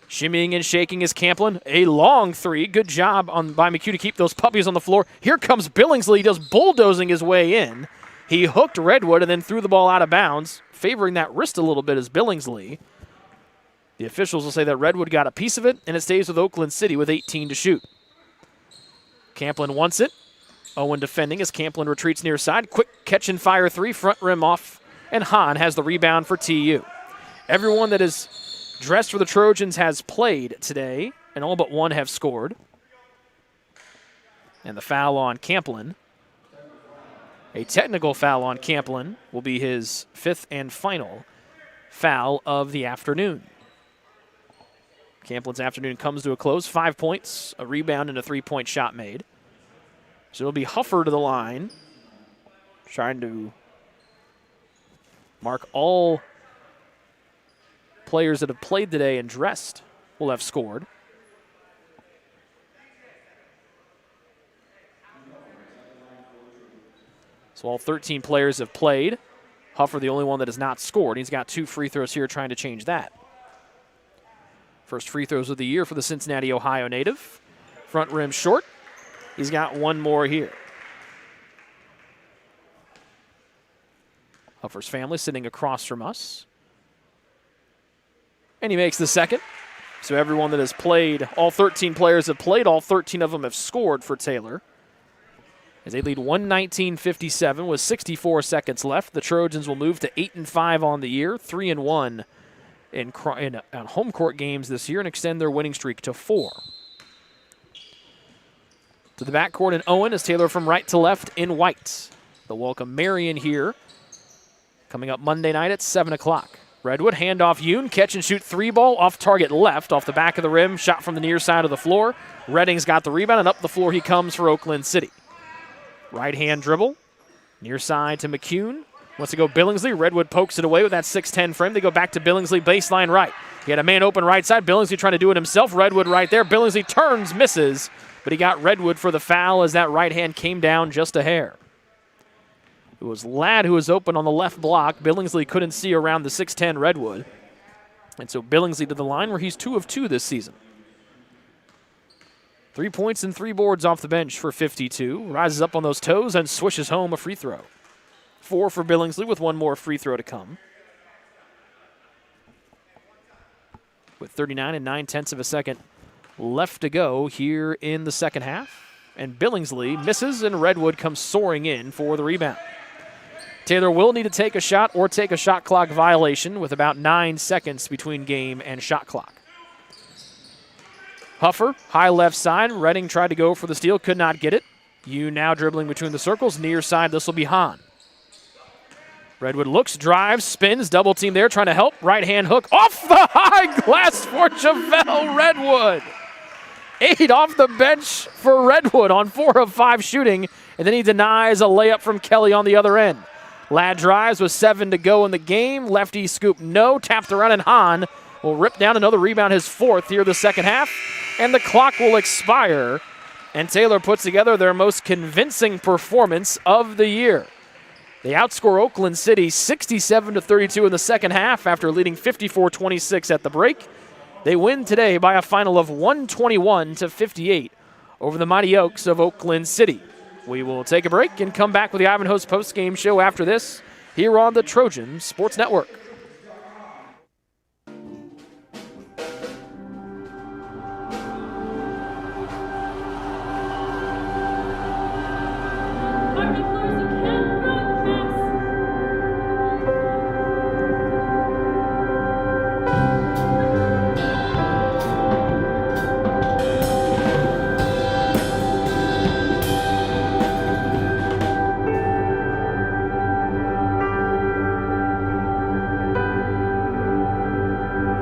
Shimmying and shaking is Camplin. A long 3. Good job by McHugh to keep those puppies on the floor. Here comes Billingsley, just bulldozing his way in. He hooked Redwood and then threw the ball out of bounds, favoring that wrist a little bit as Billingsley. The officials will say that Redwood got a piece of it, and it stays with Oakland City with 18 to shoot. Camplin wants it. Owen defending as Camplin retreats near side. Quick catch and fire 3, front rim off, and Hahn has the rebound for TU. Everyone that is dressed for the Trojans has played today, and all but one have scored. And the foul on Camplin. A technical foul on Camplin will be his 5th and final foul of the afternoon. Camplin's afternoon comes to a close. 5 points, a rebound, and a 3-point shot made. So it'll be Huffer to the line, trying to mark all players that have played today and dressed will have scored. So all 13 players have played. Huffer the only one that has not scored. He's got 2 free throws here trying to change that. First free throws of the year for the Cincinnati, Ohio native. Front rim short. He's got 1 more here. Huffer's family sitting across from us. And he makes the second. So everyone that has played, all 13 players have played, all 13 of them have scored for Taylor. As they lead 119-57 with 64 seconds left, the Trojans will move to 8-5 on the year, 3-1 on home court games this year and extend their winning streak to 4. To the backcourt and Owen as Taylor from right to left in white. They'll welcome Marion here coming up Monday night at 7 o'clock. Redwood, handoff Yoon, catch and shoot 3-ball off target left, off the back of the rim, shot from the near side of the floor. Redding's got the rebound, and up the floor he comes for Oakland City. Right hand dribble, near side to McCune. Wants to go Billingsley. Redwood pokes it away with that 6'10 frame. They go back to Billingsley, baseline right. He had a man open right side. Billingsley trying to do it himself. Redwood right there. Billingsley turns, misses, but he got Redwood for the foul as that right hand came down just a hair. It was Ladd who was open on the left block. Billingsley couldn't see around the 6'10 Redwood. And so Billingsley to the line where he's 2 of 2 this season. 3 points and 3 boards off the bench for 52. Rises up on those toes and swishes home a free throw. 4 for Billingsley with 1 more free throw to come. With 39 and 9/10 of a second left to go here in the second half. And Billingsley misses and Redwood comes soaring in for the rebound. Taylor will need to take a shot or take a shot clock violation with about 9 seconds between game and shot clock. Huffer, high left side. Redding tried to go for the steal, could not get it. You now dribbling between the circles. Near side, this will be Hahn. Redwood looks, drives, spins, double team there, trying to help. Right hand hook off the high glass for Javale Redwood. 8 off the bench for Redwood on 4 of 5 shooting, and then he denies a layup from Kelly on the other end. Ladd drives with 7 to go in the game. Lefty scoop, no. Tapped around, and Hahn will rip down another rebound, his 4th here the second half, and the clock will expire. And Taylor puts together their most convincing performance of the year. They outscore Oakland City 67-32 in the second half after leading 54-26 at the break. They win today by a final of 121-58 over the Mighty Oaks of Oakland City. We will take a break and come back with the Ivanhoe's post-game show after this here on the Trojan Sports Network.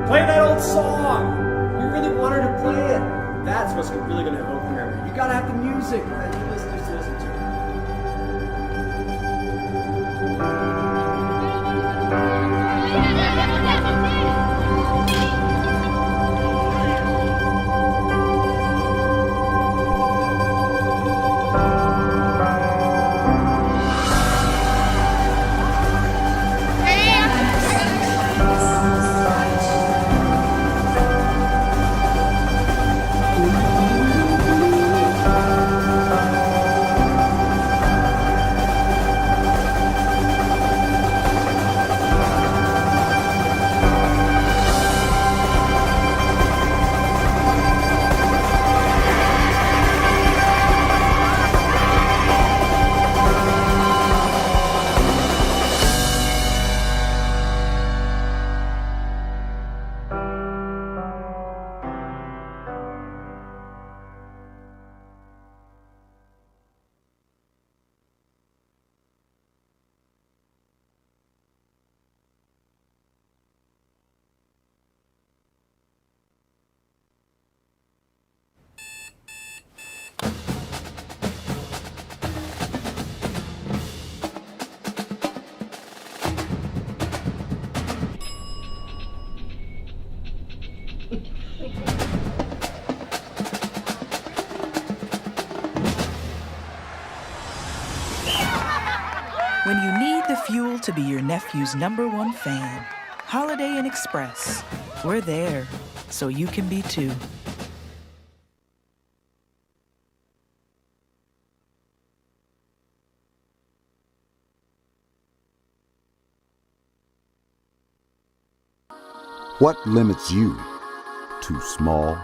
Play that old song. You really want her to play it. That's what's really going to evoke memory. You got to have the music that you listeners to listen to. When you need the fuel to be your nephew's #1 fan, Holiday Inn Express. We're there, so you can be too. What limits you? Too small,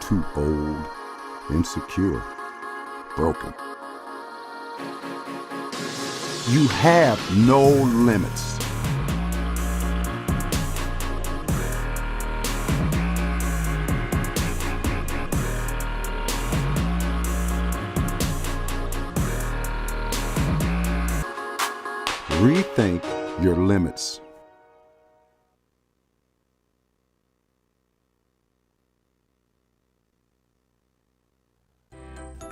too old, insecure, broken. You have no limits. Rethink your limits.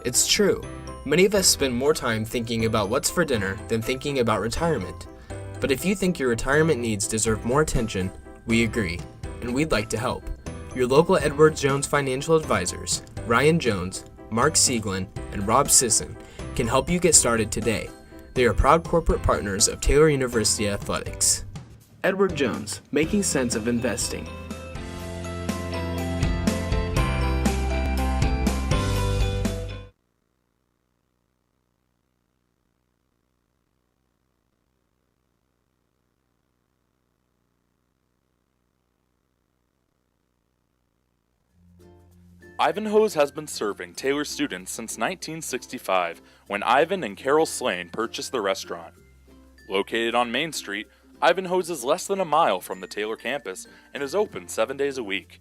It's true. Many of us spend more time thinking about what's for dinner than thinking about retirement. But if you think your retirement needs deserve more attention, we agree, and we'd like to help. Your local Edward Jones financial advisors, Ryan Jones, Mark Sieglin, and Rob Sisson, can help you get started today. They are proud corporate partners of Taylor University Athletics. Edward Jones, making sense of investing. Ivanhoe's has been serving Taylor students since 1965, when Ivan and Carol Slane purchased the restaurant. Located on Main Street, Ivanhoe's is less than a mile from the Taylor campus and is open 7 days a week.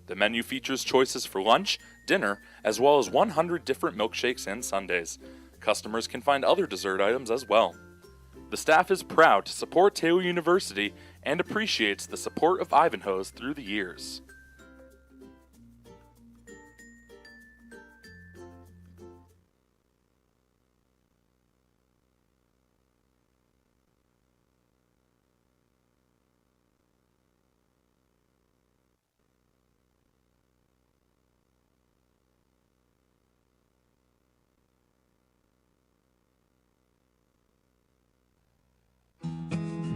The menu features choices for lunch, dinner, as well as 100 different milkshakes and sundaes. Customers can find other dessert items as well. The staff is proud to support Taylor University and appreciates the support of Ivanhoe's through the years.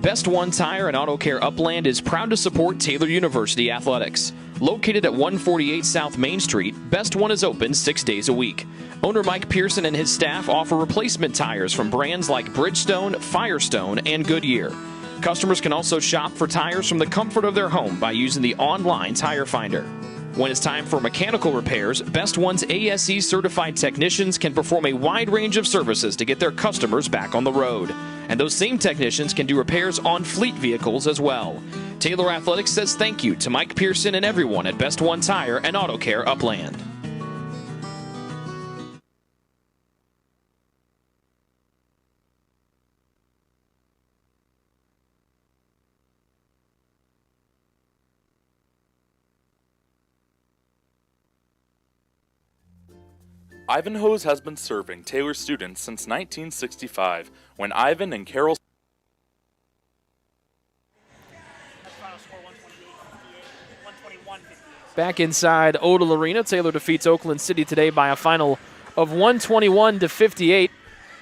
Best One Tire and Auto Care Upland is proud to support Taylor University Athletics. Located at 148 South Main Street, Best One is open 6 days a week. Owner Mike Pearson and his staff offer replacement tires from brands like Bridgestone, Firestone, and Goodyear. Customers can also shop for tires from the comfort of their home by using the online tire finder. When it's time for mechanical repairs, Best One's ASE certified technicians can perform a wide range of services to get their customers back on the road. And those same technicians can do repairs on fleet vehicles as well. Taylor Athletics says thank you to Mike Pearson and everyone at Best One Tire and Auto Care Upland. Ivanhoe's has been serving Taylor students since 1965, when Ivan and Carol Back inside Odell Arena, Taylor defeats Oakland City today by a final of 121-58.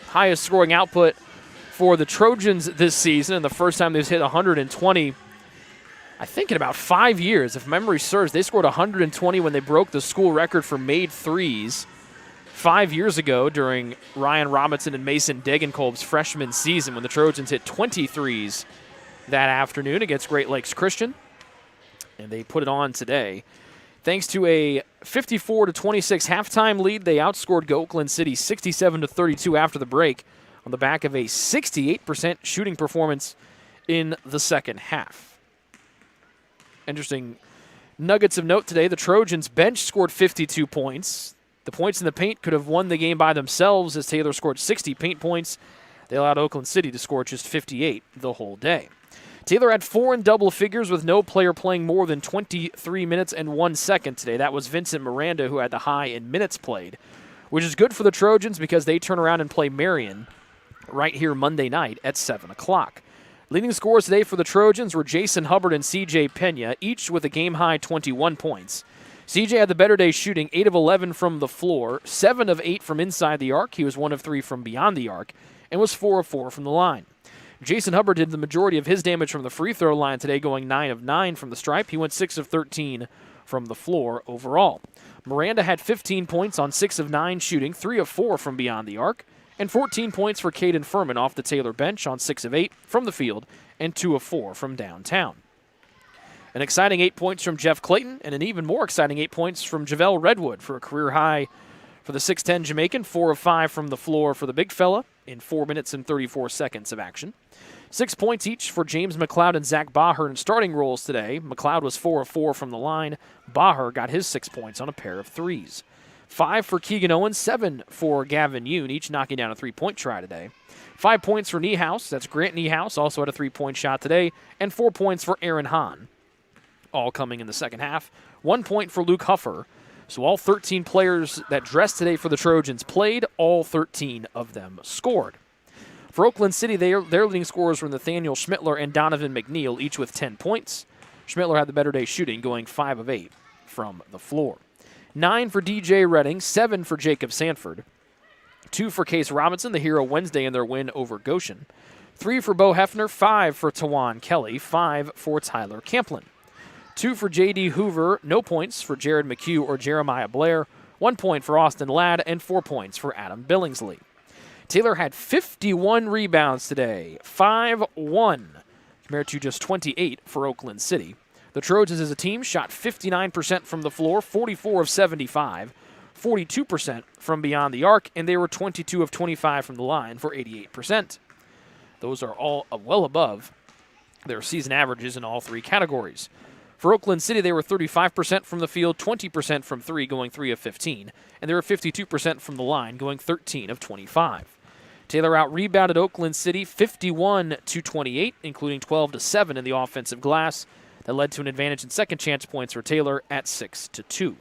Highest scoring output for the Trojans this season, and the first time they've hit 120, I think in about 5 years. If memory serves, they scored 120 when they broke the school record for made threes 5 years ago during Ryan Robinson and Mason Degenkolb's freshman season, when the Trojans hit 20 threes that afternoon against Great Lakes Christian. And they put it on today. Thanks to a 54-26 halftime lead, they outscored Oakland City 67-32 after the break on the back of a 68% shooting performance in the second half. Interesting nuggets of note today. The Trojans bench scored 52 points. The points in the paint could have won the game by themselves as Taylor scored 60 paint points. They allowed Oakland City to score just 58 the whole day. Taylor had 4 in double figures with no player playing more than 23 minutes and 1 second today. That was Vincent Miranda, who had the high in minutes played, which is good for the Trojans because they turn around and play Marion right here Monday night at 7 o'clock. Leading scorers today for the Trojans were Jason Hubbard and C.J. Pena, each with a game-high 21 points. C.J. had the better day shooting, 8 of 11 from the floor, 7 of 8 from inside the arc. He was 1 of 3 from beyond the arc, and was 4 of 4 from the line. Jason Hubbard did the majority of his damage from the free throw line today, going 9 of 9 from the stripe. He went 6 of 13 from the floor overall. Miranda had 15 points on 6 of 9 shooting, 3 of 4 from beyond the arc, and 14 points for Caden Furman off the Taylor bench on 6 of 8 from the field and 2 of 4 from downtown. An exciting 8 points from Jeff Clayton, and an even more exciting 8 points from Javel Redwood for a career high for the 6'10 Jamaican, 4 of 5 from the floor for the big fella in 4 minutes and 34 seconds of action. 6 points each for James McLeod and Zach Baher in starting roles today. McLeod was 4 of 4 from the line. Baher got his 6 points on a pair of threes. 5 for Keegan Owens, 7 for Gavin Yoon, each knocking down a 3-point try today. 5 points for Niehaus. That's Grant Niehaus, also had a 3-point shot today. And 4 points for Aaron Hahn, all coming in the second half. 1 point for Luke Huffer. So all 13 players that dressed today for the Trojans played. All 13 of them scored. For Oakland City, their leading scorers were Nathaniel Schmittler and Donovan McNeil, each with 10 points. Schmittler had the better day shooting, going 5 of 8 from the floor. 9 for DJ Redding, 7 for Jacob Sanford. 2 for Case Robinson, the hero Wednesday in their win over Goshen. 3 for Bo Hefner, 5 for Tawan Kelly, 5 for Tyler Camplin. 2 for J.D. Hoover, no points for Jared McHugh or Jeremiah Blair. 1 point for Austin Ladd, and 4 points for Adam Billingsley. Taylor had 51 rebounds today, 5-1, compared to just 28 for Oakland City. The Trojans as a team shot 59% from the floor, 44 of 75, 42% from beyond the arc, and they were 22 of 25 from the line for 88%. Those are all well above their season averages in all 3 categories. For Oakland City, they were 35% from the field, 20% from 3, going 3 of 15, and they were 52% from the line, going 13 of 25. Taylor out-rebounded Oakland City 51-28, including 12-7 in the offensive glass. That led to an advantage in second chance points for Taylor at 6-2.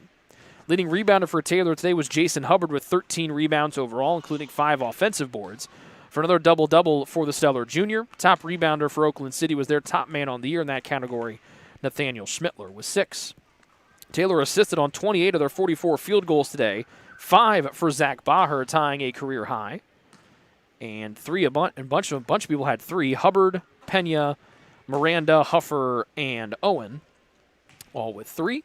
Leading rebounder for Taylor today was Jason Hubbard with 13 rebounds overall, including 5 offensive boards. For another double-double for the Stellar Jr., top rebounder for Oakland City was their top man on the year in that category, Nathaniel Schmittler, with 6. Taylor assisted on 28 of their 44 field goals today, 5 for Zach Baher, tying a career high, and a bunch of people had 3. Hubbard, Pena, Miranda, Huffer, and Owen, all with 3.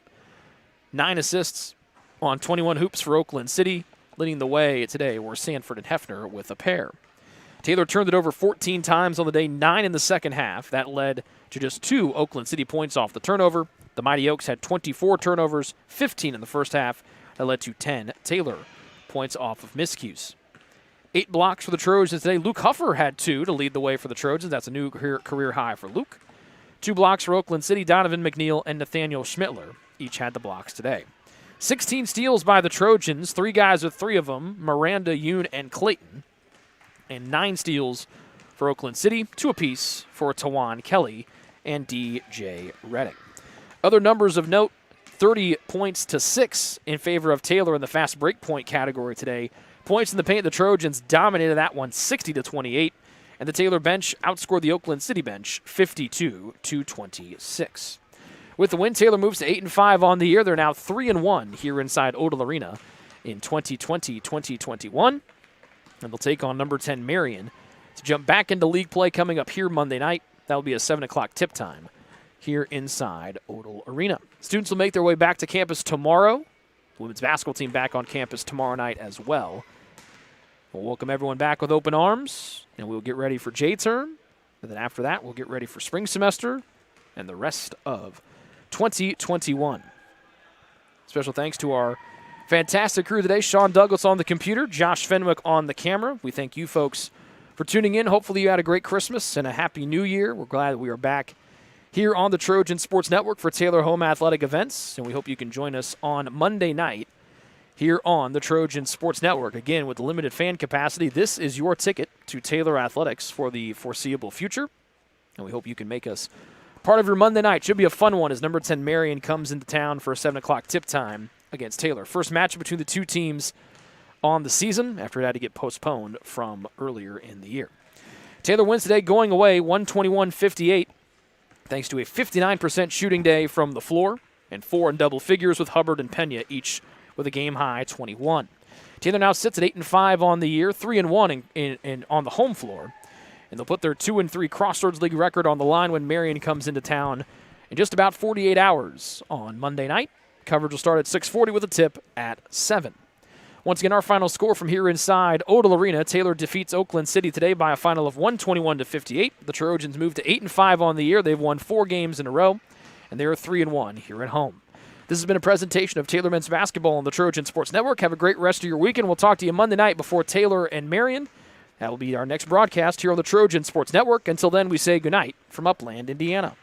9 assists on 21 hoops for Oakland City. Leading the way today were Sanford and Hefner with a pair. Taylor turned it over 14 times on the day, 9 in the second half. That led to just 2 Oakland City points off the turnover. The Mighty Oaks had 24 turnovers, 15 in the first half. That led to 10 Taylor points off of miscues. 8 blocks for the Trojans today. Luke Huffer had 2 to lead the way for the Trojans. That's a new career high for Luke. 2 blocks for Oakland City. Donovan McNeil and Nathaniel Schmittler each had the blocks today. 16 steals by the Trojans. 3 guys with 3 of them, Miranda, Yoon, and Clayton. And 9 steals for Oakland City, 2 apiece for Tawan Kelly and DJ Redding. Other numbers of note, 30 points to 6 in favor of Taylor in the fast break point category today. Points in the paint, the Trojans dominated that one 60-28, and the Taylor bench outscored the Oakland City bench 52-26. With the win, Taylor moves to 8-5 on the year. They're now 3-1 here inside Odell Arena in 2020-2021, and they'll take on number 10 Marion to jump back into league play coming up here Monday night. That'll be a 7 o'clock tip time here inside Odell Arena. Students will make their way back to campus tomorrow. The women's basketball team back on campus tomorrow night as well. We'll welcome everyone back with open arms, and we'll get ready for J-term. And then after that, we'll get ready for spring semester and the rest of 2021. Special thanks to our fantastic crew today. Sean Douglas on the computer, Josh Fenwick on the camera. We thank you folks for tuning in. Hopefully you had a great Christmas and a happy new year. We're glad that we are back here on the Trojan Sports Network for Taylor Home Athletic Events, and we hope you can join us on Monday night here on the Trojan Sports Network. Again, with limited fan capacity, this is your ticket to Taylor Athletics for the foreseeable future, and we hope you can make us part of your Monday night. Should be a fun one as number 10 Marion comes into town for a 7 o'clock tip time against Taylor. First match between the two teams on the season after it had to get postponed from earlier in the year. Taylor wins today going away 121-58 thanks to a 59% shooting day from the floor and 4 in double figures with Hubbard and Pena each with a game-high 21. Taylor now sits at 8-5 on the year, 3-1 in on the home floor, and they'll put their 2-3 Crossroads League record on the line when Marion comes into town in just about 48 hours on Monday night. Coverage will start at 6:40 with a tip at 7. Once again, our final score from here inside Odell Arena. Taylor defeats Oakland City today by a final of 121-58. The Trojans move to 8-5 on the year. They've won 4 games in a row, and they are 3-1 here at home. This has been a presentation of Taylor Men's Basketball on the Trojan Sports Network. Have a great rest of your weekend. We'll talk to you Monday night before Taylor and Marion. That will be our next broadcast here on the Trojan Sports Network. Until then, we say goodnight from Upland, Indiana.